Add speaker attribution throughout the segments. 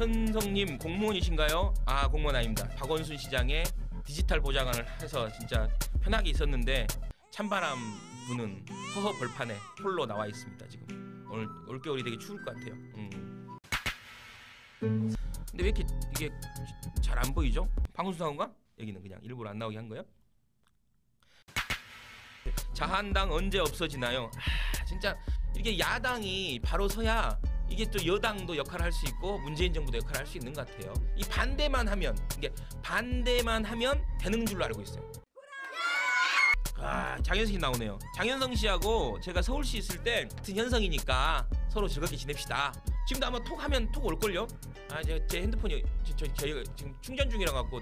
Speaker 1: 장현성님 공무원이신가요? 아, 공무원 아닙니다. 박원순 시장의 디지털 보좌관을 해서 진짜 편하게 있었는데 찬바람 부는 허허 벌판에 홀로 나와 있습니다. 지금 오늘 올겨울이 되게 추울 것 같아요. 근데 왜 이렇게 이게 잘 안 보이죠? 방송사고인가? 여기는 그냥 일부러 안 나오게 한 거예요? 자한당 언제 없어지나요? 진짜 이게 야당이 바로 서야 이게 또 여당도 역할을 할 수 있고 문재인 정부도 역할을 할 수 있는 것 같아요. 이 반대만 하면 되는 줄로 알고 있어요. 아, 장현성이 나오네요. 장현성 씨하고 제가 서울시 있을 때 같은 현성이니까 서로 즐겁게 지냅시다. 지금도 아마 톡 하면 톡 올걸요? 아, 제 핸드폰이 저희가 지금 충전 중이라 갖고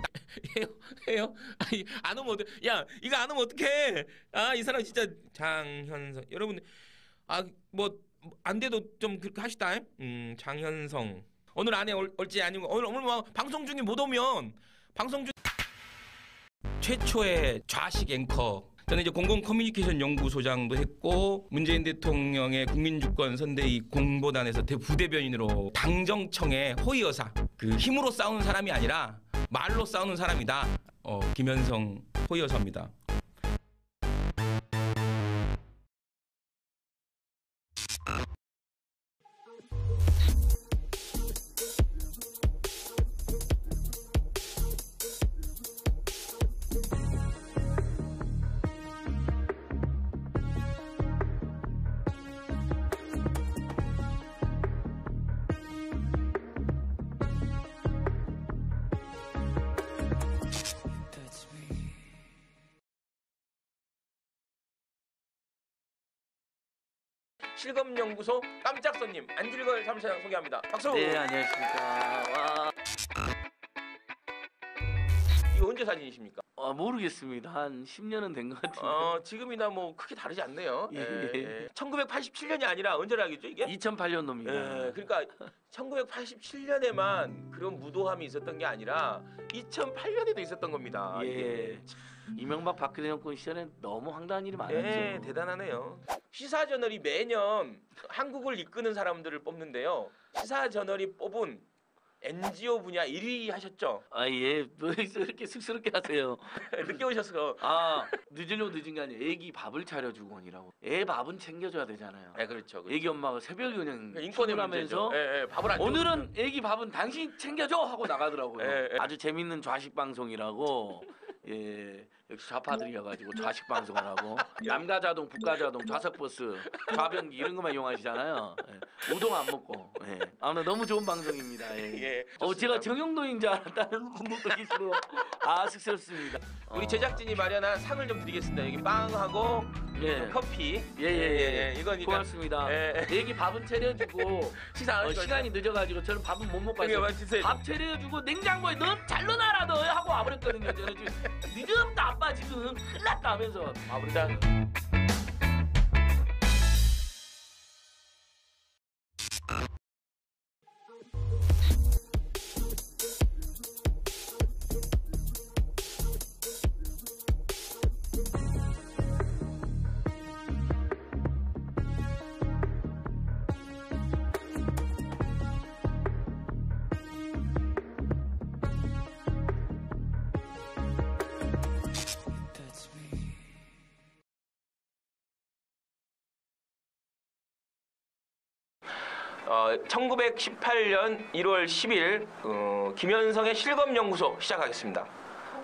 Speaker 1: 해요? 아니, 안 오면 야, 이거 안 오면 어떡해? 아, 이 사람 진짜 장현성. 여러분, 아, 뭐 안 돼도 좀 그렇게 하시다. 장현성. 오늘 안에 올지 아니면 오늘 뭐 방송 중에 못 오면 방송 중 최초의 좌식 앵커. 저는 이제 공공 커뮤니케이션 연구소장도 했고 문재인 대통령의 국민주권 선대위 공보단에서 부대변인으로 당정청의 호위여사. 그 힘으로 싸우는 사람이 아니라 말로 싸우는 사람이다. 김현성 호위여사입니다. 실검연구소 깜짝 손님 안질걸 사무처장 소개합니다. 박수.
Speaker 2: 네, 안녕하십니까. 와.
Speaker 1: 이거 언제 사진이십니까?
Speaker 2: 모르겠습니다. 한 10년은 된 것 같은데.
Speaker 1: 지금이나 뭐 크게 다르지 않네요.
Speaker 2: 예.
Speaker 1: 1987년이 아니라 언제라겠죠 이게?
Speaker 2: 2008년도입니다.
Speaker 1: 예, 그러니까 1987년에만 그런 무도함이 있었던 게 아니라 2008년에도 있었던 겁니다.
Speaker 2: 예. 이명박 박근혜 정권 시절에 너무 황당한 일이 많았죠.
Speaker 1: 예, 대단하네요. 시사저널이 매년 한국을 이끄는 사람들을 뽑는데요. 시사저널이 뽑은 NGO 분야 1위 하셨죠?
Speaker 2: 아, 예. 왜 이렇게 쑥스럽게 하세요?
Speaker 1: 늦게 오셔서.
Speaker 2: 아, 늦으려고 늦은 게 아니에요. 애기 밥을 차려주곤이라고. 애 밥은 챙겨줘야 되잖아요.
Speaker 1: 네, 그렇죠.
Speaker 2: 애기 엄마가 새벽에 그냥
Speaker 1: 인권의 문제죠.
Speaker 2: 출근하면서
Speaker 1: 밥을 안
Speaker 2: 오늘은 애기 밥은 당신 챙겨줘 하고 나가더라고요.
Speaker 1: 예.
Speaker 2: 아주 재밌는 좌식 방송이라고. 예, 역시 좌파들이어가지고 좌식 방송을 하고 남가자동, 북가자동, 좌석버스, 좌변기 이런 것만 이용하시잖아요. 예. 우동 안 먹고. 예. 아무튼 너무 좋은 방송입니다. 예. 제가 정영돈인 줄 알았다는 분들도 계시고 쑥스럽습니다.
Speaker 1: 우리 제작진이 마련한 상을 좀 드리겠습니다. 여기 빵하고 커피.
Speaker 2: 예.
Speaker 1: 이건
Speaker 2: 고맙습니다. 애기 밥은 차려주고
Speaker 1: 식사 안 하시고
Speaker 2: 시간이 늦어가지고 저는 밥은 못 먹고
Speaker 1: 왔어요.
Speaker 2: 밥 차려주고 냉장고에 잘 넣어놔라 너 하고 와버렸거든요. 저는 지금 늦었다 아빠 지금 큰일 났다 하면서 와버렸다. 어, 1918년 1월 10일 김현성의 실검연구소 시작하겠습니다.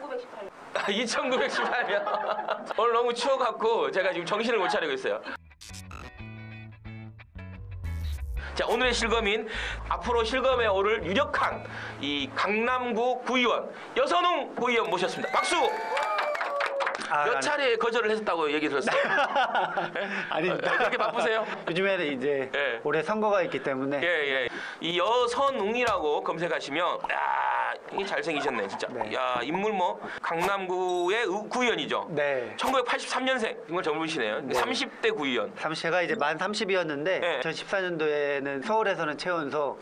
Speaker 2: 1918년. 2918년. 오늘 너무 추워갖고 제가 지금 정신을 못 차리고 있어요. 자, 오늘의 실검인 앞으로 실검에 오를 유력한 이 강남구 구의원 여선웅 구의원 모셨습니다. 박수! 몇 차례 거절을 했었다고 얘기 들었어요.
Speaker 3: 아닙니다.
Speaker 1: 그렇게 바쁘세요?
Speaker 3: 요즘에는 이제 올해 선거가 있기 때문에
Speaker 1: 이 여선웅이라고 검색하시면 야, 이게 잘생기셨네 진짜.
Speaker 3: 네.
Speaker 1: 야, 인물 뭐 강남구의 구의원이죠.
Speaker 3: 네.
Speaker 1: 1983년생. 정말 젊으시네요.
Speaker 3: 네.
Speaker 1: 30대 구의원.
Speaker 3: 제가 이제 만 30이었는데
Speaker 1: 네.
Speaker 3: 2014년도에는 서울에서는 최연소.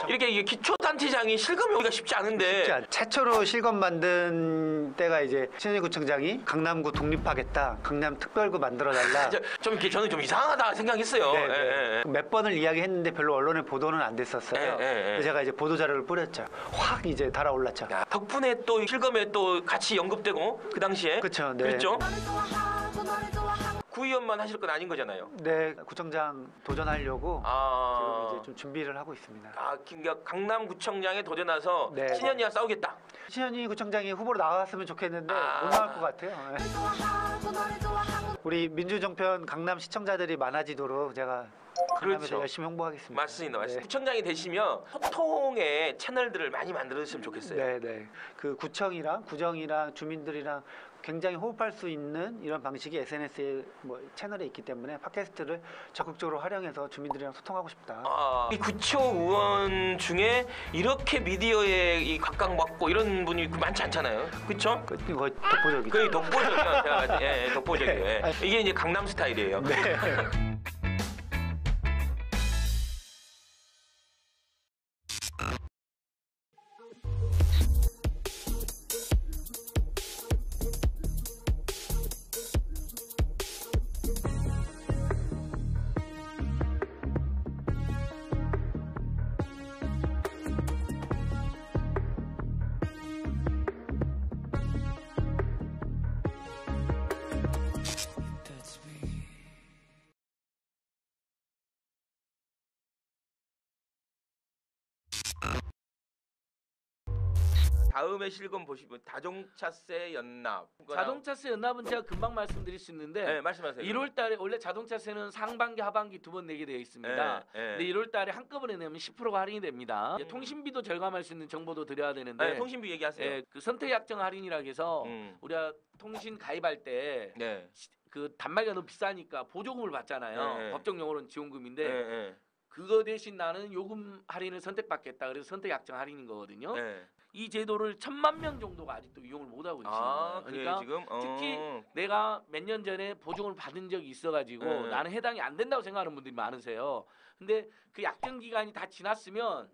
Speaker 1: 이렇게 이게 기초단체장이 실검이 오기가 쉽지 않은데.
Speaker 3: 최초로 실검 만든 때가 이제 신현희 구청장이 강남구 독립하겠다, 강남 특별구 만들어달라.
Speaker 1: 좀 이렇게 저는 좀 이상하다 생각했어요.
Speaker 3: 네,
Speaker 1: 예,
Speaker 3: 네.
Speaker 1: 예, 예.
Speaker 3: 몇 번을 이야기했는데 별로 언론에 보도는 안 됐었어요.
Speaker 1: 예, 예, 예.
Speaker 3: 그래서 제가 이제 보도 자료를 뿌렸죠. 확 이제 달아올랐죠.
Speaker 1: 야, 덕분에 또 실검에 또 같이 연급되고 그 당시에
Speaker 3: 그쵸, 네.
Speaker 1: 그랬죠. 구의원만 하실 건 아닌 거잖아요.
Speaker 3: 네, 구청장 도전하려고 지금 이제 좀 준비를 하고 있습니다.
Speaker 1: 그러니까 강남구청장에 도전해서
Speaker 3: 네.
Speaker 1: 신현이와 싸우겠다.
Speaker 3: 신현희 구청장이 후보로 나갔으면 좋겠는데
Speaker 1: 아.
Speaker 3: 못 나올 것 같아요. 네. 우리 민주정편 강남 시청자들이 많아지도록 제가 강남에서
Speaker 1: 그렇죠.
Speaker 3: 열심히 홍보하겠습니다.
Speaker 1: 맞습니다.
Speaker 3: 네.
Speaker 1: 구청장이 되시면 소통의 채널들을 많이 만들었으면 좋겠어요.
Speaker 3: 네, 네. 그 구청이랑 구정이랑 주민들이랑 굉장히 호흡할 수 있는 이런 방식이 SNS에 뭐 채널에 있기 때문에 팟캐스트를 적극적으로 활용해서 주민들이랑 소통하고 싶다.
Speaker 1: 이 구초 의원 중에 이렇게 미디어에 이 각광받고 이런 분이 많지 않잖아요. 그렇죠?
Speaker 3: 거의 독보적이죠.
Speaker 1: 거의 독보적이야. 제가 예, 독보적이에요. 예.
Speaker 3: 네.
Speaker 1: 이게 이제 강남 스타일이에요.
Speaker 3: 네.
Speaker 1: 다음에 실검 보시면 자동차세 연납.
Speaker 2: 자동차세 연납은 제가 금방 말씀드릴 수 있는데
Speaker 1: 네, 말씀하세요.
Speaker 2: 1월달에 원래 자동차세는 상반기 하반기 두 번 내게 되어 있습니다.
Speaker 1: 네, 네.
Speaker 2: 근데 1월달에 한꺼번에 내면 10%가 할인이 됩니다. 이제 통신비도 절감할 수 있는 정보도 드려야 되는데
Speaker 1: 네, 통신비 얘기하세요.
Speaker 2: 예, 그 선택 약정 할인이라 해서 우리가 통신 가입할 때
Speaker 1: 네.
Speaker 2: 그 단말기가 너무 비싸니까 보조금을 받잖아요.
Speaker 1: 네.
Speaker 2: 법정 용어로는 지원금인데
Speaker 1: 네, 네.
Speaker 2: 그거 대신 나는 요금 할인을 선택받겠다. 그래서 선택 약정 할인인 거거든요.
Speaker 1: 네.
Speaker 2: 이 제도를 1,000만 명 정도가 아직도 이용을 못 하고 있는 거예요.
Speaker 1: 그래요,
Speaker 2: 그러니까
Speaker 1: 지금?
Speaker 2: 특히 내가 몇 년 전에 보조금을 받은 적이 있어가지고
Speaker 1: 네.
Speaker 2: 나는 해당이 안 된다고 생각하는 분들이 많으세요. 근데 그 약정 기간이 다 지났으면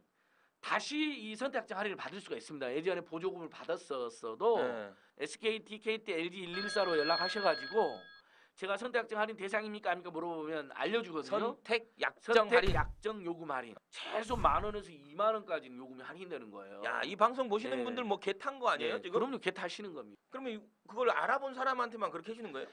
Speaker 2: 다시 이 선택 약정 할인을 받을 수가 있습니다. 예전에 보조금을 받았었어도
Speaker 1: 네.
Speaker 2: SKT, KT, LG 114로 연락하셔가지고 제가 선택 약정 할인 대상입니까 아닙니까 물어보면 알려주거든요.
Speaker 1: 선택 약정
Speaker 2: 선택
Speaker 1: 할인.
Speaker 2: 약정 요금 할인 최소 10,000원에서 20,000원까지는 요금이 할인되는 거예요.
Speaker 1: 야, 이 방송 보시는
Speaker 2: 네.
Speaker 1: 분들 뭐 개 탄 거 아니에요,
Speaker 2: 네,
Speaker 1: 지금?
Speaker 2: 그럼요, 개 타시는 겁니다.
Speaker 1: 그러면 그걸 알아본 사람한테만 그렇게 해주는 거예요?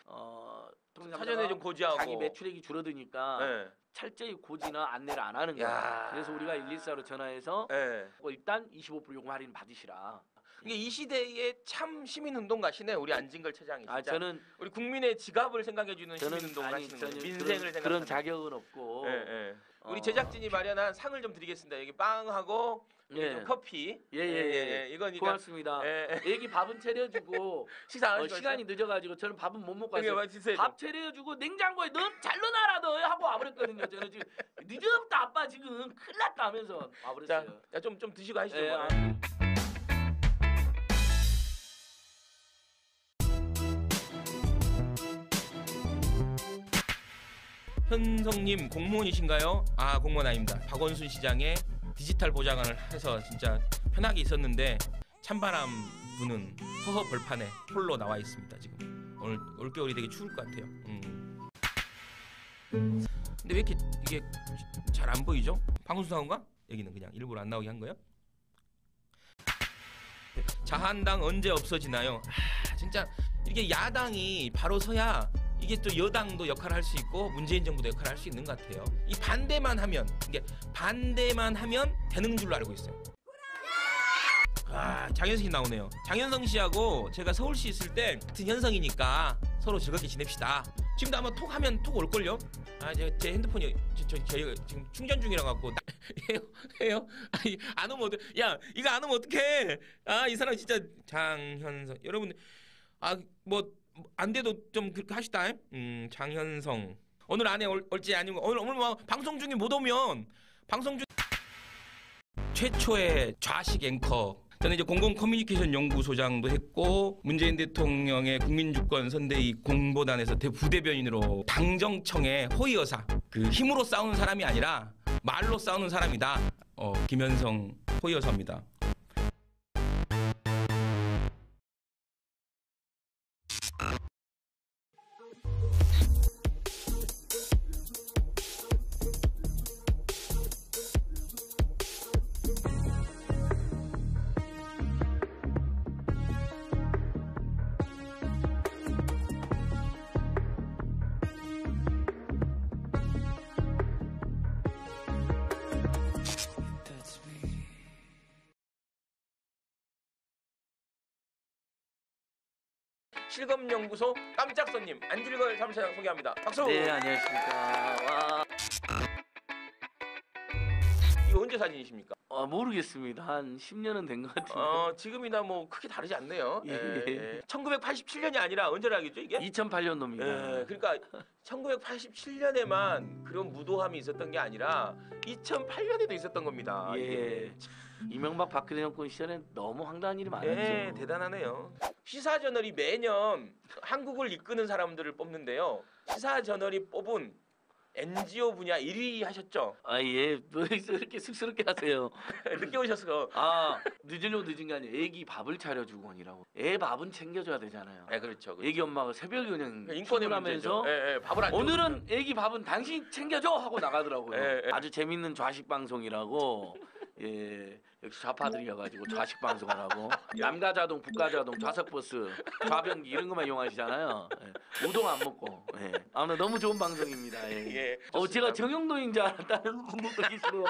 Speaker 1: 사전에 좀 고지하고.
Speaker 2: 자기 매출액이 줄어드니까
Speaker 1: 네.
Speaker 2: 철저히 고지나 안내를 안 하는
Speaker 1: 야.
Speaker 2: 거예요. 그래서 우리가 114로 전화해서
Speaker 1: 네.
Speaker 2: 일단 25% 요금 할인 받으시라.
Speaker 1: 이게 이 시대에 참 시민운동가시네, 우리 안진걸 차장이. 진짜.
Speaker 2: 저는
Speaker 1: 우리 국민의 지갑을 생각해주는 시민운동을
Speaker 2: 아니,
Speaker 1: 하시는 거예요.
Speaker 2: 저는
Speaker 1: 민생을 생각하는.
Speaker 2: 그런 자격은 없고.
Speaker 1: 예, 예. 우리 제작진이 마련한 상을 좀 드리겠습니다. 여기 빵하고
Speaker 2: 예.
Speaker 1: 좀 커피.
Speaker 2: 예.
Speaker 1: 이건 그러니까
Speaker 2: 고맙습니다.
Speaker 1: 예.
Speaker 2: 애기 밥은 차려주고
Speaker 1: 식사 안 하시고
Speaker 2: 시간이 늦어가지고 저는 밥은 못 먹고
Speaker 1: 그게
Speaker 2: 왔어요.
Speaker 1: 뭐 드세요.
Speaker 2: 밥 차려주고 냉장고에 잘 넣어놔라 너 하고 와버렸거든요. 저는 지금 늦었다 아빠 지금 큰일 났다 하면서 와버렸어요.
Speaker 1: 자, 좀 드시고 하시죠.
Speaker 2: 예,
Speaker 1: 뭐. 현성님 공무원이신가요? 아, 공무원 아닙니다. 박원순 시장의 디지털 보좌관을 해서 진짜 편하게 있었는데 찬바람 부는 허허 벌판에 홀로 나와 있습니다. 지금 오늘 올겨울이 되게 추울 것 같아요. 근데 왜 이렇게 이게 잘 안 보이죠? 방송사고인가? 여기는 그냥 일부러 안 나오게 한 거예요? 자한당 언제 없어지나요? 진짜 이렇게 야당이 바로 서야 이게 또 여당도 역할을 할 수 있고 문재인 정부도 역할을 할 수 있는 것 같아요. 이 반대만 하면 되는 줄로 알고 있어요. 장현성 씨 나오네요. 장현성 씨하고 제가 서울시 있을 때 같은 현성이니까 서로 즐겁게 지냅시다. 지금도 아마 톡 하면 톡 올걸요? 제 핸드폰이 저희가 지금 충전 중이라 갖고 해요? 아니, 안 오면 야, 이거 안 오면 어떡해? 이 사람 진짜 장현성. 여러분 뭐 안 돼도 좀 그렇게 하시다. 장현성. 오늘 안에 올지 아니면 오늘 뭐 방송 중에 못 오면 방송 중 최초의 좌식 앵커 저는 이제 공공 커뮤니케이션 연구소장도 했고 문재인 대통령의 국민주권 선대위 공보단에서 부대변인으로 당정청의 호위여사, 그 힘으로 싸우는 사람이 아니라 말로 싸우는 사람이다. 김현성 호위여사입니다. 실검연구소 깜짝 손님 안질걸 사무처장 소개합니다. 박수.
Speaker 2: 네, 안녕하십니까. 와.
Speaker 1: 이거 언제 사진이십니까?
Speaker 2: 모르겠습니다. 한 10년은 된 것 같은데.
Speaker 1: 지금이나 뭐 크게 다르지 않네요.
Speaker 2: 예.
Speaker 1: 1987년이 아니라 언제라겠죠 이게?
Speaker 2: 2008년도입니다.
Speaker 1: 예, 그러니까 1987년에만 그런 무도함이 있었던 게 아니라 2008년에도 있었던 겁니다.
Speaker 2: 예. 이명박 박근혜 정권 시절에 너무 황당한 일이 많았죠.
Speaker 1: 예, 대단하네요. 시사저널이 매년 한국을 이끄는 사람들을 뽑는데요. 시사저널이 뽑은 NGO 분야 1위 하셨죠?
Speaker 2: 예. 왜 이렇게 쑥스럽게 하세요?
Speaker 1: 늦게 오셔서.
Speaker 2: 늦으려고 늦은 게 아니에요. 애기 밥을 차려주곤이라고. 애 밥은 챙겨줘야 되잖아요.
Speaker 1: 네, 그렇죠.
Speaker 2: 애기 엄마가 새벽에 그냥
Speaker 1: 인권의 문제죠.
Speaker 2: 출근하면서
Speaker 1: 밥을 안
Speaker 2: 오늘은 애기 밥은 당신 챙겨줘 하고 나가더라고요.
Speaker 1: 예.
Speaker 2: 아주 재밌는 좌식 방송이라고. 예, 역시 좌파들이어가지고 좌식 방송을 하고 남가자동, 북가자동, 좌석버스, 좌변기 이런 것만 이용하시잖아요. 예, 우동 안 먹고. 예. 아무튼 너무 좋은 방송입니다. 예.
Speaker 1: 예,
Speaker 2: 제가 정영도인 줄 알았다는 분들도 계시고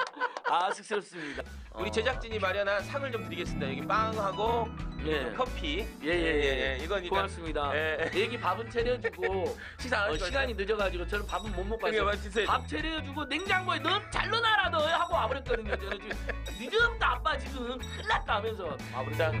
Speaker 2: 쑥스럽습니다.
Speaker 1: 우리 제작진이 마련한 상을 좀 드리겠습니다. 여기 빵하고
Speaker 2: 예.
Speaker 1: 커피.
Speaker 2: 예.
Speaker 1: 이건 일단
Speaker 2: 고맙습니다. 애기 밥은 차려주고
Speaker 1: 시사 안 하시고
Speaker 2: 시간이 늦어가지고 저는 밥은 못 먹고
Speaker 1: 그게
Speaker 2: 왔어요.
Speaker 1: 드세요.
Speaker 2: 밥 차려주고 냉장고에 잘 넣어놔라 너 하고 와버렸거든요. 저는 지금 늦었다 아빠 지금 큰일 났다 하면서 와버렸다.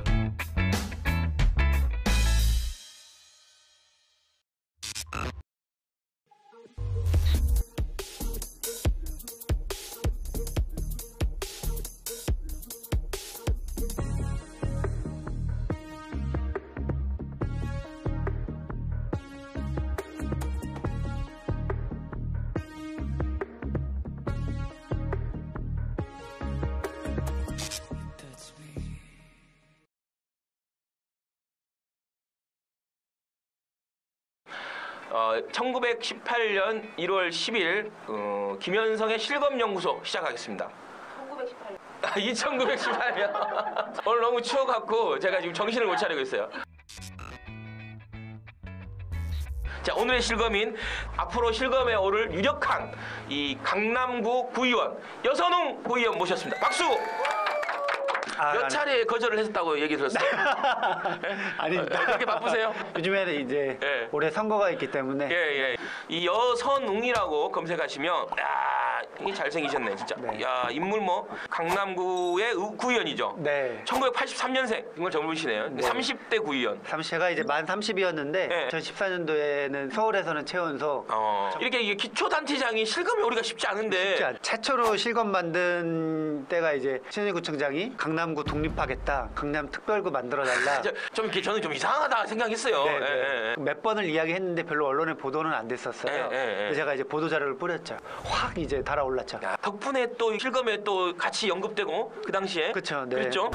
Speaker 1: 어, 1918년 1월 10일 김현성의 실검연구소 시작하겠습니다. 1918년. 오늘 너무 추워갖고 제가 지금 정신을 못 차리고 있어요. 자, 오늘의 실검인 앞으로 실검에 오를 유력한 이 강남구 구의원 여선웅 구의원 모셨습니다. 박수. 몇 차례 거절을 했었다고 얘기 들었어요.
Speaker 3: 아닙니다.
Speaker 1: 그렇게 바쁘세요?
Speaker 3: 요즘에는 이제
Speaker 1: 예.
Speaker 3: 올해 선거가 있기 때문에
Speaker 1: 예. 이 여선웅이라고 검색하시면 이게 잘생기셨네 진짜.
Speaker 3: 네.
Speaker 1: 야, 인물 뭐 강남구의 구의원이죠.
Speaker 3: 네.
Speaker 1: 1983년생 정말 젊으시네요.
Speaker 3: 네.
Speaker 1: 30대 구의원.
Speaker 3: 제가 이제 만 30이었는데
Speaker 1: 네.
Speaker 3: 2014년도에는 서울에서는 최연소
Speaker 1: 이렇게 이게 기초단체장이 실검에 오기가 쉽지 않은데.
Speaker 3: 최초로 실검 만든 때가 이제 신현희구청장이 강남구 독립하겠다, 강남 특별구 만들어달라.
Speaker 1: 좀 이렇게 저는 좀 이상하다 생각했어요.
Speaker 3: 네,
Speaker 1: 예,
Speaker 3: 네.
Speaker 1: 예, 예.
Speaker 3: 몇 번을 이야기했는데 별로 언론에 보도는 안 됐었어요. 그래서 제가 이제 보도 자료를 뿌렸죠. 확 이제 달아올랐죠.
Speaker 1: 야, 덕분에 또 실검에 또 같이 연급되고 그 당시에
Speaker 3: 그렇죠. 네.
Speaker 1: 그랬죠.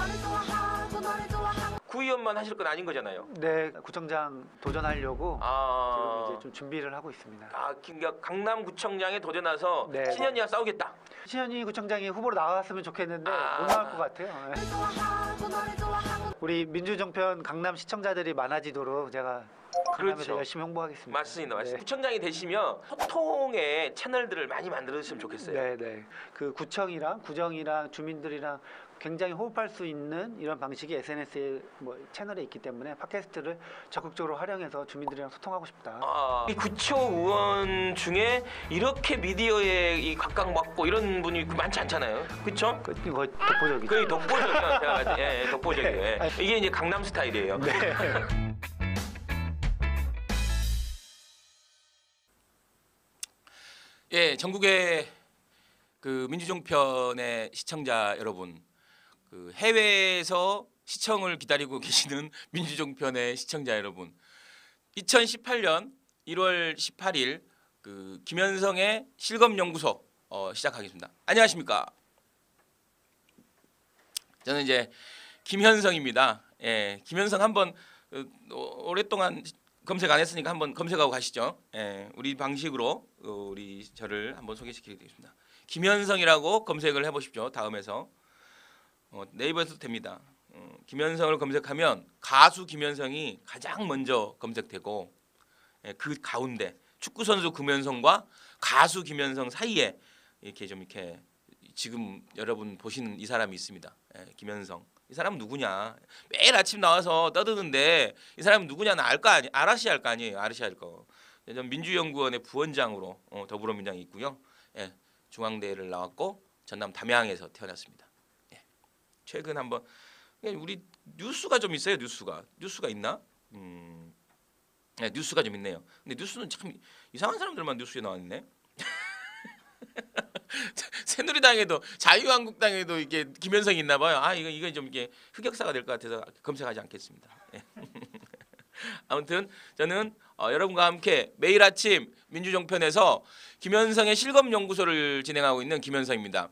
Speaker 1: 구의원만 하실 건 아닌 거잖아요.
Speaker 3: 네, 구청장 도전하려고 지금 이제 좀 준비를 하고 있습니다.
Speaker 1: 그러니까 강남구청장에 도전해서
Speaker 3: 네.
Speaker 1: 신현이와 싸우겠다.
Speaker 3: 신현희 구청장이 후보로 나왔으면 좋겠는데 못 나올 것 같아요. 우리 민주정편 강남 시청자들이 많아지도록 제가 강남에서
Speaker 1: 그렇죠.
Speaker 3: 열심히 홍보하겠습니다.
Speaker 1: 맞습니다.
Speaker 3: 네.
Speaker 1: 구청장이 되시면 소통의 채널들을 많이 만들어주시면 좋겠어요.
Speaker 3: 네. 그 구청이랑 구정이랑 주민들이랑 굉장히 호흡할 수 있는 이런 방식이 SNS에 뭐 채널에 있기 때문에 팟캐스트를 적극적으로 활용해서 주민들이랑 소통하고 싶다.
Speaker 1: 이 구초 의원 중에 이렇게 미디어에 각광받고 이런 분이 많지 않잖아요. 그렇죠?
Speaker 3: 거의 독보적이죠.
Speaker 1: 거의 독보적이에요. 제가 봤을 때. 독보적이에요.
Speaker 3: 네.
Speaker 1: 이게 이제 강남 스타일이에요.
Speaker 3: 네.
Speaker 1: 예, 전국의 그 민주정편의 시청자 여러분, 그 해외에서 시청을 기다리고 계시는 민주종편의 시청자 여러분, 2018년 1월 18일 그 김현성의 실검연구소 시작하겠습니다. 안녕하십니까? 저는 이제 김현성입니다. 예, 김현성 한번 오랫동안 검색 안 했으니까 한번 검색하고 가시죠. 예, 우리 방식으로 우리 저를 한번 소개시키겠습니다. 김현성이라고 검색을 해보십시오. 다음에서 네이버에서도 됩니다. 김현성을 검색하면 가수 김현성이 가장 먼저 검색되고, 예, 그 가운데 축구 선수 김현성과 가수 김현성 사이에 이렇게 좀 이렇게 지금 여러분 보시는 이 사람이 있습니다. 예, 김현성. 이 사람은 누구냐? 매일 아침 나와서 떠드는데 이 사람은 누구냐는 알 거 아니? 알아셔야 할 거 아니에요. 알아셔야 할 거. 전 민주연구원의 부원장으로 더불어민주당에 있고요. 예, 중앙대를 나왔고 전남 담양에서 태어났습니다. 예, 최근 한번 우리 뉴스가 좀 있어요. 뉴스가 있나? 네, 뉴스가 좀 있네요. 근데 뉴스는 참 이상한 사람들만 뉴스에 나왔네. 새누리당에도 자유한국당에도 이게 김현성이 있나 봐요. 아, 이거 좀 이게 흑역사가 될 것 같아서 검색하지 않겠습니다. 예. 아무튼 저는 여러분과 함께 매일 아침 민주종편에서 김현성의 실검연구소를 진행하고 있는 김현성입니다.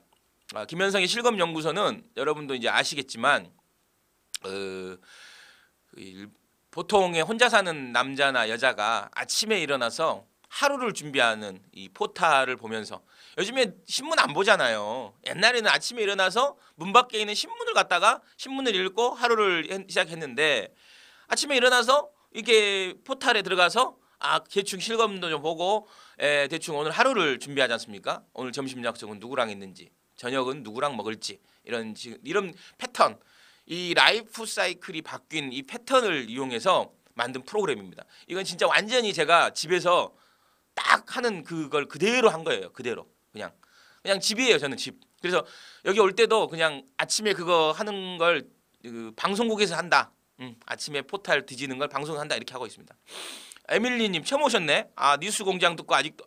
Speaker 1: 김현성의 실검연구소는 여러분도 이제 아시겠지만 보통의 혼자 사는 남자나 여자가 아침에 일어나서 하루를 준비하는 이 포탈을 보면서, 요즘에 신문 안 보잖아요. 옛날에는 아침에 일어나서 문 밖에 있는 신문을 갖다가 신문을 읽고 하루를 시작했는데, 아침에 일어나서 이게 포탈에 들어가서 대충 실검도 좀 보고 대충 오늘 하루를 준비하지 않습니까? 오늘 점심 약속은 누구랑 있는지, 저녁은 누구랑 먹을지, 이런 패턴, 이 라이프 사이클이 바뀐 이 패턴을 이용해서 만든 프로그램입니다. 이건 진짜 완전히 제가 집에서 딱 하는 그걸 그대로 한 거예요. 그대로 그냥 집이에요. 저는 집. 그래서 여기 올 때도 그냥 아침에 그거 하는 걸 방송국에서 한다. 아침에 포탈 뒤지는 걸 방송한다 이렇게 하고 있습니다. 에밀리님 처음 오셨네. 뉴스공장 듣고 아직도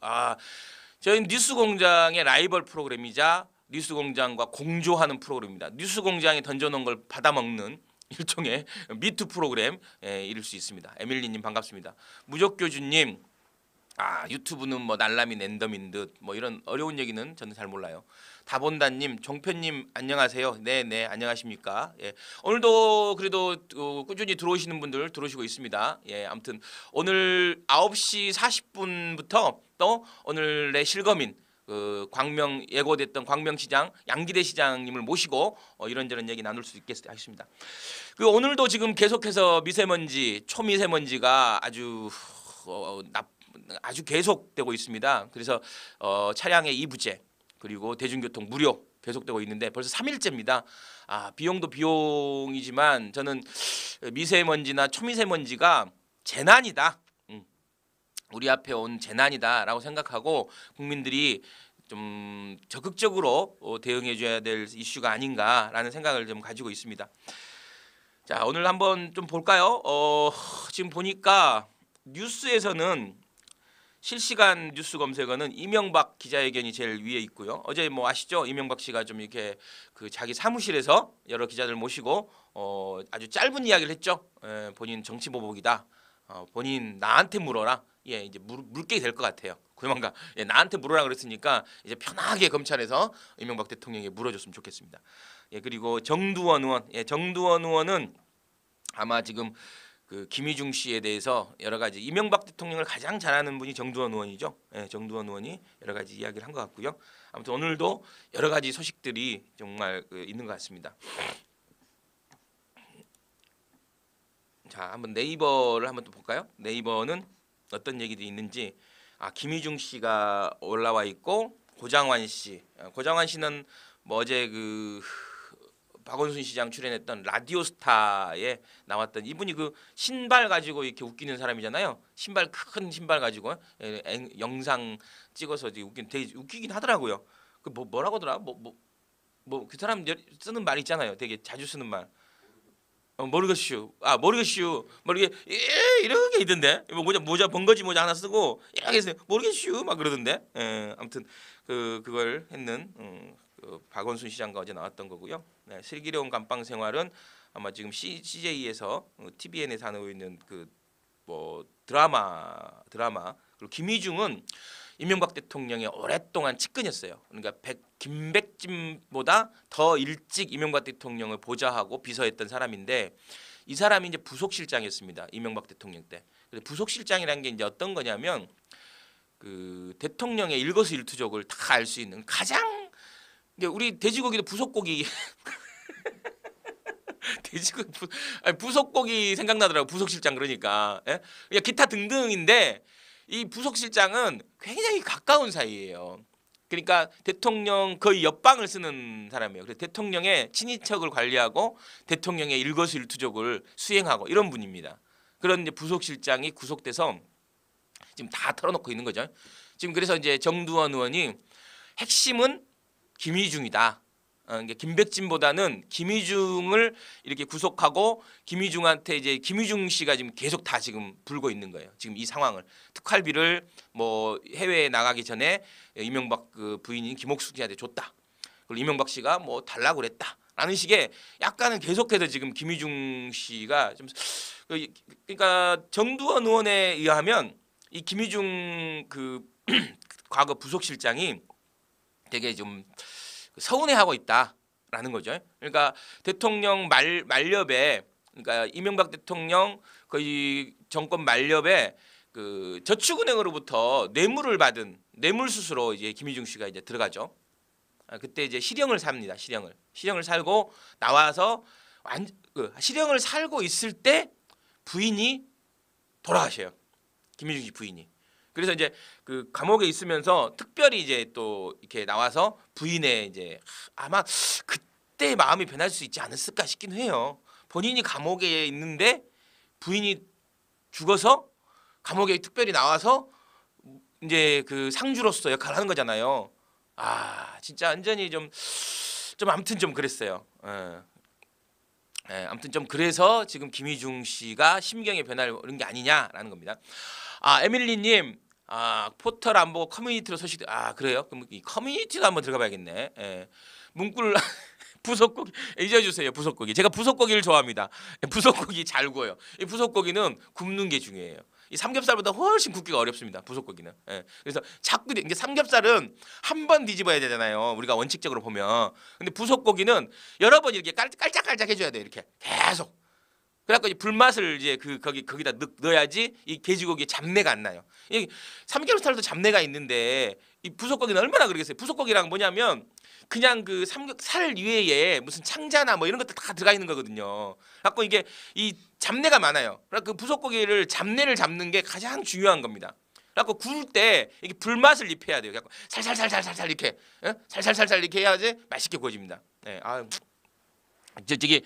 Speaker 1: 저희는 뉴스공장의 라이벌 프로그램이자 뉴스공장과 공조하는 프로그램입니다. 뉴스공장에 던져놓은 걸 받아먹는 일종의 미투 프로그램 이룰 수 있습니다. 에밀리님 반갑습니다. 무적교주님, 유튜브는 뭐 날라미 랜덤인 듯 뭐 이런 어려운 얘기는 저는 잘 몰라요. 다본다님, 종편님 안녕하세요. 네 안녕하십니까. 예, 오늘도 그래도 꾸준히 들어오시는 분들 들어오시고 있습니다. 예, 아무튼 오늘 9시 40분부터 또 오늘의 실검인 광명 예고됐던 광명시장 양기대 시장님을 모시고 이런저런 얘기 나눌 수 있겠습니다. 오늘도 지금 계속해서 미세먼지, 초미세먼지가 아주 계속되고 있습니다. 그래서 차량의 이부제 그리고 대중교통 무료 계속되고 있는데 벌써 3일째입니다. 비용도 비용이지만 저는 미세먼지나 초미세먼지가 재난이다. 우리 앞에 온 재난이다라고 생각하고 국민들이 좀 적극적으로 대응해 줘야 될 이슈가 아닌가라는 생각을 좀 가지고 있습니다. 자, 오늘 한번 좀 볼까요? 지금 보니까 뉴스에서는 실시간 뉴스 검색어는 이명박 기자회견이 제일 위에 있고요. 어제 뭐 아시죠? 이명박 씨가 좀 이렇게 자기 사무실에서 여러 기자들 모시고 아주 짧은 이야기를 했죠. 본인 정치 보복이다. 본인 나한테 물어라. 예, 이제 물게 될 것 같아요. 조만간 나한테 물어라 그랬으니까 이제 편하게 검찰에서 이명박 대통령에게 물어줬으면 좋겠습니다. 예, 그리고 정두원 의원, 정두원 의원은 아마 지금 김희중 씨에 대해서 여러 가지 이명박 대통령을 가장 잘 아는 분이 정두원 의원이죠. 예, 정두원 의원이 여러 가지 이야기를 한 것 같고요. 아무튼 오늘도 여러 가지 소식들이 정말 있는 것 같습니다. 자, 한번 네이버를 한번 또 볼까요? 네이버는 어떤 얘기들이 있는지. 김희중 씨가 올라와 있고 고장환 씨는 뭐 어제 박원순 시장 출연했던 라디오스타에 나왔던 이분이 신발 가지고 이렇게 웃기는 사람이잖아요. 큰 신발 가지고 영상 찍어서 되게 웃기긴 하더라고요. 뭐라고 하더라? 그 사람 쓰는 말 있잖아요. 되게 자주 쓰는 말. 모르겠슈. 이렇게 있던데. 모자 번거지 모자 하나 쓰고 이렇게 해서 모르겠슈 막 그러던데. 아무튼 그걸 했는 그 박원순 시장과 어제 나왔던 거고요. 네, 슬기로운 감방 생활은 아마 지금 CJ에서 TVN에서 하고 있는 그 뭐 드라마 그리고 김희중은 이명박 대통령의 오랫동안 측근이었어요. 그러니까 김백진보다 더 일찍 이명박 대통령을 보좌하고 비서했던 사람인데 이 사람이 이제 부속실장이었습니다. 이명박 대통령 때. 근데 부속실장이라는 게 이제 어떤 거냐면 그 대통령의 일거수일투족을 다 알 수 있는 가장 이제 우리 돼지고기도 부속고기 돼지고기 부속고기 생각나더라고 부속실장 그러니까 예? 기타 등등인데 이 부속실장은 굉장히 가까운 사이예요. 그러니까 대통령 거의 옆방을 쓰는 사람이에요. 그래서 대통령의 친인척을 관리하고 대통령의 일거수일투족을 수행하고 이런 분입니다. 그런 이제 부속실장이 구속돼서 지금 다 털어놓고 있는 거죠. 지금 그래서 이제 정두원 의원이 핵심은 김희중이다. 그러니까 김백진보다는 김희중을 이렇게 구속하고 김희중한테 이제 김희중 씨가 지금 계속 다 지금 불고 있는 거예요. 지금 이 상황을 특활비를 뭐 해외에 나가기 전에 이명박 그 부인인 김옥숙 씨한테 줬다. 그리고 이명박 씨가 뭐 달라고 그랬다. 라는 식의 약간은 계속해서 지금 김희중 씨가 좀 그러니까 정두원 의원에 의하면 이 김희중 그 과거 부속실장이 되게 좀 서운해하고 있다라는 거죠. 그러니까 대통령 만렵에 그러니까 이명박 대통령 거의 정권 만렵에 그 저축은행으로부터 뇌물을 받은 뇌물수수로 이제 김희중 씨가 이제 들어가죠. 그때 이제 실형을 삽니다. 실형을 살고 나와서 실형을 살고 있을 때 부인이 돌아가셔요. 김희중 씨 부인이. 그래서 이제 그 감옥에 있으면서 특별히 이제 또 이렇게 나와서 부인의 이제 아마 그때 마음이 변할 수 있지 않았을까 싶긴 해요. 본인이 감옥에 있는데 부인이 죽어서 감옥에 특별히 나와서 이제 그 상주로서 역할을 하는 거잖아요. 아 진짜 완전히 좀 아무튼 좀 그랬어요. 아무튼 좀 그래서 지금 김희중 씨가 심경의 변화를 오는 게 아니냐라는 겁니다. 에밀리님, 포털 안 보고 커뮤니티로 소식. 그래요? 그럼 이 커뮤니티도 한번 들어가봐야겠네. 문꿀 부속고기 잊어주세요. 부속고기. 제가 부속고기를 좋아합니다. 부속고기 잘 구워요. 이 부속고기는 굽는 게 중요해요. 이 삼겹살보다 훨씬 굽기가 어렵습니다. 부속고기는. 그래서 자꾸 이게 삼겹살은 한 번 뒤집어야 되잖아요. 우리가 원칙적으로 보면. 근데 부속고기는 여러 번 이렇게 깔짝깔짝 해줘야 돼. 이렇게 계속. 그래갖고 이 불맛을 이제 거기다 넣어야지 이 돼지고기에 잡내가 안 나요. 이 삼겹살도 잡내가 있는데 이 부속고기는 얼마나 그러겠어요. 부속고기랑 뭐냐면 그냥 그 삼겹살 위에 무슨 창자나 뭐 이런 것들 다 들어가 있는 거거든요. 그래갖고 이게 이 잡내가 많아요. 그래서 그 부속고기를 잡내를 잡는 게 가장 중요한 겁니다. 그래갖고 구울 때 이게 불맛을 입혀야 돼요. 그래갖고 살살살살살 이렇게 살살살살 이렇게 해야지 맛있게 구워집니다. 네, 저기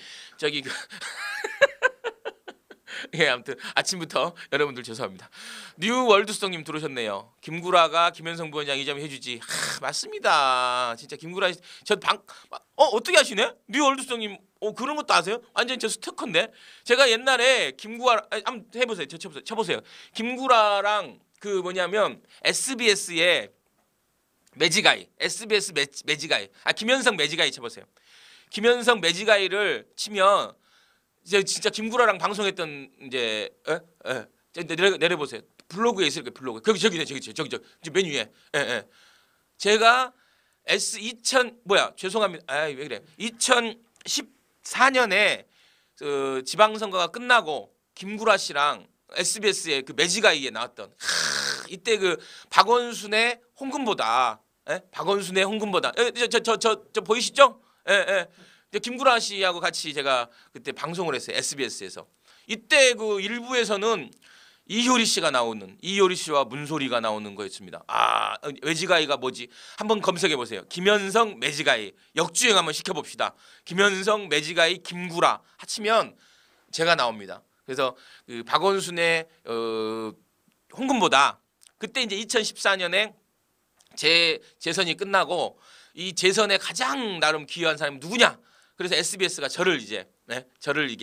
Speaker 1: 예, 아무튼 아침부터 여러분들 죄송합니다. 뉴월드스톡님 들어오셨네요. 김구라가 김현성 부원장 이 점 해주지. 맞습니다. 진짜 김구라 어떻게 하시네? 뉴월드스톡님 그런 것도 아세요? 완전 저 스토커인데. 제가 옛날에 김구라 한번 해보세요. 쳐보세요. 김구라랑 그 뭐냐면 SBS의 매지가이, SBS 매지가이, 김현성 매지가이 쳐보세요. 김현성 매지가이를 치면 이제 진짜 김구라랑 방송했던 이제 내려보세요. 블로그에 있을 거예요. 블로그 저기 맨 위에. 제가 죄송합니다. 왜 그래? 2014년에 지방선거가 끝나고 김구라 씨랑 SBS의 그 매지가이에 나왔던 이때 그 박원순의 홍금보다 박원순의 홍금보다 저 보이시죠? 김구라 씨하고 같이 제가 그때 방송을 했어요. SBS에서. 이때 그 일부에서는 이효리 씨가 나오는 이효리 씨와 문소리가 나오는 거였습니다. 매지가이가 뭐지? 한번 검색해 보세요. 김현성 매지가이 역주행 한번 시켜봅시다. 김현성 매지가이 김구라 하치면 제가 나옵니다. 그래서 그 박원순의 홍금보다 그때 이제 2014년에 재선이 끝나고 이 재선에 가장 나름 기여한 사람이 누구냐? 그래서 SBS가 저를 이게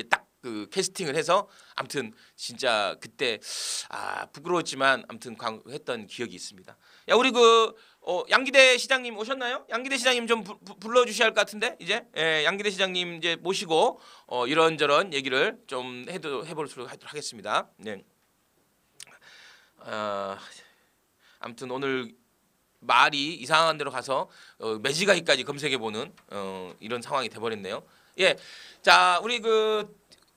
Speaker 1: 딱 그 캐스팅을 해서 아무튼 진짜 그때 부끄러웠지만 아무튼 했던 기억이 있습니다. 야 우리 그 양기대 시장님 오셨나요? 양기대 시장님 좀 불러주셔야 할 것 같은데 이제 양기대 시장님 이제 모시고 이런저런 얘기를 좀 해보도록 하겠습니다. 네. 아무튼 오늘 말이 이상한 데로 가서 매지가이까지 검색해보는 이런 상황이 돼버렸네요. 예, 자 우리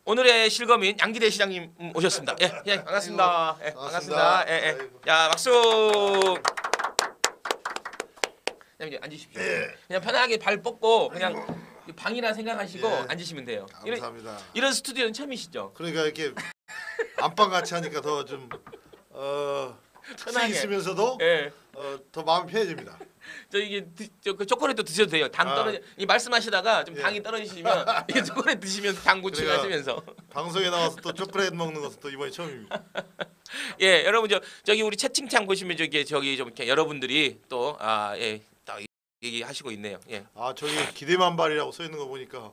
Speaker 1: 오늘의 실검인 양기대 시장님 오셨습니다. 예, 반갑습니다. 예, 반갑습니다. 예. 자 박수. 그냥 이제 앉으십시오. 그냥 편하게 발 뻗고 그냥 방이라 생각하시고 앉으시면 돼요.
Speaker 4: 감사합니다.
Speaker 1: 이런 스튜디오는 처음이시죠?
Speaker 4: 그러니까 이렇게 안방 같이 하니까 더 좀
Speaker 1: 편하게
Speaker 4: 있으면서도
Speaker 1: 예.
Speaker 4: 더 마음이 편해집니다.
Speaker 1: 저 이게 그 초콜릿도 드셔도 돼요. 당 떨어지. 이 말씀하시다가 좀 당이 떨어지시면 이게 초콜릿 드시면서 당 보충하시면서.
Speaker 4: 방송에 나와서 또 초콜릿 먹는 것은 또 이번이 처음입니다.
Speaker 1: 예, 여러분 저기 우리 채팅창 보시면 저기 좀 이렇게 여러분들이 또 딱 얘기하시고 있네요. 예.
Speaker 4: 저기 기대만발이라고 써 있는 거 보니까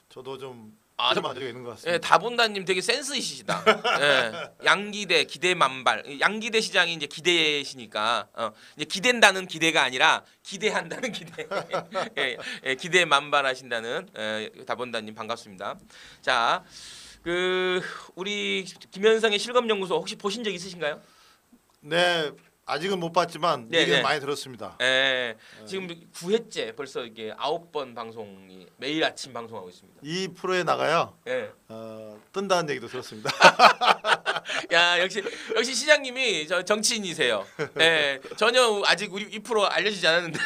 Speaker 4: 저도 좀 기대만발이 있는 것 같습니다.
Speaker 1: 예, 다본다님 되게 센스 있으시다. 예, 양기대 기대만발. 양기대 시장이 이제 기대시니까 이제 기댄다는 기대가 아니라 기대한다는 기대. 기대만발하신다는 다본다님 반갑습니다. 자, 우리 김현성의 실검연구소 혹시 보신 적 있으신가요?
Speaker 4: 네, 아직은 못 봤지만 얘기는 많이 들었습니다.
Speaker 1: 지금 9회째 벌써 이게 9번 방송이 매일 아침 방송하고 있습니다.
Speaker 4: 이 프로에 나가야
Speaker 1: 예.
Speaker 4: 뜬다는 얘기도 들었습니다.
Speaker 1: 야 역시 시장님이 저 정치인이세요. 예, 전혀 아직 우리 이 프로 알려지지 않았는데.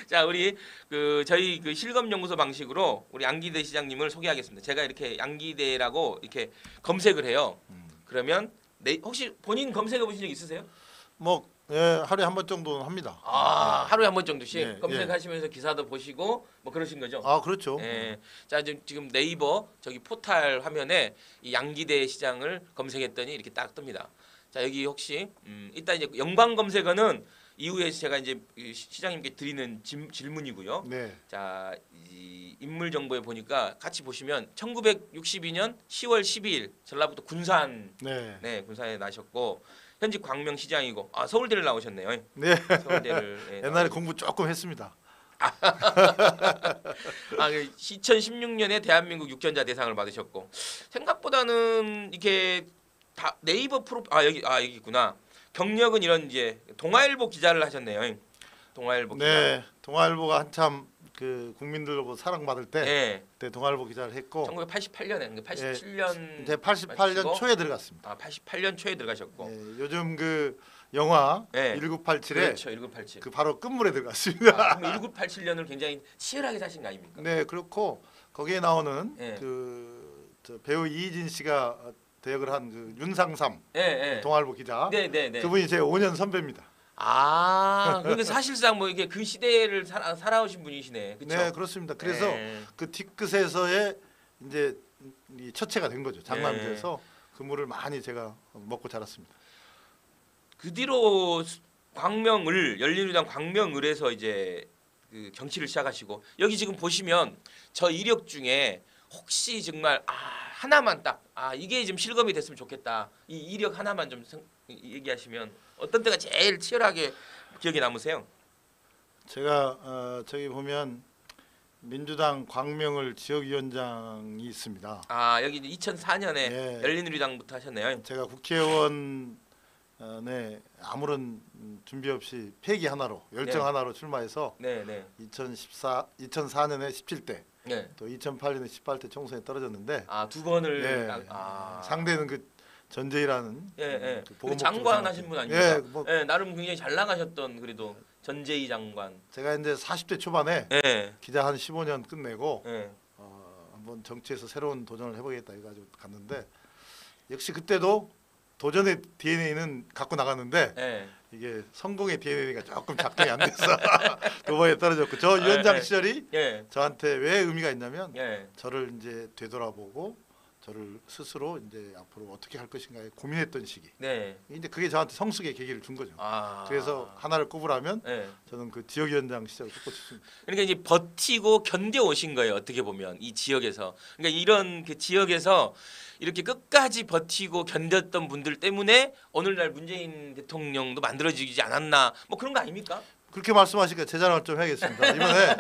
Speaker 1: 자 우리 저희 실검연구소 방식으로 우리 양기대 시장님을 소개하겠습니다. 제가 이렇게 양기대라고 이렇게 검색을 해요. 그러면 혹시 본인 검색해 보신 적 있으세요?
Speaker 4: 뭐 하루에 한 번 정도는 합니다.
Speaker 1: 하루에 한 번 정도씩
Speaker 4: 예,
Speaker 1: 검색하시면서 기사도 보시고 뭐 그러신 거죠?
Speaker 4: 그렇죠.
Speaker 1: 예. 자 지금 네이버 저기 포탈 화면에 이 양기대 시장을 검색했더니 이렇게 딱 뜹니다. 자 여기 혹시 일단 이제 연관 검색어는 이후에 제가 이제 시장님께 드리는 질문이고요.
Speaker 4: 네.
Speaker 1: 자, 이 인물 정보에 보니까 같이 보시면 1962년 10월 12일 전라북도 군산 군산에 나셨고 현직 광명시장이고 서울대를 나오셨네요.
Speaker 4: 네.
Speaker 1: 서울대를
Speaker 4: 옛날에 공부 조금 했습니다.
Speaker 1: 2016년에 대한민국 육전자 대상을 받으셨고 생각보다는 이렇게 다 네이버 프로 여기 있구나. 경력은 이런 이제 동아일보 기자를 하셨네요. 동아일보 기자.
Speaker 4: 네, 동아일보가 한참 국민들로부터 사랑받을 때 그때 동아일보 기자를 했고
Speaker 1: 1988년에 87년
Speaker 4: 이제 88년 초에 들어갔습니다.
Speaker 1: 88년 초에 들어가셨고
Speaker 4: 요즘 영화 1987에
Speaker 1: 그렇죠, 1987.
Speaker 4: 바로 끝물에 들어갔습니다.
Speaker 1: 1987년을 굉장히 치열하게 사신 거 아닙니까?
Speaker 4: 네, 그렇고 거기에 나오는 저 배우 이희진 씨가 대역을 한 윤상삼 동아일보 기자. 그분이 제 5년 선배입니다.
Speaker 1: 그러니까 사실상 뭐 이게 그 시대를 살아오신 분이시네. 그렇죠?
Speaker 4: 네, 그렇습니다. 그래서 그 뒤끝에서의 이제 이 처체가 된 거죠. 장남돼서 그물을 많이 제가 먹고 자랐습니다.
Speaker 1: 그 뒤로 열린우리당 광명을에서 이제 정치를 시작하시고 여기 지금 보시면 저 이력 중에 혹시 정말 하나만 딱 이게 좀 실검이 됐으면 좋겠다. 이 이력 하나만 좀 얘기하시면 어떤 때가 제일 치열하게 기억에 남으세요?
Speaker 4: 제가 저기 보면 민주당 광명을 지역위원장이 있습니다.
Speaker 1: 여기 2004년에 열린우리당부터 하셨네요.
Speaker 4: 제가 국회의원 아무런 준비 없이 패기 하나로 열정 하나로 출마해서 2004년에 17대 또 2008년에 18대 총선에 떨어졌는데
Speaker 1: 두 번을
Speaker 4: 상대는 전재희라는
Speaker 1: 장관 하신 분 아닙니까? 나름 굉장히 잘 나가셨던 그래도 전재희 장관.
Speaker 4: 제가 이제 40대 초반에 기자 한 15년 끝내고 한번 정치에서 새로운 도전을 해보겠다 해가지고 갔는데 역시 그때도 도전의 DNA는 갖고 나갔는데 이게 성공의 DNA가 조금 작동이 안 돼서 두 번에 떨어졌고 저 위원장 시절이 저한테 왜 의미가 있냐면 저를 이제 되돌아보고 저를 스스로 이제 앞으로 어떻게 할 것인가에 고민했던 시기.
Speaker 1: 네.
Speaker 4: 이제 그게 저한테 성숙의 계기를 준 거죠.
Speaker 1: 아.
Speaker 4: 그래서 하나를 꼽으라면
Speaker 1: 네.
Speaker 4: 저는 그 지역위원장 시절을 꼽고 싶습니다.
Speaker 1: 그러니까 이제 버티고 견뎌 오신 거예요. 어떻게 보면 이 지역에서. 그러니까 이런 그 지역에서 이렇게 끝까지 버티고 견뎠던 분들 때문에 오늘날 문재인 대통령도 만들어지지 않았나. 뭐 그런 거 아닙니까?
Speaker 4: 그렇게 말씀하시니까 제 자랑을 좀 해야겠습니다. 이번에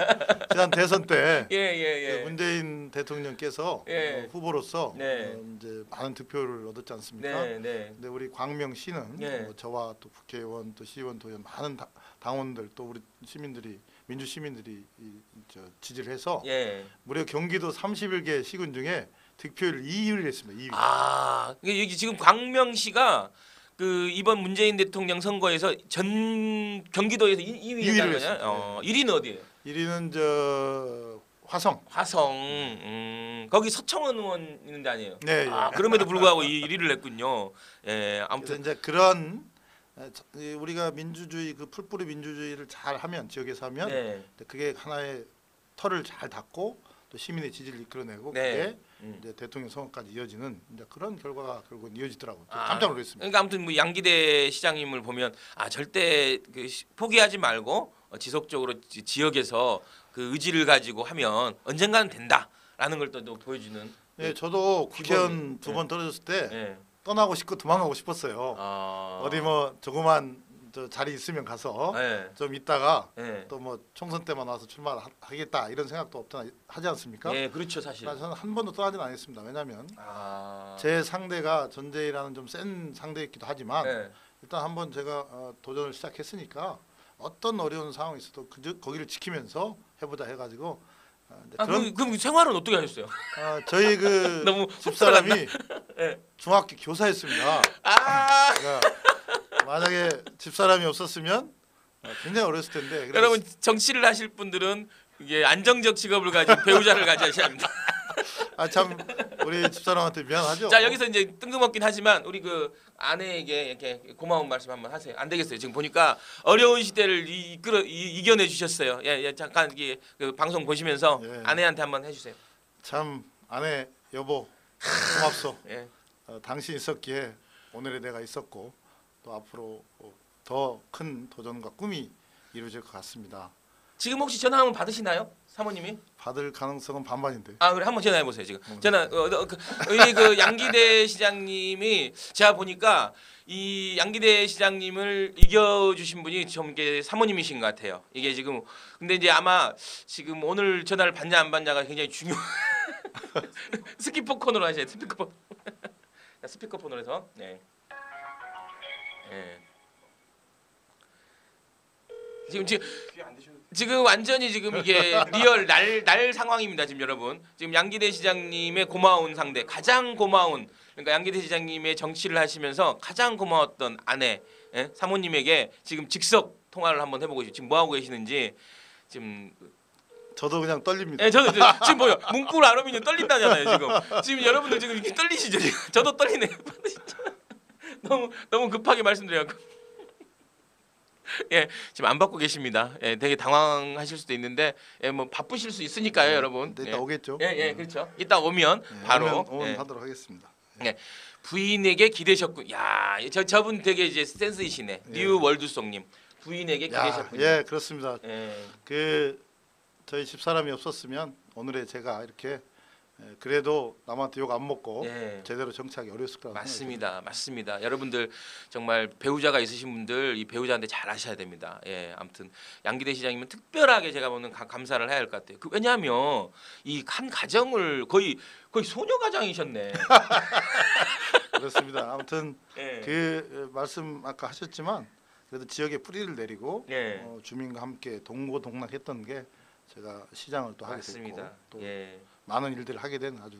Speaker 4: 지난 대선 때
Speaker 1: 예, 예, 예.
Speaker 4: 그 문재인 대통령께서
Speaker 1: 예.
Speaker 4: 후보로서
Speaker 1: 네.
Speaker 4: 이제 많은 득표를 얻었지 않습니까?
Speaker 1: 네, 네.
Speaker 4: 근데 우리 광명시는
Speaker 1: 네.
Speaker 4: 뭐 저와 또 국회의원 또 시의원 또 많은 당원들 또 우리 시민들이 민주 시민들이 지지를 해서
Speaker 1: 예.
Speaker 4: 무려 경기도 31개 시군 중에 득표율 2위를 했습니다. 2위.
Speaker 1: 아, 이게 여기 지금 광명시가 그 이번 문재인 대통령 선거에서 전 경기도에서 2위
Speaker 4: 2위를
Speaker 1: 했다는
Speaker 4: 했습니다.
Speaker 1: 거냐? 1위는 어디예요?
Speaker 4: 1위는 저 화성.
Speaker 1: 화성. 거기 서청원 의원 있는 데 아니에요?
Speaker 4: 네.
Speaker 1: 아,
Speaker 4: 예.
Speaker 1: 그럼에도 불구하고 1위를 했군요. 예,
Speaker 4: 그래서
Speaker 1: 아무튼
Speaker 4: 이제 그런 우리가 민주주의 그 풀뿌리 민주주의를 잘 하면 지역에서 하면
Speaker 1: 네.
Speaker 4: 그게 하나의 털을 잘 닫고 또 시민의 지지를 이끌어내고
Speaker 1: 네.
Speaker 4: 그게
Speaker 1: 음.
Speaker 4: 이제 대통령 선거까지 이어지는 이제 그런 결과가 결국은 이어지더라고요.
Speaker 1: 아,
Speaker 4: 깜짝 놀랐습니다.
Speaker 1: 그러니까 아무튼 뭐 양기대 시장님을 보면 아 절대 그 포기하지 말고 지속적으로 지역에서 그 의지를 가지고 하면 언젠가는 된다라는 걸 또 보여주는.
Speaker 4: 예, 저도 국회의원
Speaker 1: 기본이-
Speaker 4: 두 번 떨어졌을 때
Speaker 1: 예.
Speaker 4: 떠나고 싶고 도망가고 싶었어요. 어디 뭐 조그만 저 자리 있으면 가서
Speaker 1: 예.
Speaker 4: 좀 있다가
Speaker 1: 예.
Speaker 4: 또 뭐 총선 때만 와서 출마하겠다 이런 생각도 없잖아 하지 않습니까?
Speaker 1: 예, 그렇죠 사실.
Speaker 4: 그러니까 저는 한 번도 떠나지는 않았습니다. 왜냐하면
Speaker 1: 아.
Speaker 4: 제 상대가 전재희라는 좀 센 상대였기도 하지만
Speaker 1: 예.
Speaker 4: 일단 한번 제가 도전을 시작했으니까 어떤 어려운 상황이 있어도 거기를 지키면서 해보자 해가지고 이제
Speaker 1: 아,
Speaker 4: 그런
Speaker 1: 그럼 생활은 어떻게 하셨어요?
Speaker 4: 저희 그
Speaker 1: 너무
Speaker 4: 집사람이
Speaker 1: 예.
Speaker 4: 중학교 교사였습니다.
Speaker 1: 아.
Speaker 4: 그러니까 만약에 집사람이 없었으면 굉장히 어렸을 텐데 그래서
Speaker 1: 여러분 정치를 하실 분들은 이게 안정적 직업을 가진 배우자를 가져야 합니다.
Speaker 4: 참 우리 집사람한테 미안하죠.
Speaker 1: 자 여기서 이제 뜬금없긴 하지만 우리 그 아내에게 이렇게 고마운 말씀 한번 하세요. 안 되겠어요. 지금 보니까 어려운 시대를 이겨내 주셨어요. 예, 잠깐 이게 그 방송 보시면서
Speaker 4: 예.
Speaker 1: 아내한테 한번 해주세요.
Speaker 4: 참 아내 여보 고맙소.
Speaker 1: 예.
Speaker 4: 당신 있었기에 오늘의 내가 있었고 또 앞으로 더 큰 도전과 꿈이 이루어질 것 같습니다.
Speaker 1: 지금 혹시 전화 한번 받으시나요, 사모님이?
Speaker 4: 받을 가능성은 반반인데.
Speaker 1: 아 그래 한번 전화해 보세요 지금. 전화 우리 그 양기대 시장님이 제가 보니까 이 양기대 시장님을 이겨주신 분이 좀 이게 사모님이신 것 같아요. 이게 지금 근데 이제 아마 지금 오늘 전화를 받냐 안 받냐가 굉장히 중요. 스피커폰으로 하셔야 돼요. 스피커폰. 스피커폰으로 해서. 네. 네. 지금 완전히 지금 이게 리얼 날 상황입니다. 지금 여러분. 지금 양기대 시장님의 고마운 상대, 가장 고마운 그러니까 양기대 시장님의 정치를 하시면서 가장 고마웠던 아내, 예? 사모님에게 지금 직접 통화를 한번 해보고 지금 뭐 하고 계시는지 지금.
Speaker 4: 저도 그냥 떨립니다.
Speaker 1: 예, 저도 지금 보여 문구를 안 오면 떨린다잖아요. 지금 여러분들 지금 이렇게 떨리시죠? 지금? 저도 떨리네요. 너무 급하게 말씀드려요. 예, 지금 안 받고 계십니다. 예, 되게 당황하실 수도 있는데, 예, 뭐 바쁘실 수 있으니까요, 여러분.
Speaker 4: 이따
Speaker 1: 예.
Speaker 4: 오겠죠.
Speaker 1: 예, 그렇죠. 이따 오면 바로
Speaker 4: 오면
Speaker 1: 예.
Speaker 4: 하도록 하겠습니다.
Speaker 1: 부인에게 기대셨군. 야, 저분 되게 이제 센스 있으네. 뉴 월드송님 부인에게 기대셨군요.
Speaker 4: 예, 그렇습니다.
Speaker 1: 예.
Speaker 4: 그 저희 집사람이 없었으면 오늘의 제가 이렇게 그래도 남한테 욕 안 먹고
Speaker 1: 예.
Speaker 4: 제대로 정치하기 어려웠을 거라고
Speaker 1: 맞습니다. 여러분들 정말 배우자가 있으신 분들 이 배우자한테 잘 하셔야 됩니다. 예, 아무튼 양기대 시장님은 특별하게 제가 보는 감사를 해야 할 것 같아요. 왜냐하면 이 한 가정을 거의 소녀 가장이셨네.
Speaker 4: 그렇습니다. 아무튼
Speaker 1: 예.
Speaker 4: 그 말씀 아까 하셨지만 그래도 지역에 뿌리를 내리고
Speaker 1: 예.
Speaker 4: 주민과 함께 동고동락했던 게 제가 시장을 또 하게
Speaker 1: 맞습니다.
Speaker 4: 됐고 또
Speaker 1: 예.
Speaker 4: 많은 일들을 하게 된 아주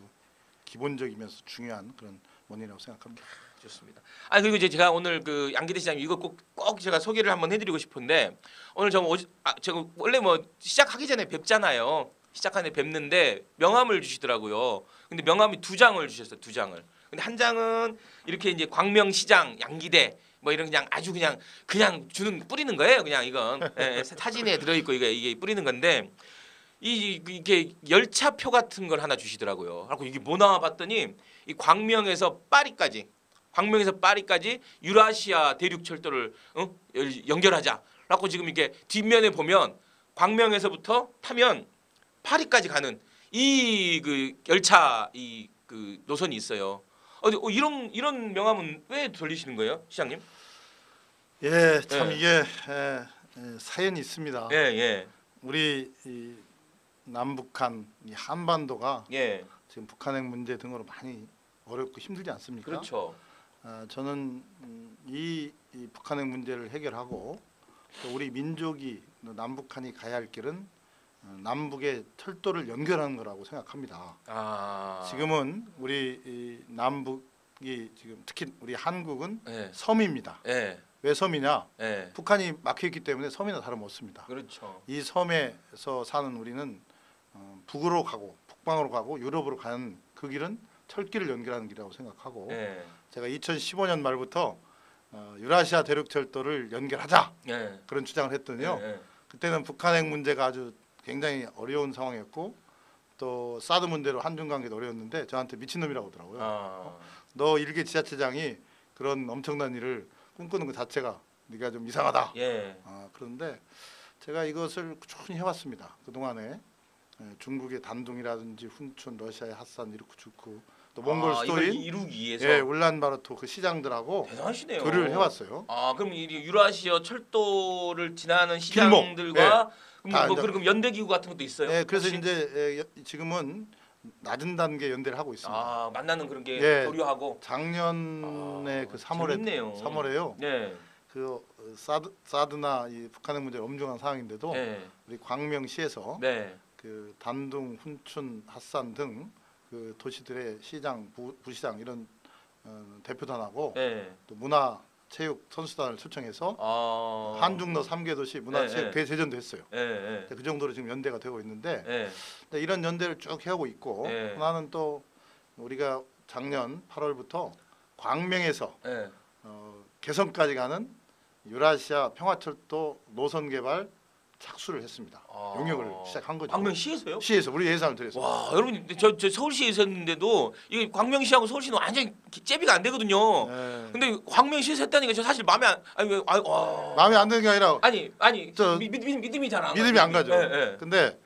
Speaker 4: 기본적이면서 중요한 그런 원인이라고 생각합니다.
Speaker 1: 좋습니다. 아 그리고 이제 제가 오늘 그 양기대 시장님 이거 꼭 제가 소개를 한번 해드리고 싶은데 오늘 제가 원래 뭐 시작하기 전에 뵙잖아요. 시작하는 데 뵙는데 명함을 주시더라고요. 근데 명함이 2장을 주셨어요. 2장을. 근데 한 장은 이렇게 이제 광명시장 양기대 뭐 이런 그냥 아주 그냥 뿌리는 거예요. 그냥 이건 예, 사진에 들어있고 이게 뿌리는 건데 이게 열차표 같은 걸 하나 주시더라고요. 그리고 이게 뭐 나와 봤더니 이 광명에서 파리까지 유라시아 대륙 철도를 연결하자. 라고 지금 이렇게 뒷면에 보면 광명에서부터 타면 파리까지 가는 이 그 열차 이 그 노선이 있어요. 이런 명함은 왜 돌리시는 거예요, 시장님?
Speaker 4: 예, 참
Speaker 1: 예.
Speaker 4: 이게 사연이 있습니다.
Speaker 1: 예, 예.
Speaker 4: 우리 이 남북한 이 한반도가
Speaker 1: 예.
Speaker 4: 지금 북한핵 문제 등으로 많이 어렵고 힘들지 않습니까?
Speaker 1: 그렇죠.
Speaker 4: 저는 이 북한핵 문제를 해결하고 또 우리 민족이 남북한이 가야 할 길은 남북의 철도를 연결하는 거라고 생각합니다.
Speaker 1: 아.
Speaker 4: 지금은 우리 이 남북이 지금 특히 우리 한국은
Speaker 1: 예.
Speaker 4: 섬입니다.
Speaker 1: 예.
Speaker 4: 왜 섬이냐?
Speaker 1: 예.
Speaker 4: 북한이 막혀 있기 때문에 섬이나 다름없습니다.
Speaker 1: 그렇죠.
Speaker 4: 이 섬에서 사는 우리는 북으로 가고 북방으로 가고 유럽으로 가는 그 길은 철길을 연결하는 길이라고 생각하고
Speaker 1: 예.
Speaker 4: 제가 2015년 말부터 유라시아 대륙 철도를 연결하자
Speaker 1: 예.
Speaker 4: 그런 주장을 했더니요.
Speaker 1: 예.
Speaker 4: 그때는 북한핵 문제가 아주 굉장히 어려운 상황이었고 또 사드 문제로 한중 관계도 어려웠는데 저한테 미친놈이라고 하더라고요.
Speaker 1: 아.
Speaker 4: 너 일개 지자체장이 그런 엄청난 일을 꿈꾸는 것 자체가 네가 좀 이상하다.
Speaker 1: 예.
Speaker 4: 그런데 제가 이것을 꾸준히 해왔습니다. 그동안에 중국의 단둥이라든지 훈춘, 러시아의 핫산, 이르쿠츠크, 또 몽골
Speaker 1: 이걸
Speaker 4: 수도인
Speaker 1: 이루기 위해서
Speaker 4: 울란바토르 그 시장들하고
Speaker 1: 대단하시네요.
Speaker 4: 글을 해왔어요.
Speaker 1: 그럼 이 유라시아 철도를 지나는 시장들과
Speaker 4: 다
Speaker 1: 그럼 연대기구 같은 것도 있어요?
Speaker 4: 네, 그래서
Speaker 1: 혹시?
Speaker 4: 이제 지금은 낮은 단계 연대를 하고 있습니다.
Speaker 1: 만나는 그런 게
Speaker 4: 예.
Speaker 1: 교류하고.
Speaker 4: 작년에 그 3월에
Speaker 1: 재밌네요.
Speaker 4: 3월에요.
Speaker 1: 네.
Speaker 4: 그 사드나 이 북한핵 문제 엄중한 상황인데도
Speaker 1: 네.
Speaker 4: 우리 광명시에서
Speaker 1: 네.
Speaker 4: 그 단둥, 훈춘, 핫산 등 그 도시들의 시장, 부시장 이런 대표단하고
Speaker 1: 네.
Speaker 4: 또 문화 체육 선수단을 초청해서 한중로 3개 도시 문화체육 대제전도 했어요.
Speaker 1: 네.
Speaker 4: 그 정도로 지금 연대가 되고 있는데
Speaker 1: 네.
Speaker 4: 이런 연대를 쭉 해오고 있고
Speaker 1: 네.
Speaker 4: 하나는 또 우리가 작년 8월부터 광명에서
Speaker 1: 네.
Speaker 4: 개성까지 가는 유라시아 평화철도 노선 개발 착수를 했습니다. 용역을 시작한 거죠.
Speaker 1: 광명시에서요?
Speaker 4: 시에서 우리 예산을 들여서.
Speaker 1: 와, 여러분 저 서울시에 있었는데도 이게 광명시하고 서울시는 완전 째비가 안 되거든요.
Speaker 4: 네.
Speaker 1: 근데 광명시에서 했다니까 저 사실 마음에
Speaker 4: 마음에 안 드는 게 아니라
Speaker 1: 아니
Speaker 4: 저
Speaker 1: 믿음이 잘 안
Speaker 4: 믿음이 안 가죠.
Speaker 1: 네, 네.
Speaker 4: 근데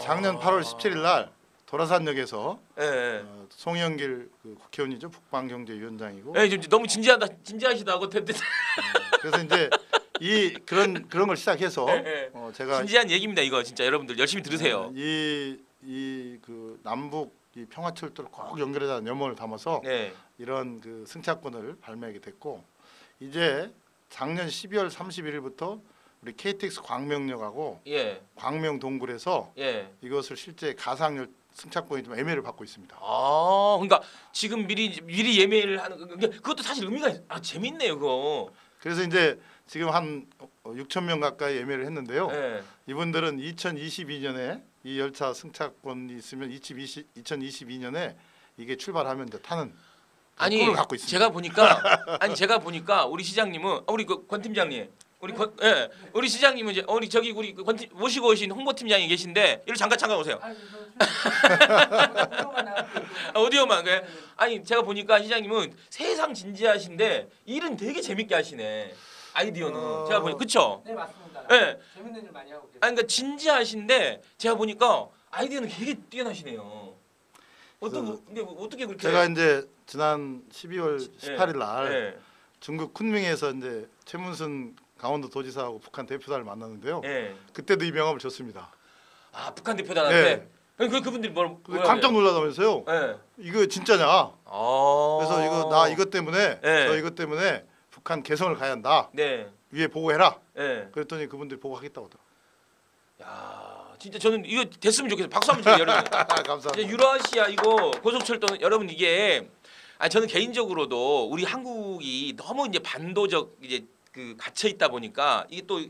Speaker 4: 작년 8월 17일 날 도라산역에서
Speaker 1: 네.
Speaker 4: 송영길 그 국회의원이죠. 북방경제위원장이고.
Speaker 1: 네, 지금 너무 진지하시다고
Speaker 4: 그래서 이제 그런 걸 시작해서
Speaker 1: 네.
Speaker 4: 제가
Speaker 1: 진지한 얘기입니다. 이거 진짜 여러분들 열심히 들으세요.
Speaker 4: 그 남북 이 평화철도를 꼭 연결하자는 염원을 담아서
Speaker 1: 네.
Speaker 4: 이런 그 승차권을 발매하게 됐고 이제 작년 12월 31일부터 우리 KTX 광명역하고
Speaker 1: 예.
Speaker 4: 광명 동굴에서
Speaker 1: 예.
Speaker 4: 이것을 실제 가상열 승차권이 좀 예매를 받고 있습니다.
Speaker 1: 그러니까 지금 미리 예매를 하는 그것도 사실 의미가 재밌네요, 그거.
Speaker 4: 그래서 이제 지금 한 6천 명 가까이 예매를 했는데요.
Speaker 1: 네.
Speaker 4: 이분들은 2022년에 이 열차 승차권이 있으면 2022년에 이게 출발하면 이제 타는 꿈을 갖고 있습니다.
Speaker 1: 제가 보니까 우리 시장님은 우리 권 팀장님 우리 시장님은 이제 우리 모시고 오신 홍보팀장이 계신데 이리 잠깐 오세요. 오디오만 그래. 아니 제가 보니까 시장님은 세상 진지하신데 일은 되게 재밌게 하시네. 아이디어는 제가 보니 그쵸?
Speaker 5: 네 맞습니다.
Speaker 1: 네.
Speaker 5: 재밌는 일 많이 하고 계세요.
Speaker 1: 그러니까 진지하신데 제가 보니까 아이디어는 되게 뛰어나시네요. 어떻게 그렇게?
Speaker 4: 제가 이제 지난 12월 18일 날
Speaker 1: 네.
Speaker 4: 중국 쿤밍에서 이제 최문순 강원도 도지사하고 북한 대표단을 만났는데요.
Speaker 1: 네.
Speaker 4: 그때도 이 명함을 줬습니다.
Speaker 1: 북한 대표단한테.
Speaker 4: 네.
Speaker 1: 그분들이
Speaker 4: 깜짝 놀라다면서요.
Speaker 1: 네.
Speaker 4: 이거 진짜냐? 그래서 이것 때문에
Speaker 1: 네.
Speaker 4: 저 이것 때문에 북한 개성을 가야 한다.
Speaker 1: 네.
Speaker 4: 위에 보고해라.
Speaker 1: 네.
Speaker 4: 그랬더니 그분들이 보고하겠다고 하더라고요.
Speaker 1: 야, 진짜 저는 이거 됐으면 좋겠어요. 박수 한번 주세요, 여러분.
Speaker 4: 감사합니다.
Speaker 1: 유라시아 이거 고속철도는 여러분 이게 저는 개인적으로도 우리 한국이 너무 이제 반도적 이제 그 갇혀 있다 보니까 이게 또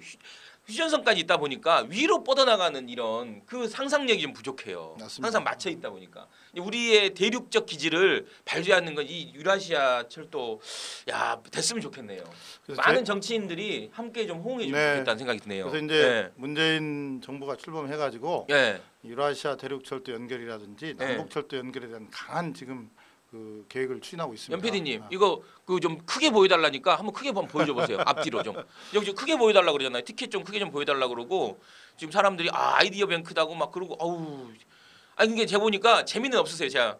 Speaker 1: 휴전선까지 있다 보니까 위로 뻗어나가는 이런 그 상상력이 좀 부족해요.
Speaker 4: 맞습니다.
Speaker 1: 항상 맞춰 있다 보니까 우리의 대륙적 기지를 발휘하는 건 이 유라시아 철도 야 됐으면 좋겠네요.
Speaker 4: 그래서
Speaker 1: 많은 정치인들이 함께 좀 호응해 주면
Speaker 4: 네.
Speaker 1: 좋겠다는 생각이 드네요.
Speaker 4: 그래서 이제 문재인 정부가 출범해가지고
Speaker 1: 예.
Speaker 4: 유라시아 대륙철도 연결이라든지 남북철도 연결에 대한 강한 지금 그 계획을 추진하고 있습니다.
Speaker 1: 연PD님 이거 그 좀 크게 보여달라니까 한번 크게 한번 보여줘 보세요. 앞뒤로 좀 여기 좀 크게 보여달라 그러잖아요. 티켓 좀 크게 좀 보여달라 그러고 지금 사람들이 아이디어 뱅크다고 막 그러고 아우 아니 이게 제가 보니까 재미는 없으세요. 제가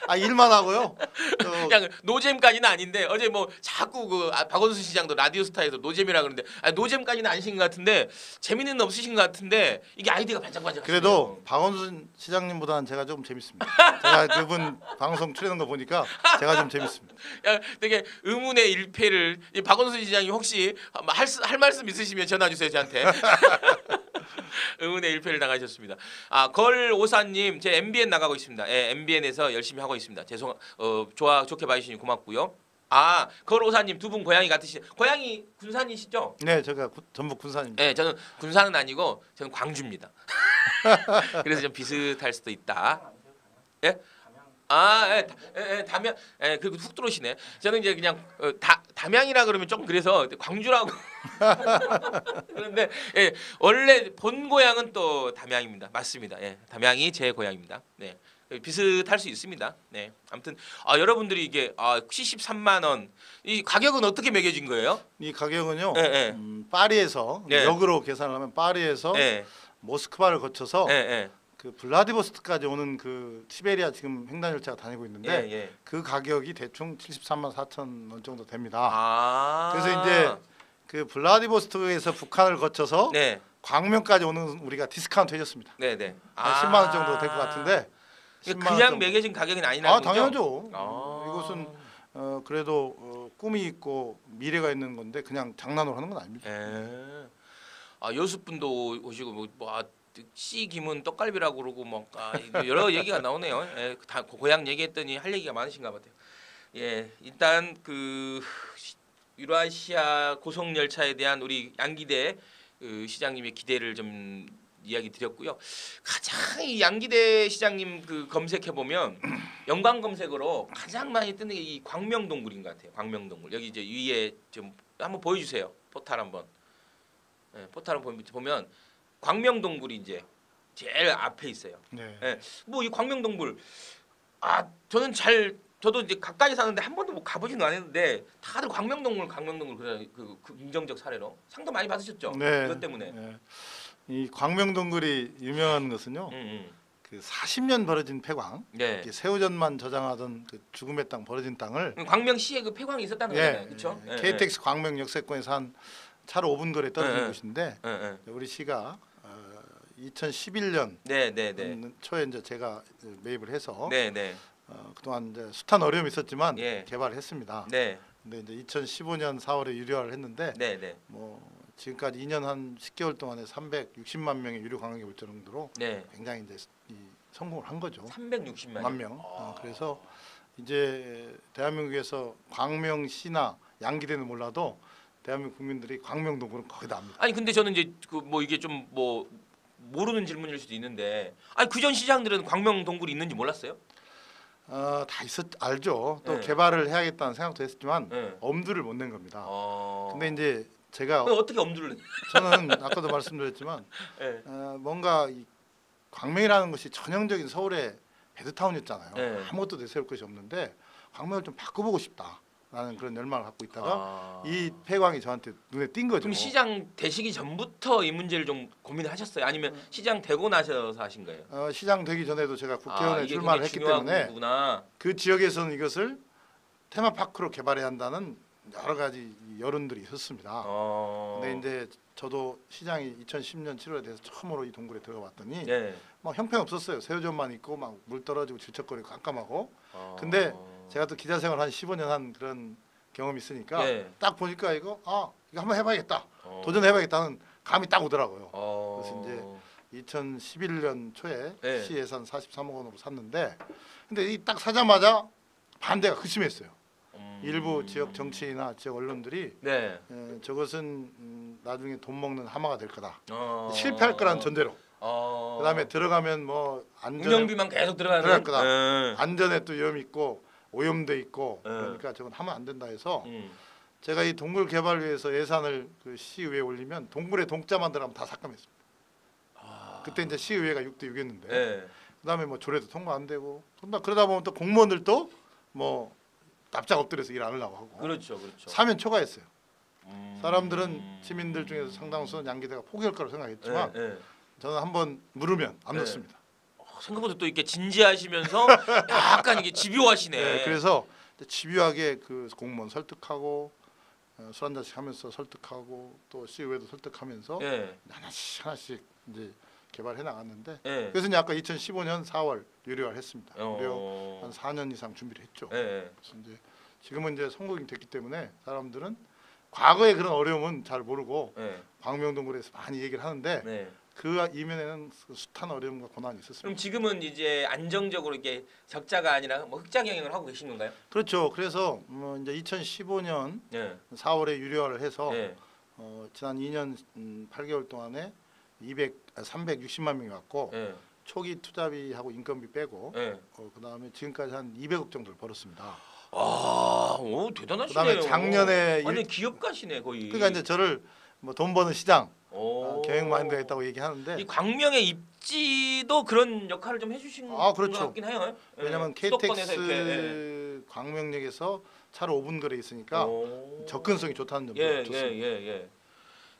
Speaker 4: 아 일만 하고요.
Speaker 1: 그냥 노잼까지는 아닌데 어제 뭐 자꾸 그 박원순 시장도 라디오스타에서 노잼이라 그러는데 노잼까지는 아니신 것 같은데 재미는 없으신 것 같은데 이게 아이디어가 반짝반짝.
Speaker 4: 그래도 박원순 시장님보다는 제가 좀 재밌습니다. 제가 그분 방송 출연한 거 보니까 제가 좀 재밌습니다.
Speaker 1: 야, 되게 의문의 일패를 이 박원순 시장이 혹시 할 말씀 있으시면 전화 주세요 저한테. 의문의 일패를 당하셨습니다. 걸오사님 제 MBN 나가고 있습니다. 예, MBN에서 열심히 하고 있습니다. 좋게 봐주시니 고맙고요. 걸오사님 두 분 고향이 같으시 고향이 군산이시죠?
Speaker 4: 네, 제가 전북 군산입니다.
Speaker 1: 네, 저는 군산은 아니고 저는 광주입니다. 그래서 좀 비슷할 수도 있다. 예? 담양, 그리고 훅 들어오시네. 저는 이제 그냥 담양이라 그러면 좀 그래서 광주라고. 그런데 원래 본 고향은 또 담양입니다. 맞습니다. 담양이 제 고향입니다. 네, 비슷할 수 있습니다. 네, 아무튼 여러분들이 이게 73만 원, 이 가격은 어떻게 매겨진 거예요?
Speaker 4: 이 가격은요.
Speaker 1: 네.
Speaker 4: 파리에서
Speaker 1: 네.
Speaker 4: 역으로 계산을 하면 파리에서 모스크바를 거쳐서 그 블라디보스토크까지 오는 그 시베리아 지금 횡단 열차가 다니고 있는데 그 가격이 대충 73만 4천 원 정도 됩니다. 그래서 이제 그 블라디보스토크에서 북한을 거쳐서 광명까지 오는 우리가 디스카운트 해줬습니다.
Speaker 1: 네네.
Speaker 4: 한 10만 원 정도 될 것 같은데. 10만 원
Speaker 1: 그냥
Speaker 4: 정도.
Speaker 1: 매겨진 가격은 아니라는 거죠?
Speaker 4: 당연하죠. 이것은 그래도 꿈이 있고 미래가 있는 건데 그냥 장난으로 하는 건 아닙니다.
Speaker 1: 여수분도 오시고 씨 김은 떡갈비라고 그러고 여러 얘기가 나오네요. 다 고향 얘기했더니 할 얘기가 많으신가 봐요. 일단 그 유라시아 고속 열차에 대한 우리 양기대 시장님의 기대를 좀 이야기 드렸고요. 가장 이 양기대 시장님 그 검색해 보면 연관 검색어로 가장 많이 뜨는 게 이 광명동굴인 것 같아요. 광명동굴 여기 이제 위에 좀 한번 보여주세요. 포탈 한번. 포탈 한번 보면. 광명동굴이 이제 제일 앞에 있어요. 뭐 이 광명동굴 저는 저도 이제 가까이 사는데 한 번도 뭐 가보지는 않았는데 다들 광명동굴 그래 그 긍정적 사례로 상도 많이 받으셨죠. 그것 때문에.
Speaker 4: 이 광명동굴이 유명한 것은요. 그 40년 벌어진 폐광, 새우젓만 저장하던 그 죽음의 땅 벌어진 땅을
Speaker 1: 광명시에 그 폐광이 있었다는 거잖아요, 그렇죠?
Speaker 4: KTX 광명 역세권에서 한 차로 5분 거리에 떨어진 곳인데 우리 시가 2011년 초에 이제 제가 매입을 해서 그동안 이제 숱한 어려움이 있었지만 개발을 했습니다. 근데 이제 2015년 4월에 유료화를 했는데 뭐 지금까지 2년 한 10개월 동안에 360만 명의 유료 관광객이 올 정도로 굉장히 이제 성공을 한 거죠.
Speaker 1: 360만
Speaker 4: 명. 그래서 이제 대한민국에서 광명시나 양기대는 몰라도 대한민국 국민들이 광명동굴은 거의 다 압니다.
Speaker 1: 아니 근데 저는 이제 그 뭐 이게 좀 뭐 모르는 질문일 수도 있는데 그전 시장들은 광명동굴이 있는지 몰랐어요?
Speaker 4: 다 알죠. 또 개발을 해야겠다는 생각도 했지만 엄두를 못 낸 겁니다. 근데 이제 제가
Speaker 1: 어떻게 엄두를
Speaker 4: 저는 아까도 말씀드렸지만 뭔가 이 광명이라는 것이 전형적인 서울의 베드타운이었잖아요. 아무것도 내세울 것이 없는데 광명을 좀 바꿔보고 싶다. 라는 그런 열망을 갖고 있다가 이 폐광이 저한테 눈에 띈 거죠.
Speaker 1: 그럼 시장 되시기 전부터 이 문제를 좀 고민을 하셨어요? 아니면 시장 되고 나셔서 하신 거예요?
Speaker 4: 시장 되기 전에도 제가 국회의원에 출마를 했기 때문에
Speaker 1: 거구나.
Speaker 4: 그 지역에서는 이것을 테마파크로 개발해야 한다는 여러 가지 여론들이 있었습니다. 근데 이제 저도 시장이 2010년 7월에 돼서 처음으로 이 동굴에 들어가 봤더니 뭐 형편없었어요. 새우젓만 있고 막 물 떨어지고 질척거리고 깜깜하고. 근데 제가 또 기자 생활 한 15년 한 그런 경험이 있으니까 딱 보니까 이거 한번 해봐야겠다. 도전해봐야겠다는 감이 딱 오더라고요. 그래서 이제 2011년 초에 시 예산 43억 원으로 샀는데 근데 이 딱 사자마자 반대가 극심했어요. 일부 지역 정치나 지역 언론들이
Speaker 1: 네.
Speaker 4: 저것은 나중에 돈 먹는 하마가 될 거다.
Speaker 1: 어.
Speaker 4: 실패할 거라는 전제로. 그다음에 들어가면 뭐 안전에
Speaker 1: 운영비만 계속 들어가는.
Speaker 4: 들어갈 거다.
Speaker 1: 예.
Speaker 4: 안전에 또 위험이 있고 오염돼 있고
Speaker 1: 예.
Speaker 4: 그러니까 저건 하면 안 된다 해서
Speaker 1: 음.
Speaker 4: 제가 이 동굴 개발을 위해서 예산을 그 시의회에 올리면 동굴에 동자만 들어가면 다 삭감했습니다. 그때 이제 시의회가 6대 6이었는데
Speaker 1: 예.
Speaker 4: 그다음에 뭐 조례도 통과 안 되고 그러다 보면 또 공무원들도 뭐 납작 엎드려서 일 안 하려고 하고
Speaker 1: 그렇죠, 그렇죠.
Speaker 4: 사면 초과했어요. 사람들은 시민들 중에서 상당수는 양기대가 포기할 거라고 생각했지만
Speaker 1: 예, 예.
Speaker 4: 저는 한번 물으면 안
Speaker 1: 네.
Speaker 4: 넣습니다.
Speaker 1: 생각보다 또 이렇게 진지하시면서 약간 이게 집요하시네.
Speaker 4: 네, 그래서 집요하게 그 공무원 설득하고 술 한 잔씩 하면서 설득하고 또 시의회도 설득하면서
Speaker 1: 예.
Speaker 4: 하나씩 이제 개발해 나갔는데
Speaker 1: 예.
Speaker 4: 그래서 이제 아까 2015년 4월 유료화를 했습니다.
Speaker 1: 어.
Speaker 4: 무려 한 4년 이상 준비를 했죠.
Speaker 1: 예, 예.
Speaker 4: 그래서 이제 지금은 이제 성공이 됐기 때문에 사람들은 과거의 그런 어려움은 잘 모르고
Speaker 1: 예.
Speaker 4: 광명동굴에서 많이 얘기를 하는데
Speaker 1: 네.
Speaker 4: 그 이면에는 숱한 어려움과 고난이
Speaker 1: 그럼
Speaker 4: 있었습니다.
Speaker 1: 지금은 이제 안정적으로 이게 적자가 아니라 뭐 흑자 경영을 하고 계신 건가요?
Speaker 4: 그렇죠. 그래서 뭐 이제 2015년
Speaker 1: 예.
Speaker 4: 4월에 유료화를 해서
Speaker 1: 예.
Speaker 4: 지난 2년 8개월 동안에 360만 명이 왔고
Speaker 1: 예.
Speaker 4: 초기 투자비하고 인건비 빼고
Speaker 1: 예.
Speaker 4: 그다음에 지금까지 한 200억 정도를 벌었습니다.
Speaker 1: 아, 오 대단하시네요.
Speaker 4: 그다음에 작년에
Speaker 1: 완전 기업가시네 거의.
Speaker 4: 그러니까 이제 저를 뭐 돈 버는 시장
Speaker 1: 오.
Speaker 4: 경영 마인드가 있다고 얘기하는데
Speaker 1: 이 광명의 입지도 그런 역할을 좀 해주신
Speaker 4: 그렇죠.
Speaker 1: 것 같긴 해요. 예.
Speaker 4: 왜냐하면
Speaker 1: 수도권에서 이렇게, 예.
Speaker 4: KTX 광명역에서 차로 5분 거리에 있으니까
Speaker 1: 오.
Speaker 4: 접근성이 좋다는 점도
Speaker 1: 예,
Speaker 4: 좋습니다.
Speaker 1: 예.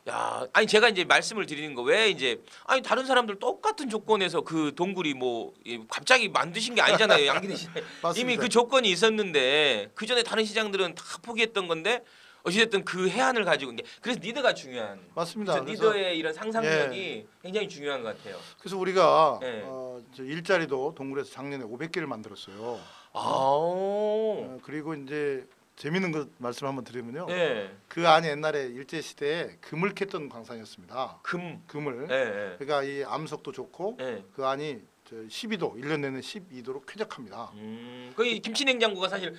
Speaker 1: 야, 아니 제가 이제 말씀을 드리는 거 왜 이제 아니 다른 사람들 똑같은 조건에서 그 동굴이 뭐 갑자기 만드신 게 아니잖아요. 양기대 씨.
Speaker 4: 맞습니다.
Speaker 1: 이미 그 조건이 있었는데 그 전에 다른 시장들은 다 포기했던 건데 어찌됐든 그 해안을 가지고 이제 그래서 리더가 중요한.
Speaker 4: 맞습니다.
Speaker 1: 그래서
Speaker 4: 그래서,
Speaker 1: 리더의 이런 상상력이 굉장히 중요한 것 같아요.
Speaker 4: 그래서 우리가
Speaker 1: 예.
Speaker 4: 저 일자리도 동굴에서 작년에 500개를 만들었어요.
Speaker 1: 아,
Speaker 4: 그리고 이제 재밌는 거 말씀 한번 드리면요.
Speaker 1: 예,
Speaker 4: 그 안이 옛날에 일제 시대에 금을 캤던 광산이었습니다. 금을.
Speaker 1: 예,
Speaker 4: 그러니까 이 암석도 좋고
Speaker 1: 예.
Speaker 4: 그 안이 12도 1년 내내 12도로 쾌적합니다.
Speaker 1: 거의 김치냉장고가 사실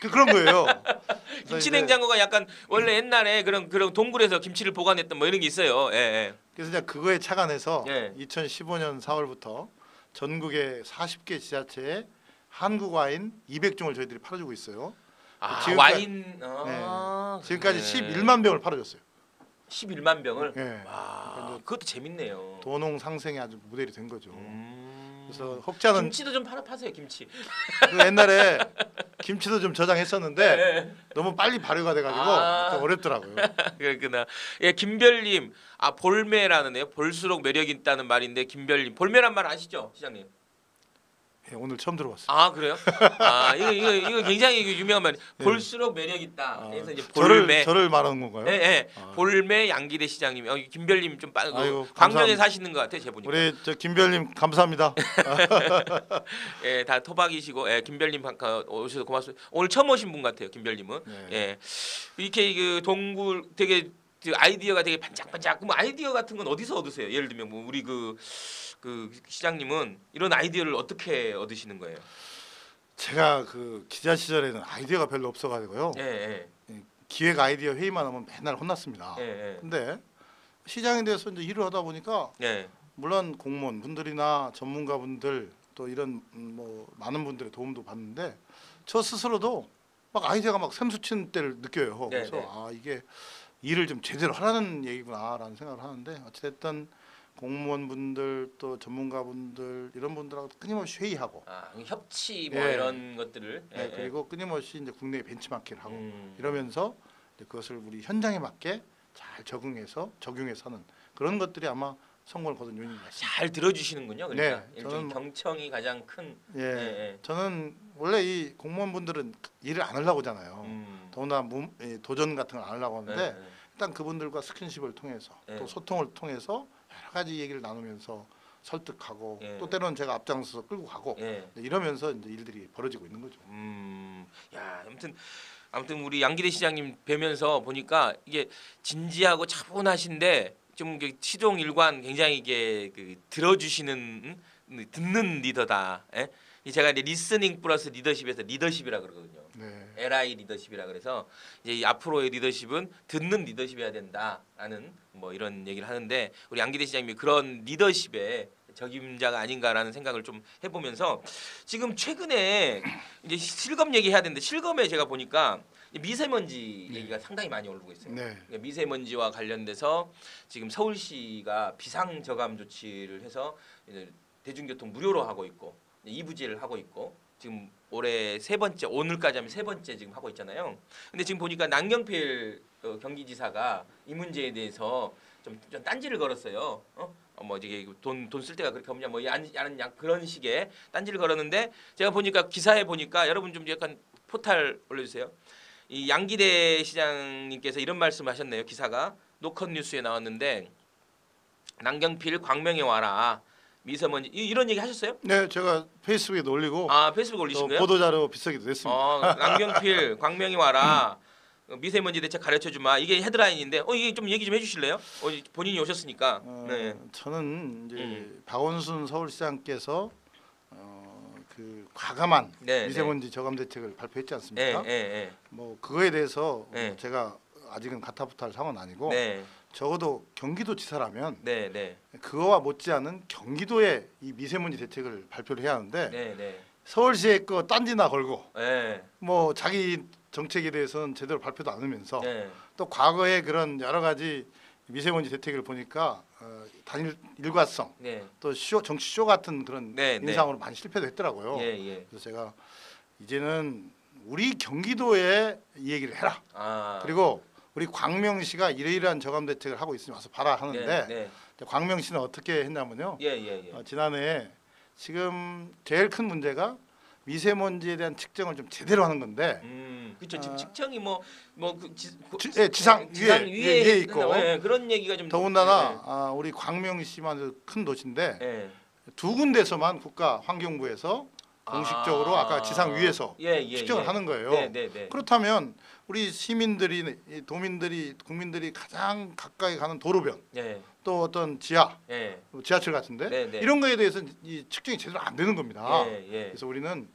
Speaker 4: 그런 거예요. 그래서
Speaker 1: 김치냉장고가 약간 원래 옛날에 그런 동굴에서 김치를 보관했던 뭐 이런 게 있어요. 예.
Speaker 4: 그래서 이제 그거에 착안해서
Speaker 1: 예.
Speaker 4: 2015년 4월부터 전국의 40개 지자체에 한국 와인 200종을 저희들이 팔아주고 있어요.
Speaker 1: 아,
Speaker 4: 지금까지-
Speaker 1: 와인.
Speaker 4: 지금까지
Speaker 1: 네.
Speaker 4: 11만 병을 팔아줬어요.
Speaker 1: 11만 병을.
Speaker 4: 예.
Speaker 1: 와, 그것도 재밌네요.
Speaker 4: 도농 상생이 아주 모델이 된 거죠.
Speaker 1: 음.
Speaker 4: 그래서 혹자는
Speaker 1: 김치도 좀 파세요, 김치.
Speaker 4: 그 옛날에 김치도 좀 저장했었는데
Speaker 1: 예.
Speaker 4: 너무 빨리 발효가 돼가지고
Speaker 1: 아.
Speaker 4: 좀 어렵더라고요.
Speaker 1: 그렇구나. 예, 김별님. 아, 볼매라는데요. 볼수록 매력 있다는 말인데 김별님. 볼매란 말 아시죠, 시장님?
Speaker 4: 예, 오늘 처음 들어봤어요.
Speaker 1: 아, 그래요? 아, 이거 굉장히 유명한 말이. 볼수록 매력 있다. 그래서 이제 볼매.
Speaker 4: 저를 말하는 건가요?
Speaker 1: 예, 예.
Speaker 4: 아.
Speaker 1: 볼매 양기대 시장님. 김별님 좀
Speaker 4: 아이고,
Speaker 1: 광명에
Speaker 4: 감사합니다.
Speaker 1: 사시는 것 같아, 제 보니까.
Speaker 4: 우리 저 김별님 감사합니다.
Speaker 1: 예, 다 토박이시고, 예, 김별님 오셔서 고맙습니다. 오늘 처음 오신 분 같아요, 김별님은.
Speaker 4: 네.
Speaker 1: 예, 이렇게 그 동굴 되게 그 아이디어가 되게 반짝반짝. 그럼 아이디어 같은 건 어디서 얻으세요? 예를 들면 뭐 우리 그 시장님은 이런 아이디어를 어떻게 얻으시는 거예요?
Speaker 4: 제가 그 기자 시절에는 아이디어가 별로 없어가지고요.
Speaker 1: 예,
Speaker 4: 기획 아이디어 회의만 하면 맨날 혼났습니다.
Speaker 1: 예,
Speaker 4: 근데 시장에 대해서 이제 일을 하다 보니까
Speaker 1: 예,
Speaker 4: 물론 공무원 분들이나 전문가 분들 또 이런 뭐 많은 분들의 도움도 받는데 저 스스로도 막 아이디어가 막 샘솟치는 때를 느껴요.
Speaker 1: 네,
Speaker 4: 그래서
Speaker 1: 네.
Speaker 4: 아 이게 일을 좀 제대로 하라는 얘기구나라는 생각을 하는데 어찌됐든 공무원 분들 또 전문가 분들 이런 분들하고 끊임없이 회의하고
Speaker 1: 아, 협치 뭐
Speaker 4: 예.
Speaker 1: 이런 것들을.
Speaker 4: 네, 그리고 끊임없이 이제 국내 벤치마킹을 하고
Speaker 1: 음.
Speaker 4: 이러면서 이제 그것을 우리 현장에 맞게 잘 적용해서 하는 그런 것들이 아마 성공을 거둔 요인인 것 같습니다.
Speaker 1: 잘 들어주시는군요. 그러니까
Speaker 4: 네,
Speaker 1: 일종의
Speaker 4: 저는-
Speaker 1: 경청이 가장 큰.
Speaker 4: 예,
Speaker 1: 예.
Speaker 4: 저는 원래 이 공무원 분들은 일을 안 하려고 하잖아요.
Speaker 1: 음.
Speaker 4: 더구나 도전 같은 걸 안 하려고 하는데
Speaker 1: 예,
Speaker 4: 일단 그분들과 스킨십을 통해서
Speaker 1: 네.
Speaker 4: 또 소통을 통해서 여러 가지 얘기를 나누면서 설득하고
Speaker 1: 예.
Speaker 4: 또 때로는 제가 앞장서서 끌고 가고
Speaker 1: 예.
Speaker 4: 이러면서 이제 일들이 벌어지고 있는 거죠.
Speaker 1: 야, 아무튼 우리 양기대 시장님 뵈면서 보니까 이게 진지하고 차분하신데 좀 이게 시종 일관 굉장히 이게 그 들어주시는 듣는 리더다. 예? 이 제가 이제 리스닝 플러스 리더십에서 리더십이라 그러거든요.
Speaker 4: 네.
Speaker 1: LI 리더십이라 그래서 이제 이 앞으로의 리더십은 듣는 리더십이어야 된다라는 뭐 이런 얘기를 하는데 우리 양기대 시장님이 그런 리더십의 적임자가 아닌가라는 생각을 좀 해보면서 지금 최근에 이제 실검 얘기해야 되는데 실검에 제가 보니까 미세먼지 얘기가 상당히 많이 오르고 있어요.
Speaker 4: 네.
Speaker 1: 그러니까 미세먼지와 관련돼서 지금 서울시가 비상 저감 조치를 해서 이제 대중교통 무료로 하고 있고 이부제를 하고 있고 지금 올해 세 번째 오늘까지 하면 세 번째 지금 하고 있잖아요. 근데 지금 보니까 남경필 경기지사가 이 문제에 대해서 좀 딴지를 걸었어요. 뭐 이게 돈 쓸 데가 그렇게 없냐 뭐 야는 그런 식의 딴지를 걸었는데 제가 보니까 기사에 보니까 여러분 좀 약간 포탈 올려주세요. 이 양기대 시장님께서 이런 말씀하셨네요. 기사가 노컷 뉴스에 나왔는데 남경필 광명에 와라 미세먼지 이런 얘기 하셨어요?
Speaker 4: 네, 제가 페이스북에 올리고
Speaker 1: 아 페이스북 올리신 거예요?
Speaker 4: 보도자료 비싸기도 됐습니다.
Speaker 1: 남경필 광명에 와라 미세먼지 대책 가르쳐 주마 이게 헤드라인인데 이게 좀 얘기 좀 해주실래요? 본인이 오셨으니까. 네.
Speaker 4: 저는 이제 박원순 서울시장께서 그 과감한
Speaker 1: 네,
Speaker 4: 미세먼지 저감 대책을 발표했지 않습니까?
Speaker 1: 네.
Speaker 4: 뭐 그거에 대해서
Speaker 1: 네.
Speaker 4: 제가 아직은 가타부타할 상황은 아니고
Speaker 1: 네.
Speaker 4: 적어도 경기도지사라면
Speaker 1: 네.
Speaker 4: 그거와 못지않은 경기도의 이 미세먼지 대책을 발표를 해야 하는데
Speaker 1: 네.
Speaker 4: 서울시에 거 딴지나 걸고
Speaker 1: 네.
Speaker 4: 뭐 자기 정책에 대해서는 제대로 발표도 안 하면서
Speaker 1: 네.
Speaker 4: 또 과거에 그런 여러 가지 미세먼지 대책을 보니까 단일 일관성
Speaker 1: 네.
Speaker 4: 또 정치 쇼 같은 그런
Speaker 1: 네, 네.
Speaker 4: 인상으로 많이 실패도 했더라고요.
Speaker 1: 예.
Speaker 4: 그래서 제가 이제는 우리 경기도에 이 얘기를 해라.
Speaker 1: 아.
Speaker 4: 그리고 우리 광명시가 이러이러한 저감 대책을 하고 있으니 와서 봐라 하는데
Speaker 1: 네.
Speaker 4: 광명시는 어떻게 했냐면요.
Speaker 1: 예.
Speaker 4: 지난해 지금 제일 큰 문제가 미세먼지에 대한 측정을 좀 제대로 하는 건데
Speaker 1: 그렇죠. 지금 측정이
Speaker 4: 지상 위에 있고
Speaker 1: 그런 얘기가 좀
Speaker 4: 더군다나 우리 광명시만 큰 도시인데 두 군데서만 국가환경부에서 공식적으로 아까 지상 위에서 측정을 하는 거예요.
Speaker 1: 네.
Speaker 4: 그렇다면 우리 시민들이 국민들이 가장 가까이 가는 도로변 또 어떤 지하철 같은데
Speaker 1: 네.
Speaker 4: 이런 거에 대해서 이 측정이 제대로 안 되는 겁니다.
Speaker 1: 예.
Speaker 4: 그래서 우리는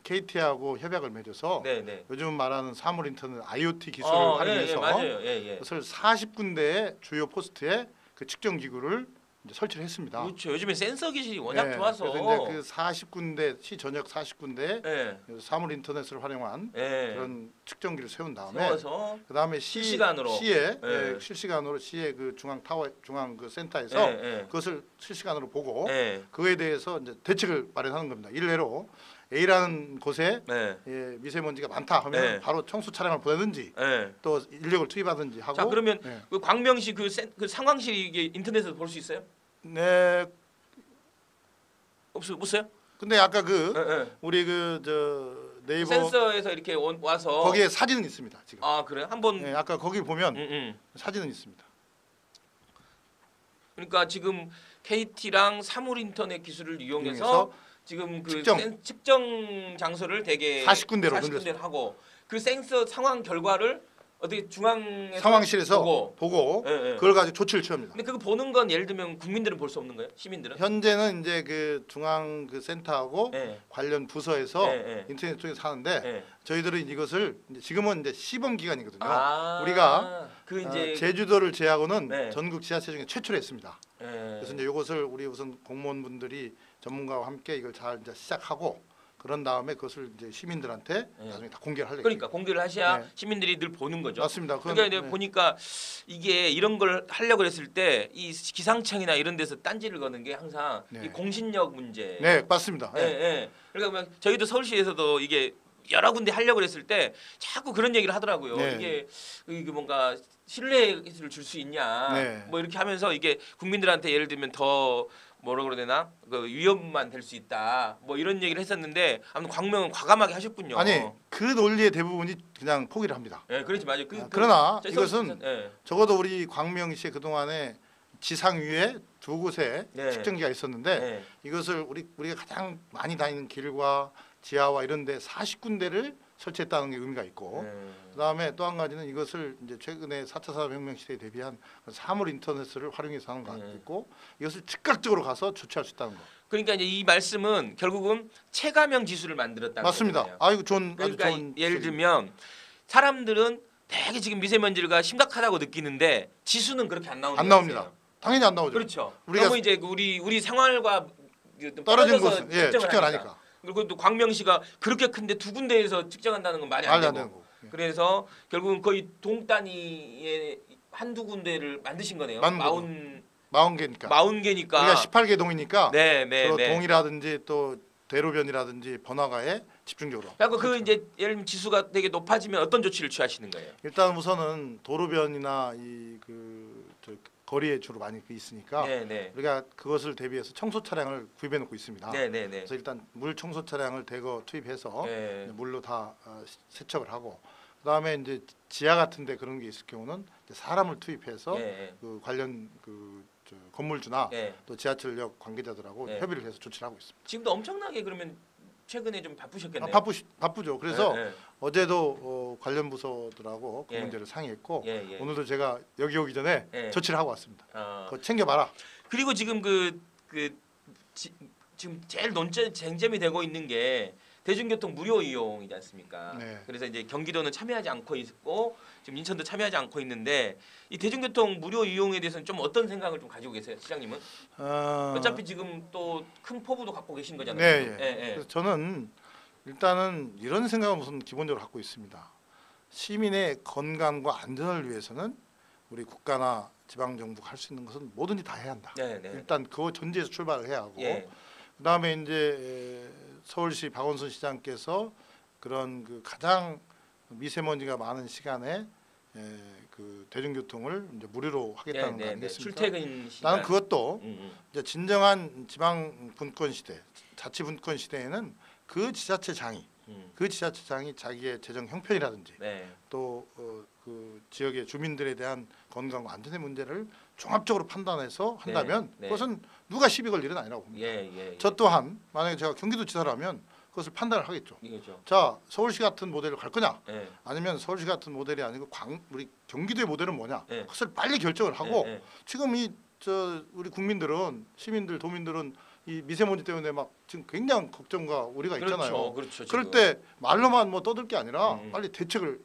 Speaker 4: KT하고 협약을 맺어서
Speaker 1: 네.
Speaker 4: 요즘 말하는 사물 인터넷 IoT 기술을 활용해서
Speaker 1: 맞아요.
Speaker 4: 그것을 40군데의 주요 포스트에 그 측정 기구를 이제 설치를 했습니다.
Speaker 1: 그렇죠. 요즘에 센서 기술이 워낙 좋아서
Speaker 4: 그래서 이제 그 40군데 시 전역 40군데
Speaker 1: 네.
Speaker 4: 사물 인터넷을 활용한 그런 측정기를 세운 다음에
Speaker 1: 세워서
Speaker 4: 그다음에
Speaker 1: 실시간으로
Speaker 4: 시에 실시간으로 시의 그 중앙 그 센터에서 그것을 실시간으로 보고 그거에 대해서 이제 대책을 마련하는 겁니다. 일례로 A라는 곳에 미세먼지가 많다 하면 바로 청소 차량을 보내든지 또 인력을 투입하든지 하고.
Speaker 1: 자 그러면 그 광명시 그 상황실 이게 인터넷에서 볼 수 있어요?
Speaker 4: 네.
Speaker 1: 없어요?
Speaker 4: 근데 아까 우리 네이버
Speaker 1: 센서에서 이렇게 와서
Speaker 4: 거기에 사진은 있습니다 지금.
Speaker 1: 아 그래? 한번
Speaker 4: 아까 거기 보면 사진은 있습니다.
Speaker 1: 그러니까 지금 KT랑 사물 인터넷 기술을 이용해서 지금 그 측정 장소를 되게
Speaker 4: 40군데로
Speaker 1: 하고 그 센서 상황 결과를 어떻게 중앙에서
Speaker 4: 상황실에서 보고 그걸 가지고 조치를 취합니다.
Speaker 1: 근데 그거 보는 건 예를 들면 국민들은 볼 수 없는 거예요? 시민들은?
Speaker 4: 현재는 이제 그 중앙 그 센터하고 관련 부서에서 인터넷 통해서 하는데 저희들은 이것을 지금은 이제 시범 기간이거든요. 우리가 이제 제주도를 제하고는 전국 지자체 중에 최초로 했습니다. 그래서 이제 이것을 우리 우선 공무원분들이 전문가와 함께 이걸 잘 이제 시작하고 그런 다음에 그것을 이제 시민들한테 나중에 다 공개를 하려고.
Speaker 1: 그러니까 공개를 하셔야 시민들이 늘 보는 거죠.
Speaker 4: 맞습니다.
Speaker 1: 그러니까 이제 보니까 이게 이런 걸 하려고 했을 때 이 기상청이나 이런 데서 딴지를 거는 게 항상 이 공신력 문제.
Speaker 4: 네, 맞습니다.
Speaker 1: 그러니까 저희도 서울시에서도 이게 여러 군데 하려고 했을 때 자꾸 그런 얘기를 하더라고요. 이게 뭔가 신뢰를 줄 수 있냐. 뭐 이렇게 하면서 이게 국민들한테 예를 들면 더 뭐라 그래야 되나 그 위험만 될 수 있다 뭐 이런 얘기를 했었는데 아무튼 광명은 과감하게 하셨군요.
Speaker 4: 아니 그 논리의 대부분이 그냥 포기를 합니다.
Speaker 1: 그렇지 맞아요.
Speaker 4: 그러나 이것은 적어도 우리 광명시에 그 동안에 지상 위에 두 곳에 측정기가 있었는데 이것을 우리가 가장 많이 다니는 길과 지하와 이런데 40군데를 설치했다는 게 의미가 있고 그다음에 또 한 가지는 이것을 이제 최근에 4차 산업혁명 시대에 대비한 사물 인터넷을 활용해서 하는 거 있고 이것을 즉각적으로 가서 조치할 수 있다는 거.
Speaker 1: 그러니까 이제 이 말씀은 결국은 체감형 지수를 만들었다는
Speaker 4: 맞습니다.
Speaker 1: 거잖아요.
Speaker 4: 아이고 좋은
Speaker 1: 그러니까
Speaker 4: 아주 좋은
Speaker 1: 예를 들면 사람들은 되게 지금 미세먼지가 심각하다고 느끼는데 지수는 그렇게 안 나온다고
Speaker 4: 안 나옵니다.
Speaker 1: 하세요.
Speaker 4: 당연히 안 나오죠.
Speaker 1: 그렇죠.
Speaker 4: 우리가
Speaker 1: 너무 이제 우리 생활과
Speaker 4: 떨어진
Speaker 1: 떨어져서
Speaker 4: 곳은 예, 측정을 하니까.
Speaker 1: 그리고 또 광명시가 그렇게 큰데 두 군데에서 측정한다는 건 말이 안
Speaker 4: 말이 안
Speaker 1: 되고.
Speaker 4: 되는 거고. 예.
Speaker 1: 그래서 결국은 거의 동 단위의 한두 군데를 만드신 거네요.
Speaker 4: 만든
Speaker 1: 40개니까.
Speaker 4: 40개니까. 우리가 18개 동이니까
Speaker 1: 네, 네,
Speaker 4: 주로
Speaker 1: 네.
Speaker 4: 동이라든지 또 대로변이라든지 번화가에 집중적으로.
Speaker 1: 그리고 그 이제 예를 들면 지수가 되게 높아지면 어떤 조치를 취하시는 거예요?
Speaker 4: 일단 우선은 도로변이나 이 그 거리에 주로 많이 있으니까
Speaker 1: 네, 네.
Speaker 4: 우리가 그것을 대비해서 청소 차량을 구입해 놓고 있습니다.
Speaker 1: 네, 네, 네.
Speaker 4: 그래서 일단 물 청소 차량을 대거 투입해서
Speaker 1: 네.
Speaker 4: 물로 다 세척을 하고 그다음에 이제 지하 같은데 그런 게 있을 경우는 이제 사람을 투입해서
Speaker 1: 네.
Speaker 4: 그 관련 저 건물주나
Speaker 1: 네.
Speaker 4: 또 지하철역 관계자들하고
Speaker 1: 네.
Speaker 4: 협의를 해서 조치를 하고 있습니다.
Speaker 1: 지금도 엄청나게 그러면 최근에 좀 바쁘셨겠네요.
Speaker 4: 바쁘죠. 그래서
Speaker 1: 네, 네.
Speaker 4: 어제도 관련 부서들하고 그
Speaker 1: 예.
Speaker 4: 문제를 상의했고
Speaker 1: 예, 예.
Speaker 4: 오늘도 제가 여기 오기 전에
Speaker 1: 예.
Speaker 4: 조치를 하고 왔습니다.
Speaker 1: 어.
Speaker 4: 그거 챙겨봐라.
Speaker 1: 그리고 지금 지금 제일 쟁점이 되고 있는 게 대중교통 무료 이용이지 않습니까?
Speaker 4: 네.
Speaker 1: 그래서 이제 경기도는 참여하지 않고 있고 지금 인천도 참여하지 않고 있는데 이 대중교통 무료 이용에 대해서는 좀 어떤 생각을 좀 가지고 계세요, 시장님은? 어차피 지금 또 큰 포부도 갖고 계신 거잖아요.
Speaker 4: 네,
Speaker 1: 지금.
Speaker 4: 예.
Speaker 1: 예, 예.
Speaker 4: 그래서 저는 일단은 이런 생각은 우선 기본적으로 갖고 있습니다. 시민의 건강과 안전을 위해서는 우리 국가나 지방 정부가 할 수 있는 것은 뭐든지 다 해야 한다.
Speaker 1: 네, 네.
Speaker 4: 일단 그거 전제에서 출발을 해야 하고
Speaker 1: 예.
Speaker 4: 그다음에 이제 서울시 박원순 시장께서 그런 그 가장 미세먼지가 많은 시간에 그 대중교통을 이제 무료로 하겠다는 거 아니겠습니까?
Speaker 1: 출퇴근 시간.
Speaker 4: 나는 그것도 이제 진정한 지방 분권 시대, 자치 분권 시대에는 그 지자체장이 자기의 재정 형편이라든지
Speaker 1: 네.
Speaker 4: 또 그 지역의 주민들에 대한 건강과 안전의 문제를 종합적으로 판단해서 한다면
Speaker 1: 네.
Speaker 4: 그것은 누가 시비 걸 일은 아니라고 봅니다.
Speaker 1: 예.
Speaker 4: 저 또한 만약에 제가 경기도지사라면 그것을 판단을 하겠죠.
Speaker 1: 이거죠.
Speaker 4: 자, 서울시 같은 모델을 갈 거냐?
Speaker 1: 예.
Speaker 4: 아니면 서울시 같은 모델이 아니고 우리 경기도의 모델은 뭐냐?
Speaker 1: 예.
Speaker 4: 그것을 빨리 결정을 하고
Speaker 1: 예.
Speaker 4: 지금 우리 국민들은 시민들 도민들은 이 미세먼지 때문에 막 지금 굉장히 걱정과 우려가 있잖아요.
Speaker 1: 그렇죠.
Speaker 4: 그럴 때 말로만 뭐 떠들 게 아니라
Speaker 1: 음.
Speaker 4: 빨리 대책을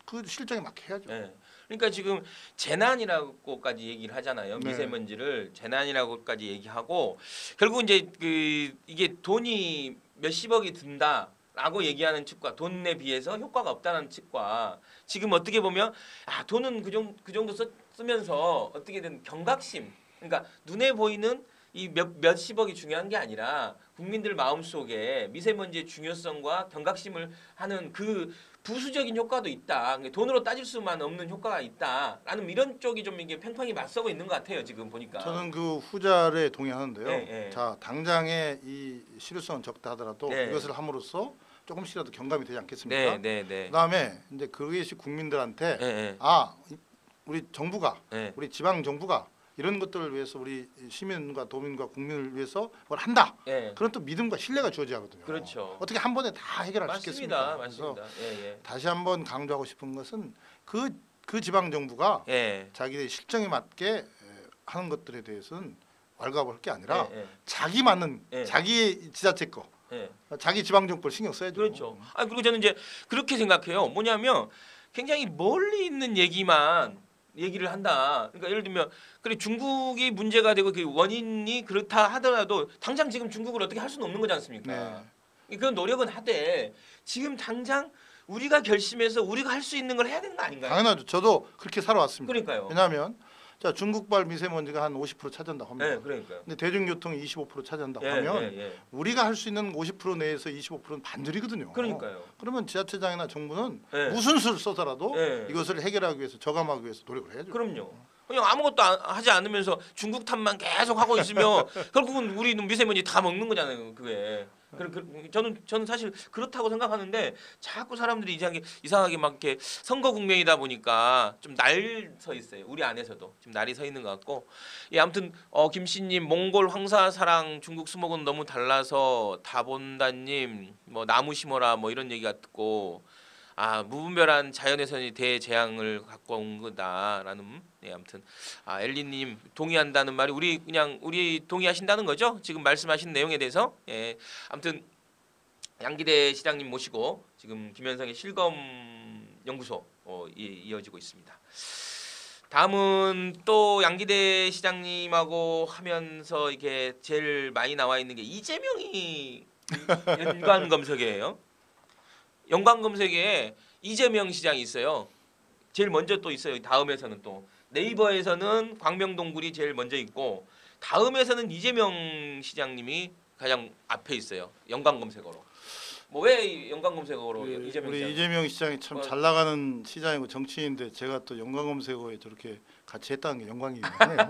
Speaker 4: 그 실정에 맞게 해야죠.
Speaker 1: 예. 그러니까 지금 재난이라고까지 얘기를 하잖아요.
Speaker 4: 네.
Speaker 1: 미세먼지를 재난이라고까지 얘기하고 결국 이제 이게 돈이 몇십억이 든다라고 얘기하는 측과 돈에 비해서 효과가 없다는 측과 지금 어떻게 보면 돈은 그 정도 쓰면서 어떻게든 경각심, 그러니까 눈에 보이는 이 몇십억이 중요한 게 아니라 국민들 마음속에 미세먼지의 중요성과 경각심을 하는 그 부수적인 효과도 있다. 돈으로 따질 수만 없는 효과가 있다라는 이런 쪽이 좀 이게 팽팽히 맞서고 있는 것 같아요. 지금 보니까.
Speaker 4: 저는 그 후자에 동의하는데요.
Speaker 1: 예.
Speaker 4: 자, 당장의 이 실효성은 적다 하더라도
Speaker 1: 네.
Speaker 4: 이것을 함으로써 조금씩이라도 경감이 되지 않겠습니까?
Speaker 1: 네.
Speaker 4: 그다음에 이제 그것이 국민들한테
Speaker 1: 예.
Speaker 4: 우리 정부가
Speaker 1: 예.
Speaker 4: 우리 지방 정부가 이런 것들을 위해서 우리 시민과 도민과 국민을 위해서 뭘 한다.
Speaker 1: 예.
Speaker 4: 그런 또 믿음과 신뢰가 주어져야 하거든요.
Speaker 1: 그렇죠.
Speaker 4: 어떻게 한 번에 다 해결할 수 있겠습니까?
Speaker 1: 맞습니다. 예.
Speaker 4: 다시 한번 강조하고 싶은 것은 그 지방 정부가
Speaker 1: 예.
Speaker 4: 자기의 실정에 맞게 하는 것들에 대해서는 왈가왈부할 게 아니라
Speaker 1: 예.
Speaker 4: 자기 맞는
Speaker 1: 예.
Speaker 4: 자기 지자체 거,
Speaker 1: 예.
Speaker 4: 자기 지방 정부를 신경 써야죠.
Speaker 1: 그렇죠. 그리고 저는 이제 그렇게 생각해요. 뭐냐면 굉장히 멀리 있는 얘기를 한다. 그러니까 예를 들면 그래 중국이 문제가 되고 그 원인이 그렇다 하더라도 당장 지금 중국을 어떻게 할 수는 없는 거지 않습니까? 그런 노력은 하되 지금 당장 우리가 결심해서 우리가 할 수 있는 걸 해야 되는 거 아닌가요?
Speaker 4: 당연하죠. 저도 그렇게 살아왔습니다.
Speaker 1: 그러니까요.
Speaker 4: 왜냐하면 자 중국발 미세먼지가 한 50% 차지한다고 합니다.
Speaker 1: 네, 그러니까요.
Speaker 4: 근데 대중교통이 25% 차지한다고 하면 우리가 할 수 있는 50% 내에서 25%는 반절이거든요.
Speaker 1: 그러니까요.
Speaker 4: 그러면 지자체장이나 정부는
Speaker 1: 네.
Speaker 4: 무슨 수를 써서라도
Speaker 1: 네.
Speaker 4: 이것을 해결하기 위해서 저감하기 위해서 노력을 해야죠.
Speaker 1: 그럼요. 그냥 아무것도 하지 않으면서 중국 탓만 계속 하고 있으면 결국은 우리는 미세먼지 다 먹는 거잖아요. 그게. 저는 사실 그렇다고 생각하는데 자꾸 사람들이 이상하게 막 이렇게 선거 국면이다 보니까 좀 날 서 있어요. 우리 안에서도 좀 날이 서 있는 것 같고. 예, 아무튼 김씨님 몽골 황사사랑 중국 수목은 너무 달라서 다 본다님 뭐 나무 심어라 뭐 이런 얘기가 듣고 무분별한 자연에서의 대재앙을 갖고 온 거다라는 아무튼 엘리님 동의한다는 말이 우리 동의하신다는 거죠? 지금 말씀하신 내용에 대해서 아무튼 양기대 시장님 모시고 지금 김현성의 실검 연구소 이어지고 있습니다. 다음은 또 양기대 시장님하고 하면서 이게 제일 많이 나와 있는 게 이재명이 연관 검색어예요. 연관 검색에 이재명 시장이 있어요. 제일 먼저 또 있어요. 다음에서는 또 네이버에서는 광명동굴이 제일 먼저 있고 다음에서는 이재명 시장님이 가장 앞에 있어요. 연관 검색어로. 뭐 왜 연관 검색어로 이재명
Speaker 4: 우리
Speaker 1: 시장?
Speaker 4: 이재명 시장이 참 잘 나가는 시장이고 정치인인데 제가 또 연관 검색어에 저렇게 같이 했다는 게 영광이긴 하네요.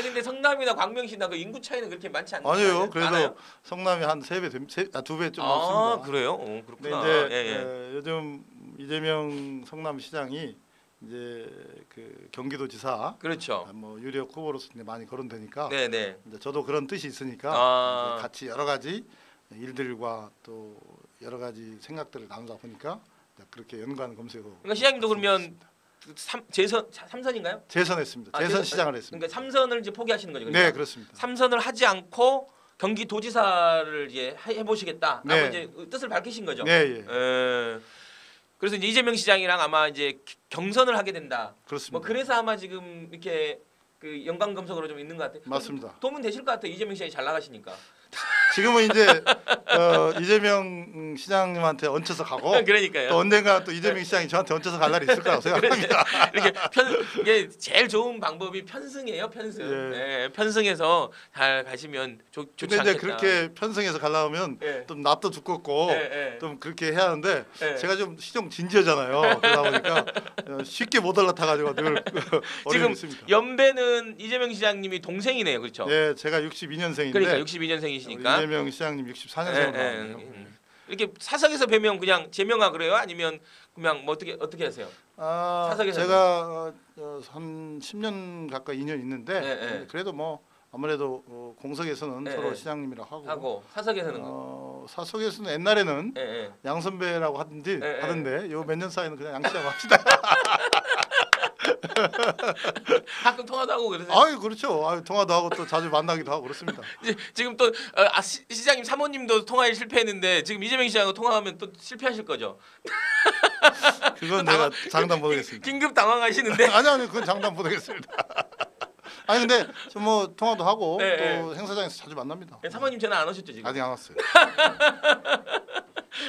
Speaker 1: 근데 성남이나 광명시나 그 인구 차이는 그렇게 많지 않나요?
Speaker 4: 아니에요. 그래도
Speaker 1: 않아요?
Speaker 4: 성남이 한 3배, 2배 좀 넘습니다.
Speaker 1: 그래요?
Speaker 4: 근데
Speaker 1: 그렇구나.
Speaker 4: 이제 요즘 이재명 성남 시장이 이제 그 경기도지사
Speaker 1: 그렇죠.
Speaker 4: 뭐 유력 후보로서 이제 많이 거론되니까
Speaker 1: 네네.
Speaker 4: 이제 저도 그런 뜻이 있으니까 이제 같이 여러 가지 일들과 또 여러 가지 생각들을 나누다 보니까 그렇게 연관 검색어.
Speaker 1: 그러니까 시장님도 그러면 삼선인가요?
Speaker 4: 재선했습니다. 재선 시장을 했습니다.
Speaker 1: 그러니까 삼선을 이제 포기하시는 거죠?
Speaker 4: 네, 그렇습니다.
Speaker 1: 삼선을 하지 않고 경기도지사를 이제 해보시겠다.
Speaker 4: 네.
Speaker 1: 이제 뜻을 밝히신 거죠?
Speaker 4: 네, 예.
Speaker 1: 그래서 이제 이재명 시장이랑 아마 이제 경선을 하게 된다.
Speaker 4: 그렇습니다.
Speaker 1: 뭐 그래서 아마 지금 이렇게 그 연관 검색어로 좀 있는 것 같아요.
Speaker 4: 맞습니다.
Speaker 1: 도움은 되실 것 같아요. 이재명 시장이 잘 나가시니까.
Speaker 4: 지금은 이제 이재명 시장님한테 얹혀서 가고
Speaker 1: 그러니까요.
Speaker 4: 또 언젠가 또 이재명 시장이 저한테 얹혀서 갈 날이 있을 거라고 생각합니다.
Speaker 1: 이렇게 이게 제일 좋은 방법이 편승이에요. 편승.
Speaker 4: 예.
Speaker 1: 편승해서 잘 가시면 좋지
Speaker 4: 근데
Speaker 1: 않겠다.
Speaker 4: 이제 그렇게 편성해서 가려면 좀 낯도 두껍고 좀 그렇게 해야 하는데 제가 좀 시종 진지하잖아요. 그러다 보니까 쉽게 못 올라타가지고 늘 어려움이 있습니다.
Speaker 1: 연배는 이재명 시장님이 동생이네요, 그렇죠?
Speaker 4: 네, 제가 62년생인데
Speaker 1: 그러니까 62년생이시니까
Speaker 4: 이재명 시장님 64년생으로 나왔네요.
Speaker 1: 이렇게 사석에서 뵈면 그냥 제명아 그래요? 아니면 그냥 뭐 어떻게 하세요? 사석에서는?
Speaker 4: 제가 한 10년 가까이 인연 있는데 그래도 뭐 아무래도 공석에서는 서로 시장님이라고 하고
Speaker 1: 사석에서는
Speaker 4: 사석에서는 옛날에는 양 선배라고 하던데 요 몇 년 사이는 그냥 양 씨라고 합시다.
Speaker 1: 가끔 통화도 하고 그러세요?
Speaker 4: 아유 그렇죠. 아유 통화도 하고 또 자주 만나기도 하고 그렇습니다.
Speaker 1: 지금 또 시장님 사모님도 통화에 실패했는데 지금 이재명 시장하고 통화하면 또 실패하실 거죠?
Speaker 4: 그건 내가 장담 못하겠습니다.
Speaker 1: 긴급 당황하시는데?
Speaker 4: 아니 그건 장담 못하겠습니다. 아니 근데 저 뭐 통화도 하고 또 행사장에서 자주 만납니다.
Speaker 1: 사모님 전화 안 오셨죠 지금?
Speaker 4: 아직 안 왔어요.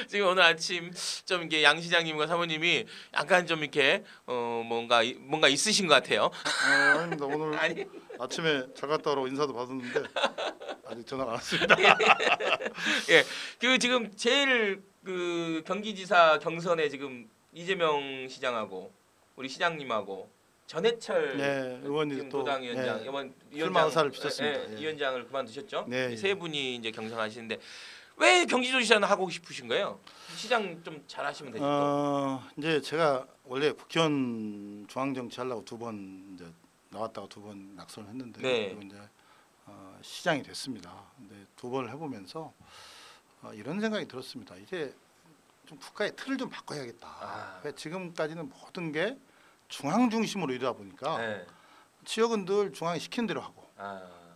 Speaker 1: 지금 오늘 아침 좀 이게 양 시장님과 사모님이 약간 좀 이렇게 뭔가 있으신 것 같아요.
Speaker 4: 아닙니다. 오늘 아침에 잘 갔다 오라고 인사도 받았는데 아직 전화가 안 왔습니다.
Speaker 1: 그 지금 제일 그 경기지사 경선에 지금 이재명 시장하고 우리 시장님하고 전해철
Speaker 4: 의원이 또
Speaker 1: 도당위원장 이번
Speaker 4: 출마사를 비쳤습니다.
Speaker 1: 위원장을 그만두셨죠?
Speaker 4: 네,
Speaker 1: 세 분이 이제 경선하시는데 왜 경기도지사는 하고 싶으신 거예요? 시장 좀 잘하시면 되죠.
Speaker 4: 이제 제가 원래 국회의원 중앙정치 하려고 2번 이제 나왔다가 2번 낙선을 했는데 그리고 이제 시장이 됐습니다. 근데 2번을 해보면서 이런 생각이 들었습니다. 이제 좀 국가의 틀을 좀 바꿔야겠다. 왜 지금까지는 모든 게 중앙 중심으로 이러다 보니까 지역은 늘 중앙이 시키는 대로 하고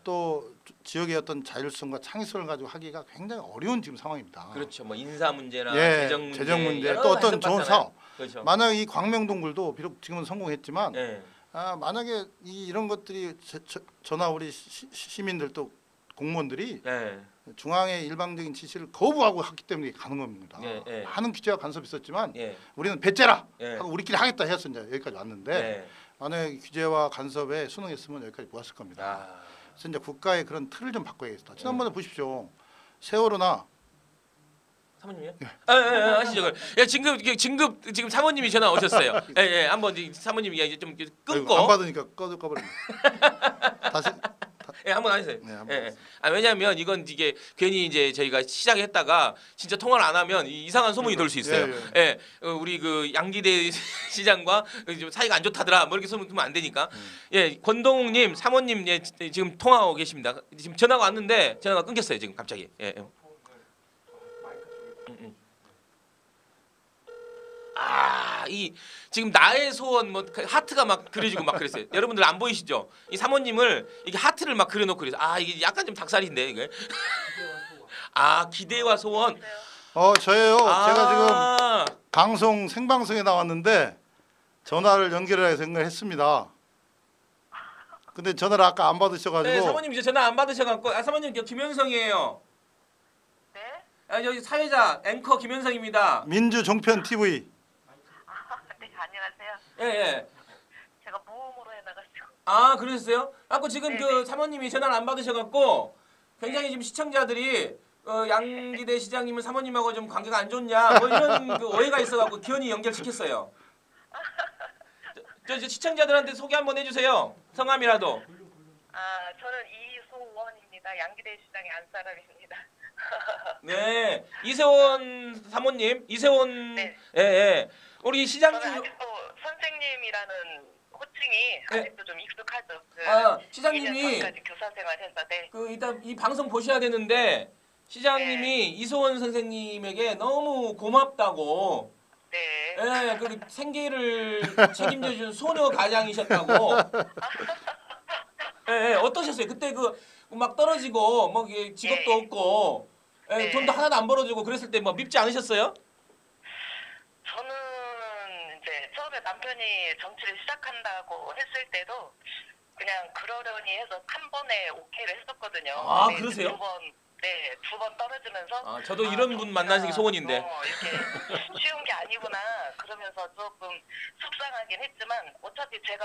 Speaker 4: 또 지역의 어떤 자율성과 창의성을 가지고 하기가 굉장히 어려운 지금 상황입니다.
Speaker 1: 그렇죠. 뭐 인사 문제나
Speaker 4: 재정 문제 또 어떤 좋은 사업.
Speaker 1: 그렇죠.
Speaker 4: 만약 이 광명동굴도 비록 지금은 성공했지만 만약에 이런 것들이 저나 우리 시민들 또 공무원들이 중앙의 일방적인 지시를 거부하고 했기 때문에 가는 겁니다. 많은 규제와 간섭이 있었지만 우리는 배째라 하고 우리끼리 하겠다 해서 이제 여기까지 왔는데 만약에 규제와 간섭에 순응했으면 여기까지 못 왔을 겁니다. 그래서 이제 국가의 그런 틀을 좀 바꿔야겠다. 지난번에 보십시오. 세월호나
Speaker 1: 사모님이요? 하시죠. 지금 사모님이 전화 오셨어요. 한번 사모님 이야기 좀 끊고
Speaker 4: 안 받으니까 꺼버립니다. 다시
Speaker 1: 한번 하세요.
Speaker 4: 한번
Speaker 1: 왜냐하면 이건 이게 괜히 이제 저희가 시작했다가 진짜 통화를 안 하면 이상한 소문이 돌 수 있어요. 우리 그 양기대 시장과 사이가 안 좋다더라. 뭐 이렇게 소문 두면 안 되니까. 권동욱님 사모님 지금 통화하고 계십니다. 지금 전화가 왔는데 전화가 끊겼어요. 지금 갑자기. 이 지금 나의 소원 뭐 하트가 막 그려지고 막 그랬어요. 여러분들 안 보이시죠? 이 사모님을 이게 하트를 막 그려놓고 그래서 이게 약간 좀 닭살인데 이게. 기대와 소원.
Speaker 4: 저예요. 제가 지금 방송 생방송에 나왔는데 전화를 연결해서 연결했습니다. 근데 전화를 아까 안 받으셔가지고.
Speaker 1: 네, 사모님 이제 전화 안 받으셔갖고 사모님 김현성이에요.
Speaker 5: 네?
Speaker 1: 여기 사회자 앵커 김현성입니다.
Speaker 4: 민주 종편 TV.
Speaker 5: 네, 안녕하세요.
Speaker 1: 예.
Speaker 5: 제가 모음으로 해놔가지고.
Speaker 1: 그러셨어요? 아까 지금 그
Speaker 5: 네네.
Speaker 1: 사모님이 전화를 안 받으셔갖고 굉장히 지금 시청자들이 양기대 시장님은 사모님하고 좀 관계가 안 좋냐 뭐 이런 그 오해가 있어갖고 기현이 연결시켰어요. 저 시청자들한테 소개 한번 해주세요. 성함이라도.
Speaker 5: 저는 이소원입니다. 양기대 시장의 안사람입니다.
Speaker 1: 네, 이세원 사모님, 이세원.
Speaker 5: 네.
Speaker 1: 예. 우리
Speaker 5: 저는
Speaker 1: 시장님.
Speaker 5: 아직도 선생님이라는 호칭이
Speaker 1: 네.
Speaker 5: 아직도 좀 익숙하죠.
Speaker 1: 시장님이
Speaker 5: 2년 전까지 교사 생활해서 네.
Speaker 1: 일단 이 방송 보셔야 되는데 시장님이 이소원 선생님에게 너무 고맙다고.
Speaker 5: 네.
Speaker 1: 예, 그 생계를 책임져 준 소녀 가장이셨다고. 예, 어떠셨어요? 그때 막 떨어지고 뭐 이게 직업도
Speaker 5: 네.
Speaker 1: 없고
Speaker 5: 네.
Speaker 1: 돈도 하나도 안 벌어주고 그랬을 때 뭐 밉지 않으셨어요?
Speaker 5: 저는 이제 처음에 남편이 정치를 시작한다고 했을 때도 그냥 그러려니 해서 한 번에 오케이를 했었거든요. 근데
Speaker 1: 그러세요?
Speaker 5: 두 번 떨어지면서
Speaker 1: 저도 이런 분 만나는 게 소원인데.
Speaker 5: 이렇게 쉬운 게 아니구나 그러면서 조금 속상하긴 했지만 어차피 제가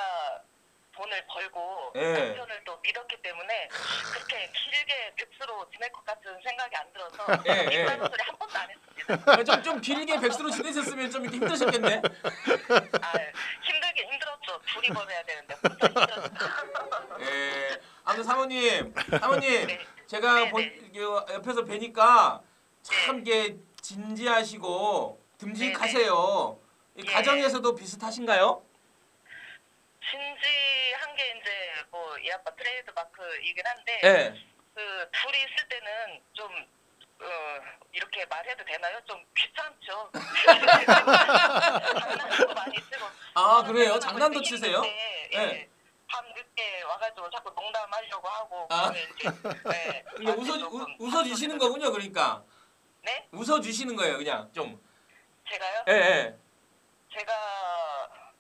Speaker 5: 돈을 벌고
Speaker 1: 예.
Speaker 5: 남편을 또 믿었기 때문에 그렇게 길게 백수로 지낼 것 같은 생각이 안 들어서
Speaker 1: 예.
Speaker 5: 이딴 소리 한 번도 안 했습니다.
Speaker 1: 좀 길게 백수로 지내셨으면 좀 이렇게 힘드셨겠네.
Speaker 5: 힘들긴 힘들었죠. 둘이 벌어야 되는데 혼자 힘들었죠.
Speaker 1: 예. 아무튼 사모님,
Speaker 5: 네.
Speaker 1: 제가
Speaker 5: 네네.
Speaker 1: 옆에서 뵈니까 참 이게 진지하시고 듬직하세요. 이
Speaker 5: 예.
Speaker 1: 가정에서도 비슷하신가요?
Speaker 5: 진지한 게 이제 뭐 이 아빠 트레이드 마크이긴 한데
Speaker 1: 네.
Speaker 5: 그 둘이 있을 때는 좀 이렇게 말해도 되나요? 좀 귀찮죠. 장난도 많이 치고.
Speaker 1: 그래요? 장난도 치세요?
Speaker 5: 예.
Speaker 1: 네.
Speaker 5: 밤 늦게 와가지고 자꾸 농담하려고 하고.
Speaker 1: 아.
Speaker 5: 그러면 이제, 네.
Speaker 1: 근데 웃어주시는 거군요, 그러니까.
Speaker 5: 네?
Speaker 1: 웃어주시는 거예요, 그냥 좀.
Speaker 5: 제가요?
Speaker 1: 예.
Speaker 5: 제가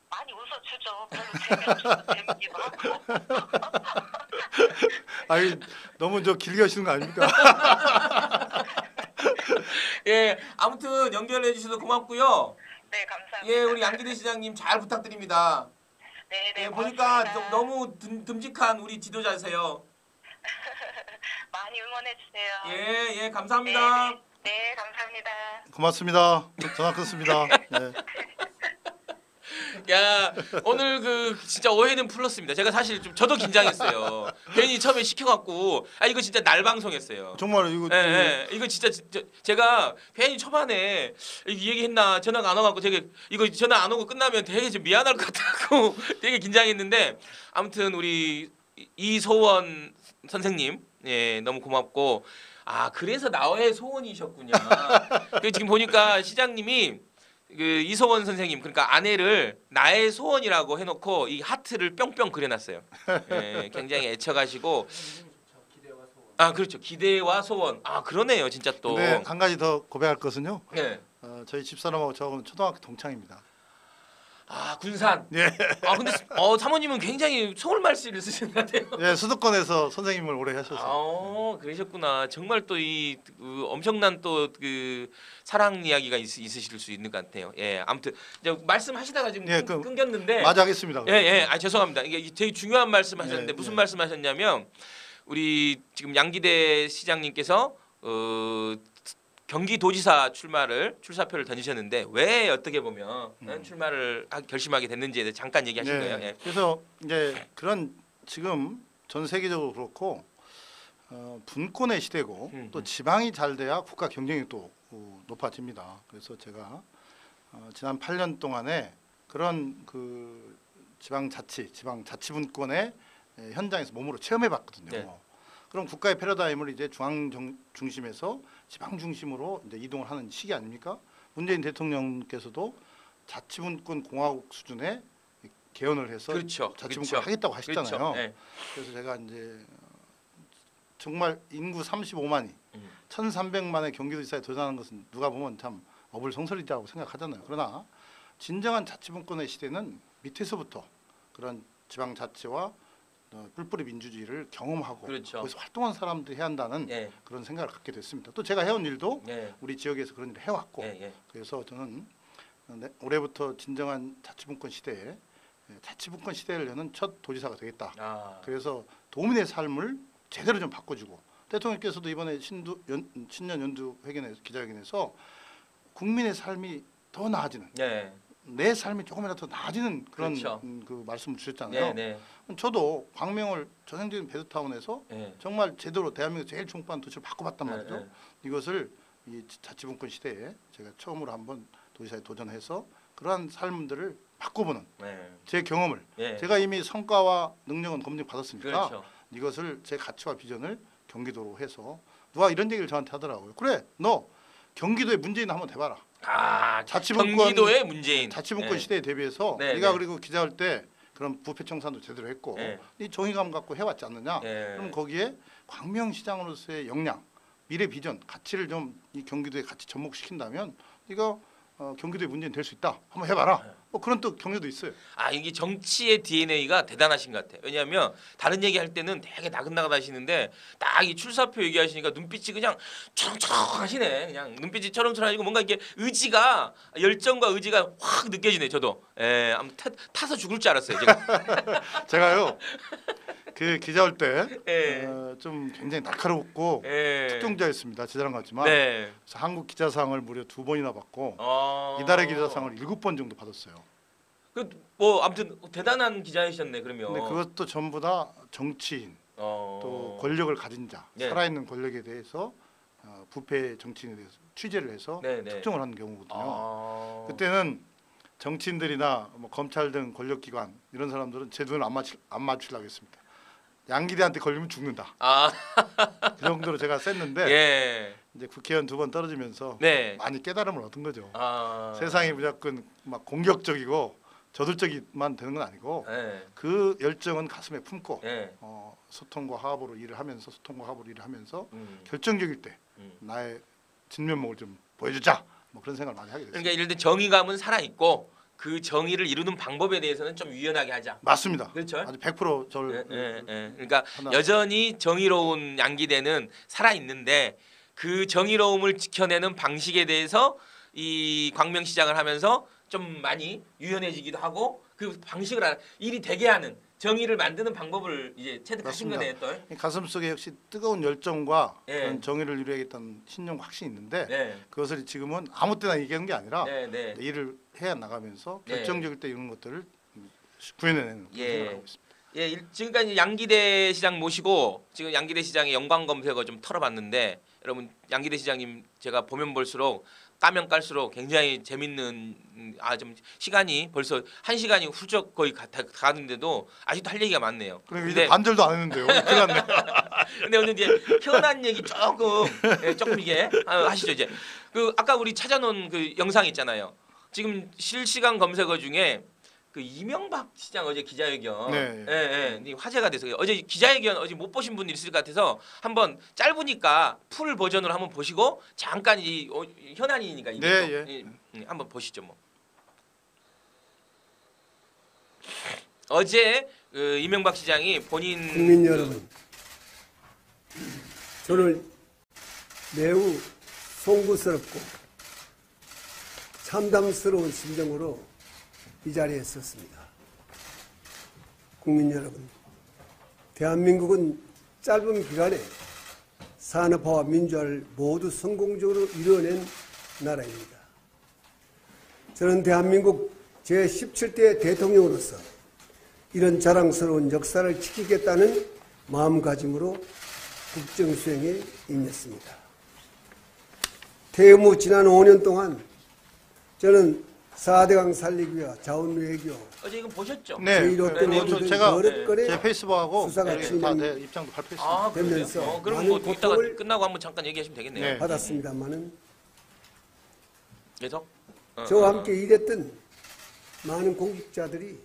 Speaker 5: 많이 웃어주죠. 별로 재미없어도 재밌기도 하고.
Speaker 4: 아니 너무 길게 하시는 거 아닙니까?
Speaker 1: 예, 아무튼 연결해 주셔서 고맙고요.
Speaker 5: 네, 감사합니다.
Speaker 1: 예, 우리 양기대 시장님 잘 부탁드립니다.
Speaker 5: 네,
Speaker 1: 예,
Speaker 5: 고맙습니다.
Speaker 1: 보니까 너무 듬직한 우리 지도자세요.
Speaker 5: 많이 응원해주세요.
Speaker 1: 예, 감사합니다.
Speaker 5: 네, 감사합니다.
Speaker 4: 고맙습니다. 전화 끊습니다. 네.
Speaker 1: 야, 오늘 진짜 오해는 풀렸습니다. 제가 사실 저도 긴장했어요. 괜히 처음에 시켜갖고 이거 진짜 날 방송했어요.
Speaker 4: 정말 이거
Speaker 1: 이거 진짜 제가 괜히 초반에 이 얘기했나 전화가 안 와갖고 제가 이거 전화 안 오고 끝나면 되게 좀 미안할 것 같다고 되게 긴장했는데 아무튼 우리 이소원 선생님 너무 고맙고 그래서 나의 소원이셨군요. 지금 보니까 시장님이 이소원 선생님 그러니까 아내를 나의 소원이라고 해놓고 이 하트를 뿅뿅 그려놨어요. 굉장히 애처가시고 그렇죠. 기대와 소원. 그러네요, 진짜 또.
Speaker 4: 근데 한 가지 더 고백할 것은요.
Speaker 1: 네.
Speaker 4: 저희 집사람하고 저하고는 초등학교 동창입니다.
Speaker 1: 군산.
Speaker 4: 예.
Speaker 1: 근데 사모님은 굉장히 서울말씨를 쓰시는 것 같아요.
Speaker 4: 예, 수도권에서 선생님을 오래 하셔서.
Speaker 1: 그러셨구나. 정말 또 이 엄청난 또 사랑 이야기가 있으실 수 있는 것 같아요. 예, 아무튼 이제 말씀하시다가 지금 끊겼는데.
Speaker 4: 마저 하겠습니다.
Speaker 1: 예. 죄송합니다. 이게 되게 중요한 말씀하셨는데 무슨 말씀하셨냐면 우리 지금 양기대 시장님께서 경기도지사 출사표를 던지셨는데 왜 어떻게 보면 출마를 결심하게 됐는지에 대해 잠깐 얘기하신 거예요. 예.
Speaker 4: 그래서 이제 그런 지금 전 세계적으로 그렇고 분권의 시대고 또 지방이 잘 돼야 국가 경쟁력도 높아집니다. 그래서 제가 지난 8년 동안에 그런 지방 자치분권의 현장에서 몸으로 체험해봤거든요.
Speaker 1: 네.
Speaker 4: 그럼 국가의 패러다임을 이제 중앙 중심에서 지방 중심으로 이제 이동을 하는 시기 아닙니까? 문재인 대통령께서도 자치분권 공화국 수준의 개헌을 해서
Speaker 1: 그렇죠.
Speaker 4: 자치분권 하겠다고 하셨잖아요.
Speaker 1: 그렇죠. 네.
Speaker 4: 그래서 제가 이제 정말 인구 35만이 1,300만의 경기도지사에 도전하는 것은 누가 보면 참 어불성설이라고 생각하잖아요. 그러나 진정한 자치분권의 시대는 밑에서부터 그런 지방자치와 뿔뿔이 민주주의를 경험하고
Speaker 1: 그렇죠.
Speaker 4: 거기서 활동한 사람들이 해야 한다는
Speaker 1: 예.
Speaker 4: 그런 생각을 갖게 됐습니다. 또 제가 해온 일도
Speaker 1: 예.
Speaker 4: 우리 지역에서 그런 일을 해왔고
Speaker 1: 예.
Speaker 4: 그래서 저는 올해부터 진정한 자치분권 시대에 자치분권 시대를 여는 첫 도지사가 되겠다.
Speaker 1: 아.
Speaker 4: 그래서 도민의 삶을 제대로 좀 바꿔주고 대통령께서도 이번에 신년 연두 기자회견에서 국민의 삶이 더 나아지는
Speaker 1: 네.
Speaker 4: 내 삶이 조금이라도 더 나아지는 그런
Speaker 1: 그렇죠.
Speaker 4: 그 말씀을 주셨잖아요.
Speaker 1: 네.
Speaker 4: 저도 광명을 전형적인 베드타운에서
Speaker 1: 네.
Speaker 4: 정말 제대로 대한민국 제일 중부한 도시를 바꿔봤단 말이죠.
Speaker 1: 네.
Speaker 4: 이것을 이 자치분권 시대에 제가 처음으로 한번 도지사에 도전해서 그러한 삶들을 바꿔보는
Speaker 1: 네.
Speaker 4: 제 경험을
Speaker 1: 네.
Speaker 4: 제가 이미 성과와 능력은 검증받았으니까
Speaker 1: 그렇죠.
Speaker 4: 이것을 제 가치와 비전을 경기도로 해서 누가 이런 얘기를 저한테 하더라고요. 그래, 너 경기도의 문재인 한번 해봐라.
Speaker 1: 아,
Speaker 4: 자치분권
Speaker 1: 경기도의 문재인.
Speaker 4: 자치분권
Speaker 1: 네.
Speaker 4: 시대에 대비해서
Speaker 1: 네,
Speaker 4: 네가
Speaker 1: 네.
Speaker 4: 그리고 기자할 때 그런 부패 청산도 제대로 했고
Speaker 1: 네.
Speaker 4: 이 정의감 갖고 해왔지 않느냐?
Speaker 1: 네.
Speaker 4: 그럼 거기에 광명시장으로서의 역량, 미래 비전, 가치를 좀 이 경기도에 같이 접목시킨다면 네가 경기도의 문재인 될 수 있다. 한번 해봐라. 뭐 그런 또 격려도 있어요.
Speaker 1: 아, 이게 정치의 DNA가 대단하신 것 같아요. 왜냐하면 다른 얘기할 때는 되게 나긋나긋하시는데 딱 이 출사표 얘기하시니까 눈빛이 그냥 초롱초롱 하시네. 그냥 눈빛이 초롱초롱하시고 뭔가 이게 의지가 열정과 의지가 확 느껴지네. 저도. 예, 아무튼 타서 죽을 줄 알았어요. 제가.
Speaker 4: 제가요 그 기자 올 때
Speaker 1: 예.
Speaker 4: 좀 굉장히 날카롭고
Speaker 1: 예.
Speaker 4: 특종자였습니다. 제 자랑 같지만
Speaker 1: 네.
Speaker 4: 그래서 한국 기자상을 무려 2번이나 받고
Speaker 1: 어.
Speaker 4: 이달의 기자상을 7번 정도 받았어요.
Speaker 1: 뭐 아무튼 대단한 기자이셨네. 그러면.
Speaker 4: 근데 그것도 전부 다 정치인 또 권력을 가진 자,
Speaker 1: 네.
Speaker 4: 살아있는 권력에 대해서 부패 정치인에 대해서 취재를 해서
Speaker 1: 네, 네.
Speaker 4: 특종을 하는 경우거든요.
Speaker 1: 아.
Speaker 4: 그때는 정치인들이나 뭐 검찰 등 권력기관 이런 사람들은 제 눈을 안 맞추려고 했습니다. 양기대한테 걸리면 죽는다.
Speaker 1: 아.
Speaker 4: 그 정도로 제가 셌는데
Speaker 1: 예.
Speaker 4: 이제 국회의원 2번 떨어지면서
Speaker 1: 네.
Speaker 4: 많이 깨달음을 얻은 거죠.
Speaker 1: 아.
Speaker 4: 세상이 무조건 막 공격적이고 저돌적이만 되는 건 아니고
Speaker 1: 예.
Speaker 4: 그 열정은 가슴에 품고
Speaker 1: 예.
Speaker 4: 소통과 화합으로 일을 하면서
Speaker 1: 음.
Speaker 4: 결정적일 때 나의 진면목을 좀 보여주자 뭐 그런 생각을 많이 하게 됐습니다.
Speaker 1: 그러니까 예를 들어 정의감은 살아 있고 그 정의를 이루는 방법에 대해서는 좀 유연하게 하자.
Speaker 4: 맞습니다.
Speaker 1: 그렇죠?
Speaker 4: 아주 100% 저를
Speaker 1: 그러니까
Speaker 4: 하나.
Speaker 1: 여전히 정의로운 양기대는 살아 있는데 그 정의로움을 지켜내는 방식에 대해서 이 광명시장을 하면서 좀 많이 유연해지기도 하고 그 방식을 일이 되게 하는 정의를 만드는 방법을 이제 체득하신 거네 또.
Speaker 4: 가슴 속에 역시 뜨거운 열정과
Speaker 1: 예.
Speaker 4: 그런 정의를 이루어야겠다는 신념 확신이 있는데
Speaker 1: 네.
Speaker 4: 그것을 지금은 아무 때나 얘기한 게 아니라
Speaker 1: 네.
Speaker 4: 일을 해야 나가면서
Speaker 1: 네.
Speaker 4: 결정적일 때 이런 것들을 구현해내는 그런
Speaker 1: 예.
Speaker 4: 생각을 하고 있습니다.
Speaker 1: 예, 지금까지 양기대 시장 모시고 지금 양기대 시장의 영광 검색어 좀 털어봤는데 여러분 양기대 시장님 제가 보면 볼수록 까면 깔수록 굉장히 재밌는 좀 시간이 벌써 1시간이 훌쩍 거의 가는데도 아직도 할 얘기가 많네요.
Speaker 4: 그럼 이제 반절도 안 했는데요. 큰일 났네.
Speaker 1: 근데 오늘 이제 현안 얘기 조금 이게 하시죠 이제. 그 아까 우리 찾아놓은 그 영상 있잖아요. 지금 실시간 검색어 중에 그 이명박 시장 어제 기자회견 예, 화제가 돼서 어제 기자회견 어제 못 보신 분 있을 것 같아서 한번 짧으니까 풀 버전으로 한번 보시고 잠깐 이 현안이니까 이게 한번 보시죠 뭐. 어제 그 이명박 시장이 본인
Speaker 6: 국민 여러분, 저는 매우 송구스럽고 참담스러운 심정으로 이 자리에 섰습니다. 국민 여러분, 대한민국은 짧은 기간에 산업화와 민주화를 모두 성공적으로 이뤄낸 나라입니다. 저는 대한민국 제17대 대통령으로서 이런 자랑스러운 역사를 지키겠다는 마음가짐으로 국정 수행에 임했습니다. 퇴임 후 지난 5년 동안 저는 4대강 살리기 위해 자원 외교
Speaker 1: 어제 이거 보셨죠?
Speaker 4: 네.
Speaker 6: 제1호 모두들
Speaker 4: 제가
Speaker 6: 어렵거래
Speaker 4: 제 페이스북하고
Speaker 6: 수사가
Speaker 4: 다
Speaker 6: 진행
Speaker 4: 내 입장도 발표했습니다.
Speaker 1: 아, 그래요?
Speaker 6: 되면서
Speaker 1: 그럼
Speaker 6: 많은
Speaker 1: 뭐 이따가
Speaker 6: 고통을
Speaker 1: 끝나고 한번 잠깐 얘기하시면 되겠네요.
Speaker 4: 네.
Speaker 6: 받았습니다마는
Speaker 1: 계속
Speaker 6: 저와 함께 일했던 많은 공직자들이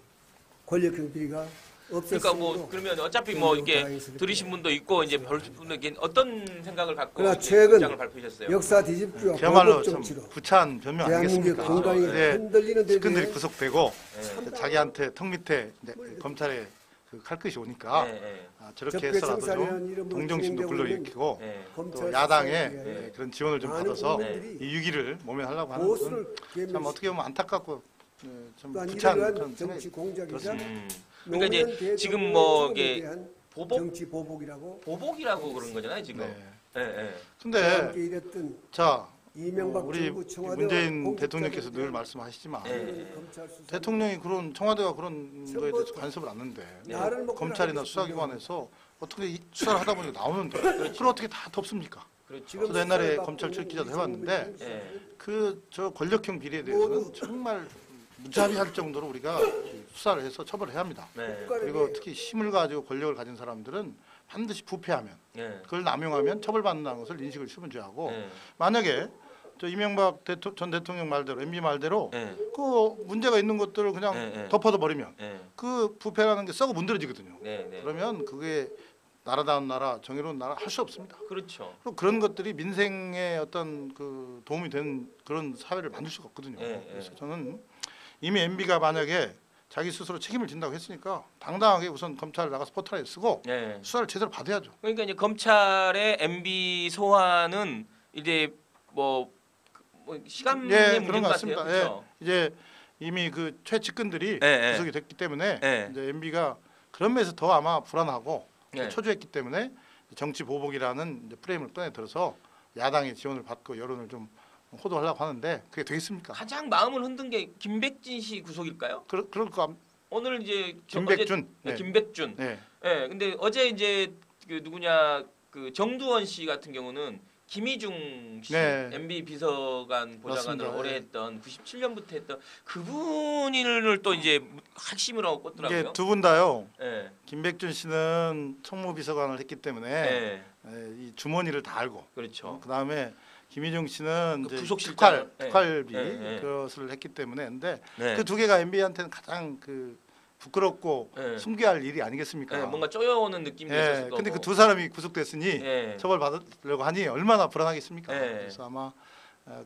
Speaker 6: 권력형 비리가 없었으므로
Speaker 1: 그러니까 뭐 그러면 어차피 뭐 이렇게 들으신 분도 있고 이제 별분에게 어떤 생각을 갖고
Speaker 6: 그러나
Speaker 1: 이제
Speaker 6: 최근
Speaker 1: 입장을 발표하셨어요?
Speaker 6: 역사 뒤집기와
Speaker 4: 그야말로
Speaker 6: 보복
Speaker 4: 좀
Speaker 6: 정치로
Speaker 4: 구차한 변명
Speaker 6: 대한민국
Speaker 4: 아니겠습니까?
Speaker 6: 건강이
Speaker 4: 이제
Speaker 6: 흔들리는 데
Speaker 4: 측근들이
Speaker 6: 대해
Speaker 4: 구속되고 자기한테 턱 밑에 이제 검찰에 그 칼끝이 오니까
Speaker 1: 네.
Speaker 4: 저렇게 해서라도 좀 동정심도 불러일으키고 또 야당의 그런 지원을 좀 받아서 이 위기를 모면하려고 하는 것은 참 어떻게 보면 안타깝고 좀 구차한 그런 생각이
Speaker 6: 정치 공작이자
Speaker 4: 들었습니다.
Speaker 1: 그러니까 이제 지금 뭐 이게 보복?
Speaker 6: 정치 보복이라고
Speaker 1: 보복이라고 그런 거잖아요 지금.
Speaker 4: 네.
Speaker 1: 네.
Speaker 4: 근데
Speaker 6: 함께 일했던
Speaker 4: 자
Speaker 6: 이명박
Speaker 4: 우리
Speaker 6: 정부 청와대와
Speaker 4: 문재인
Speaker 6: 공직자들
Speaker 4: 대통령께서 늘 말씀하시지만
Speaker 1: 네.
Speaker 6: 검찰 수사
Speaker 4: 대통령이 그런 청와대가 그런 거에 대해서 관심을 않는데
Speaker 6: 나를 먹고
Speaker 4: 검찰이나
Speaker 6: 나를
Speaker 4: 수사기관에서 어떻게 수사를 하다 보니까 나오는데 그걸 어떻게 다 덮습니까?
Speaker 1: 그렇죠.
Speaker 4: 저도 옛날에 검찰 출입기자도 해봤는데
Speaker 1: 네.
Speaker 4: 그 저 권력형 비리에 대해서는 정말 무자비할 정도로 우리가 수사를 해서 처벌해야 합니다.
Speaker 1: 네.
Speaker 4: 그리고 특히 힘을 가지고 권력을 가진 사람들은 반드시 부패하면
Speaker 1: 네.
Speaker 4: 그걸 남용하면 처벌받는다는 것을 인식을 시문제하고
Speaker 1: 네.
Speaker 4: 만약에 저 이명박 전 대통령 말대로 MB 말대로
Speaker 1: 네.
Speaker 4: 그 문제가 있는 것들을 그냥
Speaker 1: 네.
Speaker 4: 덮어둬 버리면
Speaker 1: 네.
Speaker 4: 그 부패라는 게 썩어 문드러지거든요.
Speaker 1: 네. 네.
Speaker 4: 그러면 그게 나라다운 나라, 정의로운 나라 할 수 없습니다.
Speaker 1: 그렇죠.
Speaker 4: 그리고 그런 것들이 민생에 어떤 그 도움이 되는 그런 사회를 만들 수가 없거든요.
Speaker 1: 네,
Speaker 4: 그래서 저는 이미 MB가 만약에 자기 스스로 책임을 진다고 했으니까 당당하게 우선 검찰 나가서 포털에 쓰고
Speaker 1: 네.
Speaker 4: 수사를 제대로 받아야죠.
Speaker 1: 그러니까 이제 검찰의 MB 소환은 이제 뭐 시간의
Speaker 4: 예,
Speaker 1: 문제인
Speaker 4: 그런 것
Speaker 1: 것
Speaker 4: 같습니다.
Speaker 1: 같아요. 그렇죠?
Speaker 4: 이제 이미 그 최측근들이
Speaker 1: 네,
Speaker 4: 구속이 됐기 때문에
Speaker 1: 네.
Speaker 4: 이제 MB가 그런 면에서 더 아마 불안하고
Speaker 1: 네.
Speaker 4: 초조했기 때문에 정치 보복이라는 이제 프레임을 꺼내 들어서 야당의 지원을 받고 여론을 좀 호도하려고 하는데 그게 되겠습니까?
Speaker 1: 가장 마음을 흔든 게 김백진 씨 구속일까요?
Speaker 4: 그럴 거
Speaker 1: 오늘 이제
Speaker 4: 김백준.
Speaker 1: 어제,
Speaker 4: 네.
Speaker 1: 김백준.
Speaker 4: 네.
Speaker 1: 예. 근데 어제 이제 그 누구냐 그 정두원 씨 같은 경우는 김희중 씨
Speaker 4: 네.
Speaker 1: MB 비서관 보좌관을
Speaker 4: 맞습니다.
Speaker 1: 오래
Speaker 4: 네.
Speaker 1: 했던 97년부터 했던 그분을 또 이제 핵심으로
Speaker 4: 이게
Speaker 1: 꽂더라고요.
Speaker 4: 두 분 다요.
Speaker 1: 예.
Speaker 4: 김백준 씨는 총무비서관을 했기 때문에
Speaker 1: 예.
Speaker 4: 이 주머니를 다 알고
Speaker 1: 그렇죠.
Speaker 4: 그다음에 김희중 씨는
Speaker 1: 그
Speaker 4: 이제
Speaker 1: 부속실장을,
Speaker 4: 특활비
Speaker 1: 예.
Speaker 4: 그것을 했기 때문에 근데
Speaker 1: 네.
Speaker 4: 그 두 개가 MB한테는 가장 그 부끄럽고
Speaker 1: 예.
Speaker 4: 숨겨야 할 일이 아니겠습니까?
Speaker 1: 예, 뭔가 쪼여오는 느낌이
Speaker 4: 예,
Speaker 1: 있었을 거고.
Speaker 4: 근데 그 두 사람이 구속됐으니
Speaker 1: 예.
Speaker 4: 처벌받으려고 하니 얼마나 불안하겠습니까?
Speaker 1: 예.
Speaker 4: 그래서 아마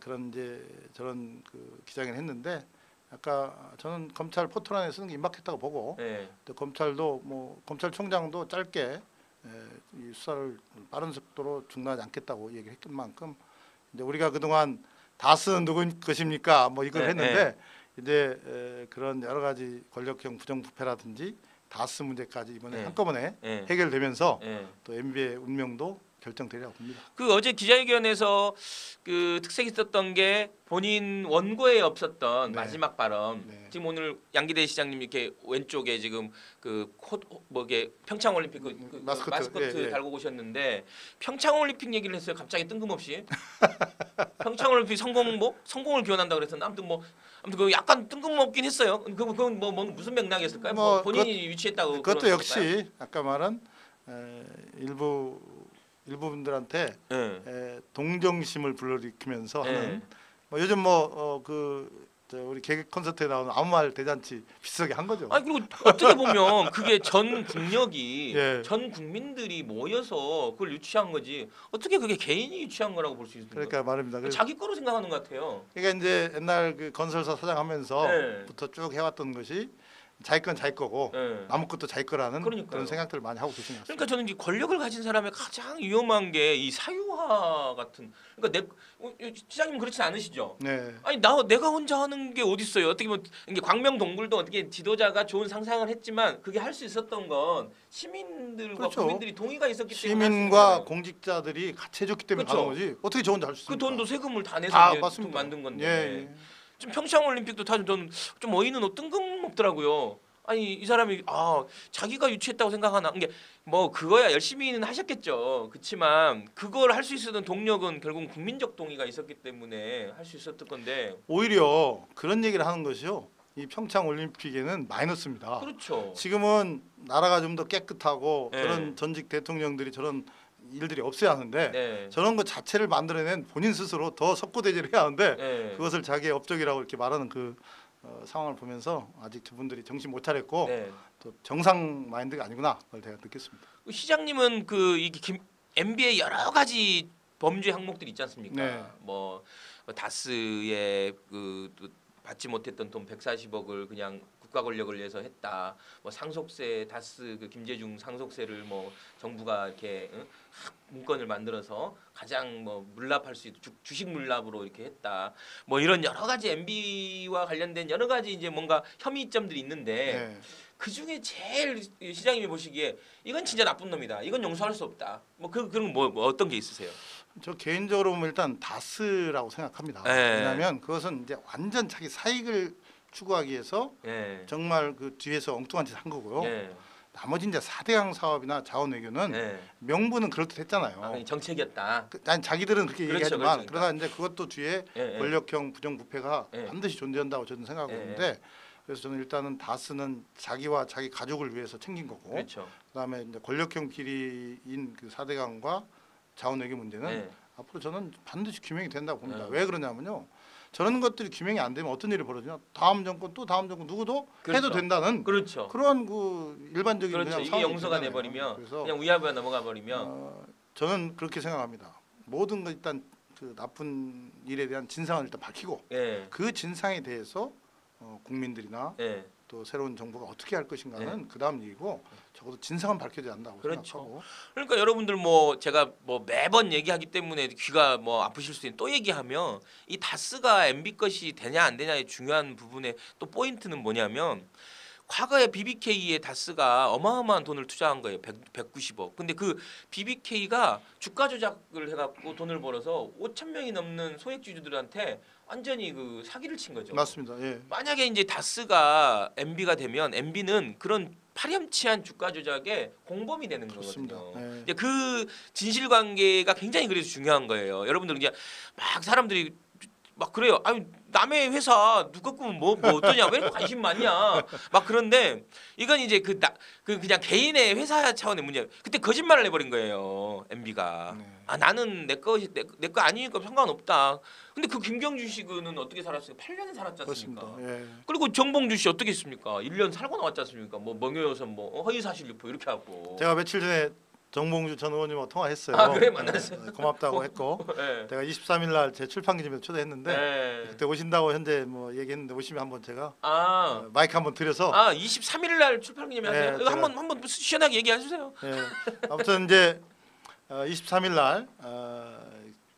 Speaker 4: 그런 이제 저런 그 기자회견을 했는데 아까 저는 검찰 포털 안에 쓰는 게 임박했다고 보고
Speaker 1: 예.
Speaker 4: 또 검찰도 뭐 검찰총장도 짧게 이 수사를 빠른 속도로 중단하지 않겠다고 얘기했던 만큼 이제 우리가 그동안 다스는 누구 것입니까? 뭐 이걸
Speaker 1: 네,
Speaker 4: 했는데 이제 그런 여러 가지 권력형 부정부패라든지 다스 문제까지 이번에
Speaker 1: 네.
Speaker 4: 한꺼번에
Speaker 1: 예.
Speaker 4: 해결되면서
Speaker 1: 예.
Speaker 4: 또 MB의 운명도 결정되리라고 봅니다.
Speaker 1: 그 어제 기자회견에서 그 특색이 있었던 게 본인 원고에 없었던
Speaker 4: 네.
Speaker 1: 마지막 발언.
Speaker 4: 네.
Speaker 1: 지금 오늘 양기대 시장님 이렇게 왼쪽에 지금 그 뭐게 평창 올림픽 그 마스코트
Speaker 4: 예.
Speaker 1: 달고 오셨는데 평창 올림픽 얘기를 했어요. 갑자기 뜬금없이. 평창 올림픽 성공을 기원한다 그래서 아무튼 그 약간 뜬금없긴 했어요. 그건 뭐 무슨 맥락이었을까요?
Speaker 4: 뭐
Speaker 1: 본인이 유치했다고.
Speaker 4: 그것도
Speaker 1: 그런
Speaker 4: 역시 아까 말한 일부 분들한테
Speaker 1: 예.
Speaker 4: 동정심을 불러일으키면서
Speaker 1: 예.
Speaker 4: 하는 뭐 요즘 우리 개그 콘서트에 나오는 아무 말 대잔치 비슷하게 한 거죠.
Speaker 1: 아니 그리고 어떻게 보면 그게 전 국력이
Speaker 4: 예.
Speaker 1: 전 국민들이 모여서 그걸 유치한 거지 어떻게 그게 개인이 유치한 거라고 볼 수 있는
Speaker 4: 그러니까 말입니다.
Speaker 1: 거예요? 자기 거로 생각하는 것 같아요.
Speaker 4: 그러니까 이제 옛날 그 건설사
Speaker 1: 네.
Speaker 4: 사장하면서부터 쭉 해왔던 것이 자기 건 자기 거고
Speaker 1: 예.
Speaker 4: 남의 것도 자기 거라는
Speaker 1: 그러니까요.
Speaker 4: 그런 생각들을 많이 하고 계신 것 같습니다.
Speaker 1: 그러니까 저는 이 권력을 가진 사람의 가장 위험한 게 이 사유화 같은. 그러니까 시장님 그렇진 않으시죠?
Speaker 4: 네.
Speaker 1: 아니 내가 혼자 하는 게 어디 있어요? 어떻게 보면 이게 광명동굴도 어떻게 지도자가 좋은 상상을 했지만 그게 할 수 있었던 건 시민들과
Speaker 4: 그렇죠.
Speaker 1: 국민들이 동의가 있었기 때문에
Speaker 4: 시민과 공직자들이 같이 해줬기 때문에
Speaker 1: 그렇죠.
Speaker 4: 가는 거지 어떻게 저 혼자 할 수
Speaker 1: 그
Speaker 4: 있습니까?
Speaker 1: 돈도 세금을 다 내서
Speaker 4: 다
Speaker 1: 이제
Speaker 4: 맞습니다.
Speaker 1: 만든 건데.
Speaker 4: 예.
Speaker 1: 지금 평창 올림픽도 다 저는 좀 어이는 뜬금없더라고요. 아니 이 사람이 자기가 유치했다고 생각하나? 이게 뭐 그거야 열심히는 하셨겠죠. 그렇지만 그걸 할 수 있었던 동력은 결국 국민적 동의가 있었기 때문에 할 수 있었던 건데.
Speaker 4: 오히려 그런 얘기를 하는 것이요. 이 평창 올림픽에는 마이너스입니다.
Speaker 1: 그렇죠.
Speaker 4: 지금은 나라가 좀 더 깨끗하고
Speaker 1: 네.
Speaker 4: 저런 전직 대통령들이 저런 일들이 없어야 하는데
Speaker 1: 네.
Speaker 4: 저런 것 자체를 만들어낸 본인 스스로 더 석고대죄를 해야 하는데
Speaker 1: 네.
Speaker 4: 그것을 자기의 업적이라고 이렇게 말하는 그 상황을 보면서 아직 저분들이 정신 못 차렸고
Speaker 1: 네.
Speaker 4: 또 정상 마인드가 아니구나 그걸 제가 느꼈습니다.
Speaker 1: 시장님은 그 이게 MB의 여러 가지 범죄 항목들이 있지 않습니까?
Speaker 4: 네.
Speaker 1: 뭐 다스의 그 받지 못했던 돈 140억을 그냥 국가 권력을 위해서 했다. 뭐 상속세 다스 그 김재중 상속세를 뭐 정부가 이렇게 문건을 만들어서 가장 뭐 물납할 수 있는 주식 물납으로 이렇게 했다. 뭐 이런 여러 가지 MB와 관련된 여러 가지 이제 뭔가 혐의점들이 있는데
Speaker 4: 네.
Speaker 1: 그 중에 제일 시장님이 보시기에 이건 진짜 나쁜 놈이다. 이건 용서할 수 없다. 뭐 그런 뭐 어떤 게 있으세요?
Speaker 4: 저 개인적으로 보면 일단 다스라고 생각합니다.
Speaker 1: 네.
Speaker 4: 왜냐하면 그것은 이제 완전 자기 사익을 추구하기 위해서
Speaker 1: 예.
Speaker 4: 정말 그 뒤에서 엉뚱한 짓 한 거고요.
Speaker 1: 예.
Speaker 4: 나머지 이제 4대강 사업이나 자원외교는
Speaker 1: 예.
Speaker 4: 명분은 그럴듯했잖아요.
Speaker 1: 아, 정책이었다.
Speaker 4: 아니 자기들은 그렇게
Speaker 1: 그렇죠,
Speaker 4: 얘기하지만
Speaker 1: 그렇죠.
Speaker 4: 그러나 이제 그것도 뒤에
Speaker 1: 예, 예.
Speaker 4: 권력형 부정부패가
Speaker 1: 예.
Speaker 4: 반드시 존재한다고 저는 생각하고
Speaker 1: 예,
Speaker 4: 있는데 그래서 저는 일단은 다스는 자기와 자기 가족을 위해서 챙긴 거고
Speaker 1: 그렇죠.
Speaker 4: 그다음에 이제 권력형 비리인 그 4대강과 자원외교 문제는
Speaker 1: 예.
Speaker 4: 앞으로 저는 반드시 규명이 된다고 봅니다.
Speaker 1: 예.
Speaker 4: 왜 그러냐면요. 저런 것들이 규명이 안 되면 어떤 일이 벌어지냐? 다음 정권 또 다음 정권 누구도
Speaker 1: 그렇죠.
Speaker 4: 해도 된다는
Speaker 1: 그렇죠.
Speaker 4: 그런 그 일반적인
Speaker 1: 그렇죠.
Speaker 4: 그냥
Speaker 1: 이게
Speaker 4: 상황이
Speaker 1: 용서가
Speaker 4: 되잖아요.
Speaker 1: 돼버리면
Speaker 4: 그래서
Speaker 1: 그냥 위아부야 넘어가 버리면
Speaker 4: 저는 그렇게 생각합니다. 모든 거 일단 그 나쁜 일에 대한 진상을 일단 밝히고
Speaker 1: 예.
Speaker 4: 그 진상에 대해서 국민들이나
Speaker 1: 예.
Speaker 4: 또 새로운 정부가 어떻게 할 것인가는 그다음 얘기고 적어도 진상은 밝혀져야 한다고
Speaker 1: 그렇죠.
Speaker 4: 생각하고
Speaker 1: 그러니까 여러분들 뭐 제가 뭐 매번 얘기하기 때문에 귀가 뭐 아프실 수 있는 또 얘기하면 이 다스가 MB 것이 되냐 안 되냐의 중요한 부분에 또 포인트는 뭐냐면 과거에 BBK에 다스가 어마어마한 돈을 투자한 거예요. 190억. 근데 그 BBK가 주가 조작을 해갖고 돈을 벌어서 5천 명이 넘는 소액주주들한테 완전히 그 사기를 친 거죠.
Speaker 4: 맞습니다. 예.
Speaker 1: 만약에 이제 다스가 MB가 되면 MB는 그런 파렴치한 주가 조작의 공범이 되는
Speaker 4: 그렇습니다.
Speaker 1: 거거든요.
Speaker 4: 예.
Speaker 1: 이제 그 진실 관계가 굉장히 그래서 중요한 거예요. 여러분들 이제 막 사람들이 막 그래요. 아니 남의 회사 누가 꾸면 뭐 어떠냐 왜 관심 많냐 막 그런데 이건 이제 그냥 개인의 회사 차원의 문제. 그때 거짓말을 해버린 거예요. MB가
Speaker 4: 네.
Speaker 1: 아 나는 내 거 아니니까 상관없다. 근데 그 김경준 씨 그는 어떻게 살았어요? 8년 살았지 않습니까?
Speaker 4: 그렇습니다. 예.
Speaker 1: 그리고 정봉주 씨 어떻게 했습니까? 1년 살고 나왔지 않습니까? 뭐 명예훼손 뭐 허위사실 유포 이렇게 하고.
Speaker 4: 제가 며칠 전에 정봉주 전 의원님하고 통화했어요.
Speaker 1: 아, 그래? 만났어요?
Speaker 4: 고맙다고 했고
Speaker 1: 네.
Speaker 4: 제가 23일 날 제 출판 기념회 초대했는데
Speaker 1: 네.
Speaker 4: 그때 오신다고 현재 뭐 얘기했는데 오시면 한번 제가
Speaker 1: 아,
Speaker 4: 마이크 한번 드려서
Speaker 1: 23일 날 출판 기념회 하세요?
Speaker 4: 네,
Speaker 1: 이거
Speaker 4: 제가-
Speaker 1: 한번 시원하게 얘기해 주세요.
Speaker 4: 예. 아무튼 이제 23일 날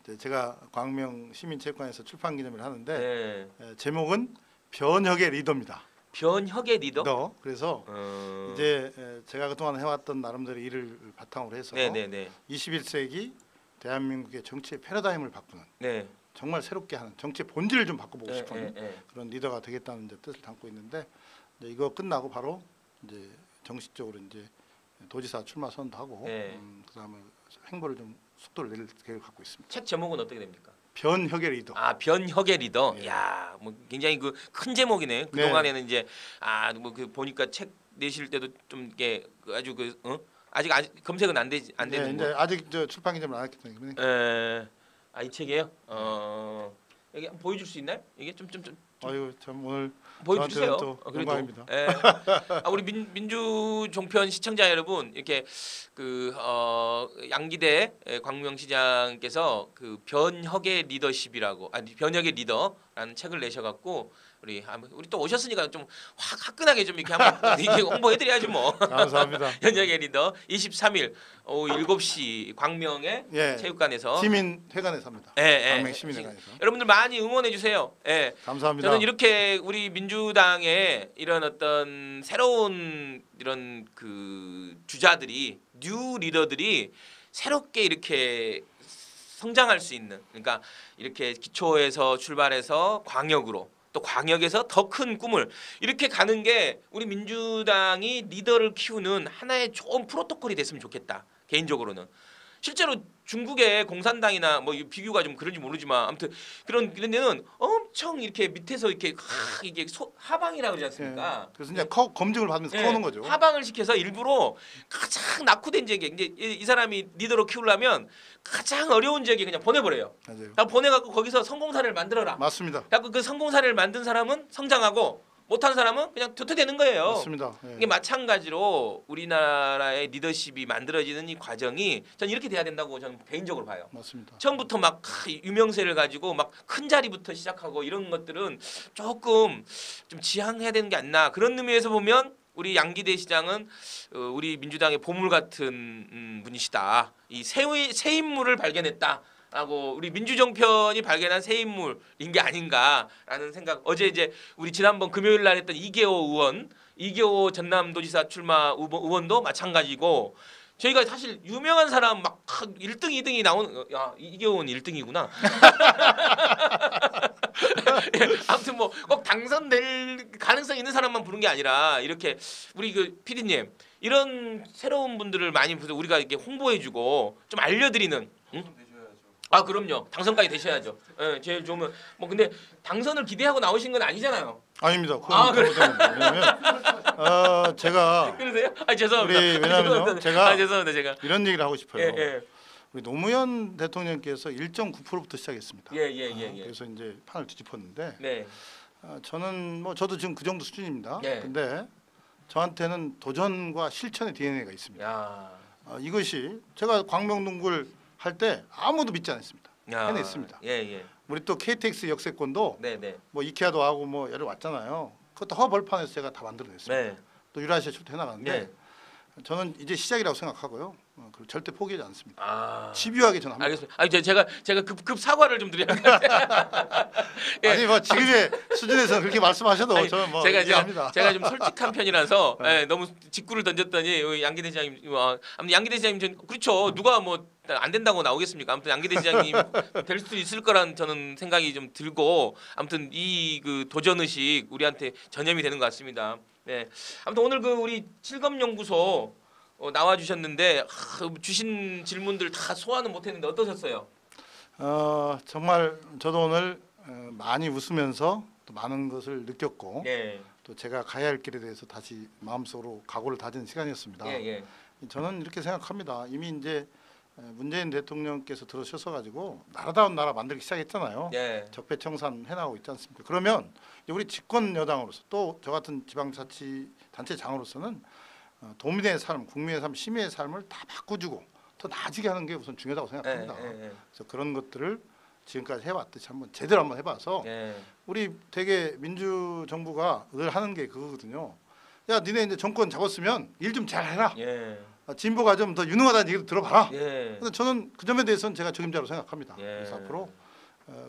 Speaker 4: 이제 제가 광명 시민체육관에서 출판 기념회를 하는데
Speaker 1: 네.
Speaker 4: 제목은 변혁의 리더입니다.
Speaker 1: 변혁의 리더?
Speaker 4: 리더. 그래서
Speaker 1: 어...
Speaker 4: 이제 제가 그동안 해왔던 나름대로 일을 바탕으로 해서
Speaker 1: 네네네.
Speaker 4: 21세기 대한민국의 정치의 패러다임을 바꾸는
Speaker 1: 네.
Speaker 4: 정말 새롭게 하는 정치의 본질을 좀 바꿔보고
Speaker 1: 네,
Speaker 4: 싶은
Speaker 1: 네, 네.
Speaker 4: 그런 리더가 되겠다는 이제 뜻을 담고 있는데 이제 이거 끝나고 바로 이제 정식적으로 이제 도지사 출마 선언도 하고
Speaker 1: 네.
Speaker 4: 그다음에 행보를 좀 속도를 낼 계획을 갖고 있습니다.
Speaker 1: 책 제목은 어떻게 됩니까?
Speaker 4: 변혁의 리더.
Speaker 1: 아 변혁의 리더.
Speaker 4: 예.
Speaker 1: 야, 뭐 굉장히 그 큰 제목이네. 그 동안에는 이제 뭐 그 보니까 책 내실 때도 좀 이게 아주 아직 검색은 안
Speaker 4: 네,
Speaker 1: 되는
Speaker 4: 이제
Speaker 1: 거.
Speaker 4: 아직 저 출판 기념을 안 했기 때문에
Speaker 1: 이 책이에요? 여기 한번 보여줄 수 있나요? 이게 좀
Speaker 4: 아유 참 오늘
Speaker 1: 보여주세요.
Speaker 4: 저한테는 또
Speaker 1: 그래도.
Speaker 4: 영광입니다.
Speaker 1: 예. 우리 민주 종편 시청자 여러분 이렇게 그 양기대 광명시장께서 그 변혁의 리더십이라고 변혁의 리더라는 책을 내셔갖고 우리 또 오셨으니까 좀 화끈하게 좀 이렇게 한번 이렇게 홍보해드려야지 뭐.
Speaker 4: 감사합니다.
Speaker 1: 변혁의 리더 23일 오후 7시 광명의
Speaker 4: 예.
Speaker 1: 체육관에서
Speaker 4: 시민회관에서 합니다.
Speaker 1: 예.
Speaker 4: 광명 시민회관에서.
Speaker 1: 여러분들 많이 응원해 주세요. 예.
Speaker 4: 감사합니다.
Speaker 1: 저는 이렇게 우리 민주당의 이런 어떤 새로운 이런 그 주자들이 뉴 리더들이 새롭게 이렇게 성장할 수 있는 그러니까 이렇게 기초에서 출발해서 광역으로 또 광역에서 더 큰 꿈을 이렇게 가는 게 우리 민주당이 리더를 키우는 하나의 좋은 프로토콜이 됐으면 좋겠다. 개인적으로는 실제로 중국의 공산당이나 뭐 비교가 좀 그런지 모르지만 아무튼 그런 데는 엄청 이렇게 밑에서 이렇게 이게 하방이라 그러지 않습니까?
Speaker 4: 예. 그래서 이제 검증을 받으면서 커오는 거죠.
Speaker 1: 하방을 시켜서 일부러 가장 낙후된 지역에 이제 이 사람이 리더로 키우려면 가장 어려운 지역에 그냥 보내버려요.
Speaker 4: 맞아요.
Speaker 1: 다 보내갖고 거기서 성공 사례를 만들어라.
Speaker 4: 맞습니다.
Speaker 1: 그래갖고 그 성공 사례를 만든 사람은 성장하고 못한 사람은 그냥 도태되는 거예요.
Speaker 4: 맞습니다. 예.
Speaker 1: 이게 마찬가지로 우리나라의 리더십이 만들어지는 이 과정이 전 이렇게 돼야 된다고 저는 개인적으로 봐요.
Speaker 4: 맞습니다.
Speaker 1: 처음부터 막 유명세를 가지고 막 큰 자리부터 시작하고 이런 것들은 조금 좀 지양해야 되는 게 아니나 그런 의미에서 보면 우리 양기대 시장은 우리 민주당의 보물 같은 분이시다. 이 새 인물을 발견했다. 라고 우리 민주정편이 발견한 새 인물인 게 아닌가라는 생각. 어제 이제 우리 지난번 금요일 날 했던 이계호 의원, 이계호 전남도지사 출마 의원도 마찬가지고 저희가 사실 유명한 사람 막 1등, 2등이 나오는 이계호는 1등이구나. 아무튼 뭐 꼭 당선될 가능성 있는 사람만 부른 게 아니라 이렇게 우리 그 PD님 이런 새로운 분들을 많이 우리가 이렇게 홍보해주고 좀 알려드리는. 응? 아 그럼요. 당선까지 되셔야죠. 예, 제일 좋으면 뭐 근데 당선을 기대하고 나오신 건 아니잖아요.
Speaker 4: 아닙니다.
Speaker 1: 그래.
Speaker 4: 왜냐면 제가
Speaker 1: 그러세요? 아 죄송합니다.
Speaker 4: 왜냐면요. 제가
Speaker 1: 죄송합니다. 제가
Speaker 4: 이런 얘기를 하고 싶어요.
Speaker 1: 예.
Speaker 4: 우리 노무현 대통령께서 1.9%부터 시작했습니다.
Speaker 1: 예.
Speaker 4: 그래서 이제 판을 뒤집었는데
Speaker 1: 네.
Speaker 4: 저는 뭐 저도 지금 그 정도 수준입니다.
Speaker 1: 예.
Speaker 4: 근데 저한테는 도전과 실천의 DNA가 있습니다.
Speaker 1: 야.
Speaker 4: 이것이 제가 광명동굴 할 때 아무도 믿지 않았습니다. 해냈습니다.
Speaker 1: 예.
Speaker 4: 우리 또 KTX 역세권도
Speaker 1: 네.
Speaker 4: 뭐 이케아도 하고 뭐 여러 왔잖아요. 그것도 허벌판에서 제가 다 만들어냈습니다.
Speaker 1: 네.
Speaker 4: 또 유라시아 출퇴 해나가는데
Speaker 1: 네.
Speaker 4: 저는 이제 시작이라고 생각하고요. 그리고 절대 포기하지 않습니다.
Speaker 1: 아.
Speaker 4: 집요하게 저는 합니다.
Speaker 1: 알겠습니다. 아니 제가 급 사과를 좀 드려야 예.
Speaker 4: 아니 뭐 지금의 수준에서 그렇게 말씀하셔도
Speaker 1: 아니,
Speaker 4: 저는 뭐
Speaker 1: 제가
Speaker 4: 이해합니다.
Speaker 1: 제가 좀 솔직한 편이라서 너무 직구를 던졌더니 우리 양기대 시장님 아무튼 양기대 시장님 전 그렇죠. 누가 뭐 안 된다고 나오겠습니까? 아무튼 양기대 시장님 될 수 있을 거란 저는 생각이 좀 들고 아무튼 이 그 도전 의식 우리한테 전염이 되는 것 같습니다. 네. 아무튼 오늘 그 우리 칠검연구소 나와 주셨는데 주신 질문들 다 소화는 못했는데 어떠셨어요?
Speaker 4: 정말 저도 오늘 많이 웃으면서 또 많은 것을 느꼈고
Speaker 1: 네.
Speaker 4: 또 제가 가야 할 길에 대해서 다시 마음속으로 각오를 다진 시간이었습니다.
Speaker 1: 예.
Speaker 4: 저는 이렇게 생각합니다. 이미 이제 문재인 대통령께서 들어서셔 가지고 나라다운 나라 만들기 시작했잖아요.
Speaker 1: 네.
Speaker 4: 적폐청산 해나가고 있지 않습니까? 그러면 우리 집권 여당으로서 또 저 같은 지방자치단체장으로서는 도민의 삶, 국민의 삶, 시민의 삶을 다 바꿔주고 더 나아지게 하는 게 우선 중요하다고 생각합니다. 그래서 그런 것들을 지금까지 해왔듯이 한번 제대로 한번 해봐서 우리 되게 민주정부가 늘 하는 게 그거거든요. 야, 니네 이제 정권 잡았으면 일 좀 잘해라. 진보가 좀 더 유능하다는 얘기도 들어봐라. 그래서 저는 그 점에 대해서는 제가 적임자로 생각합니다. 그래서 앞으로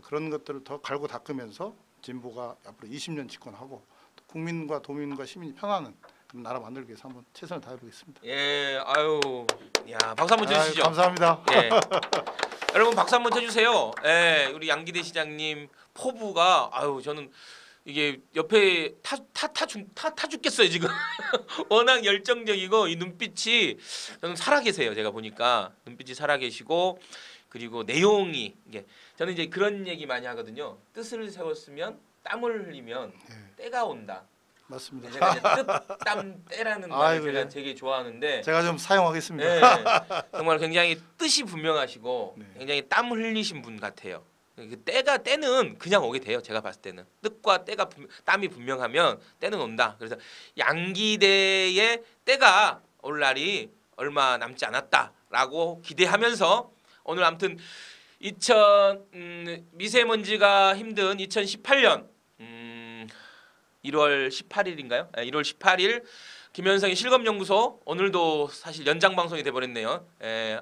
Speaker 4: 그런 것들을 더 갈고 닦으면서 진보가 앞으로 20년 집권하고 또 국민과 도민과 시민이 편안한 그런 나라 만들기 위해서 한번 최선을 다해보겠습니다.
Speaker 1: 예, 아유, 야 박수 한번 쳐주시죠.
Speaker 4: 감사합니다.
Speaker 1: 예. 여러분 박수 한번 쳐주세요. 예, 우리 양기대 시장님 포부가 아유 저는 이게 옆에 타 죽겠어요 지금. 워낙 열정적이고 이 눈빛이 저는 살아계세요. 제가 보니까 눈빛이 살아계시고 그리고 내용이 이게 저는 이제 그런 얘기 많이 하거든요. 뜻을 세웠으면 땀을 흘리면 때가 온다.
Speaker 4: 맞습니다.
Speaker 1: 제가 이제 뜻, 땀, 때라는 말을 제가 되게 좋아하는데
Speaker 4: 제가 좀 사용하겠습니다.
Speaker 1: 네, 정말 굉장히 뜻이 분명하시고
Speaker 4: 네.
Speaker 1: 굉장히 땀 흘리신 분 같아요. 그 때는 그냥 오게 돼요. 제가 봤을 때는 뜻과 땀이 분명하면 때는 온다. 그래서 양기대의 때가 올 날이 얼마 남지 않았다라고 기대하면서 오늘 아무튼 미세먼지가 힘든 2018년 1월 18일인가요? 1월 18일 김현성의 실검연구소 오늘도 사실 연장 방송이 돼버렸네요.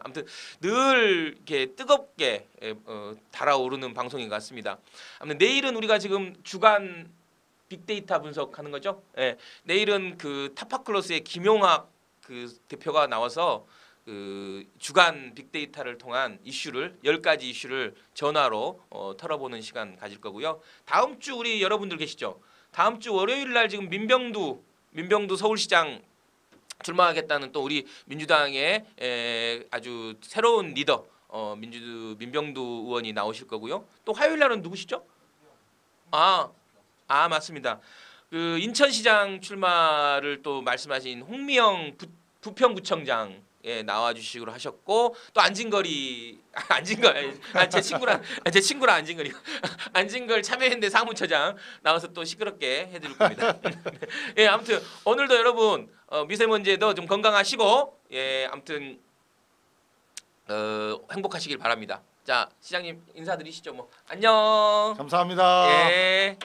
Speaker 1: 아무튼 늘 이렇게 뜨겁게 달아오르는 방송인 것 같습니다. 아무튼 내일은 우리가 지금 주간 빅데이터 분석하는 거죠. 내일은 그 타파클로스의 김용학 그 대표가 나와서 그 주간 빅데이터를 통한 이슈를 10가지 이슈를 전화로 털어보는 시간 가질 거고요. 다음 주 우리 여러분들 계시죠? 다음 주 월요일 날 지금 민병두 서울시장 출마하겠다는 또 우리 민주당의 아주 새로운 리더 민병두 의원이 나오실 거고요. 또 화요일 날은 누구시죠? 맞습니다. 그 인천시장 출마를 또 말씀하신 홍미영 부평구청장 나와주시기로 하셨고 또 안진걸이 제 친구랑 안진걸이 안진걸 참여연대 사무처장 나와서 또 시끄럽게 해드릴 겁니다. 예, 아무튼 오늘도 여러분 미세먼지에도 좀 건강하시고 아무튼 행복하시길 바랍니다. 자, 시장님 인사드리시죠. 뭐 안녕.
Speaker 4: 감사합니다.
Speaker 1: 예.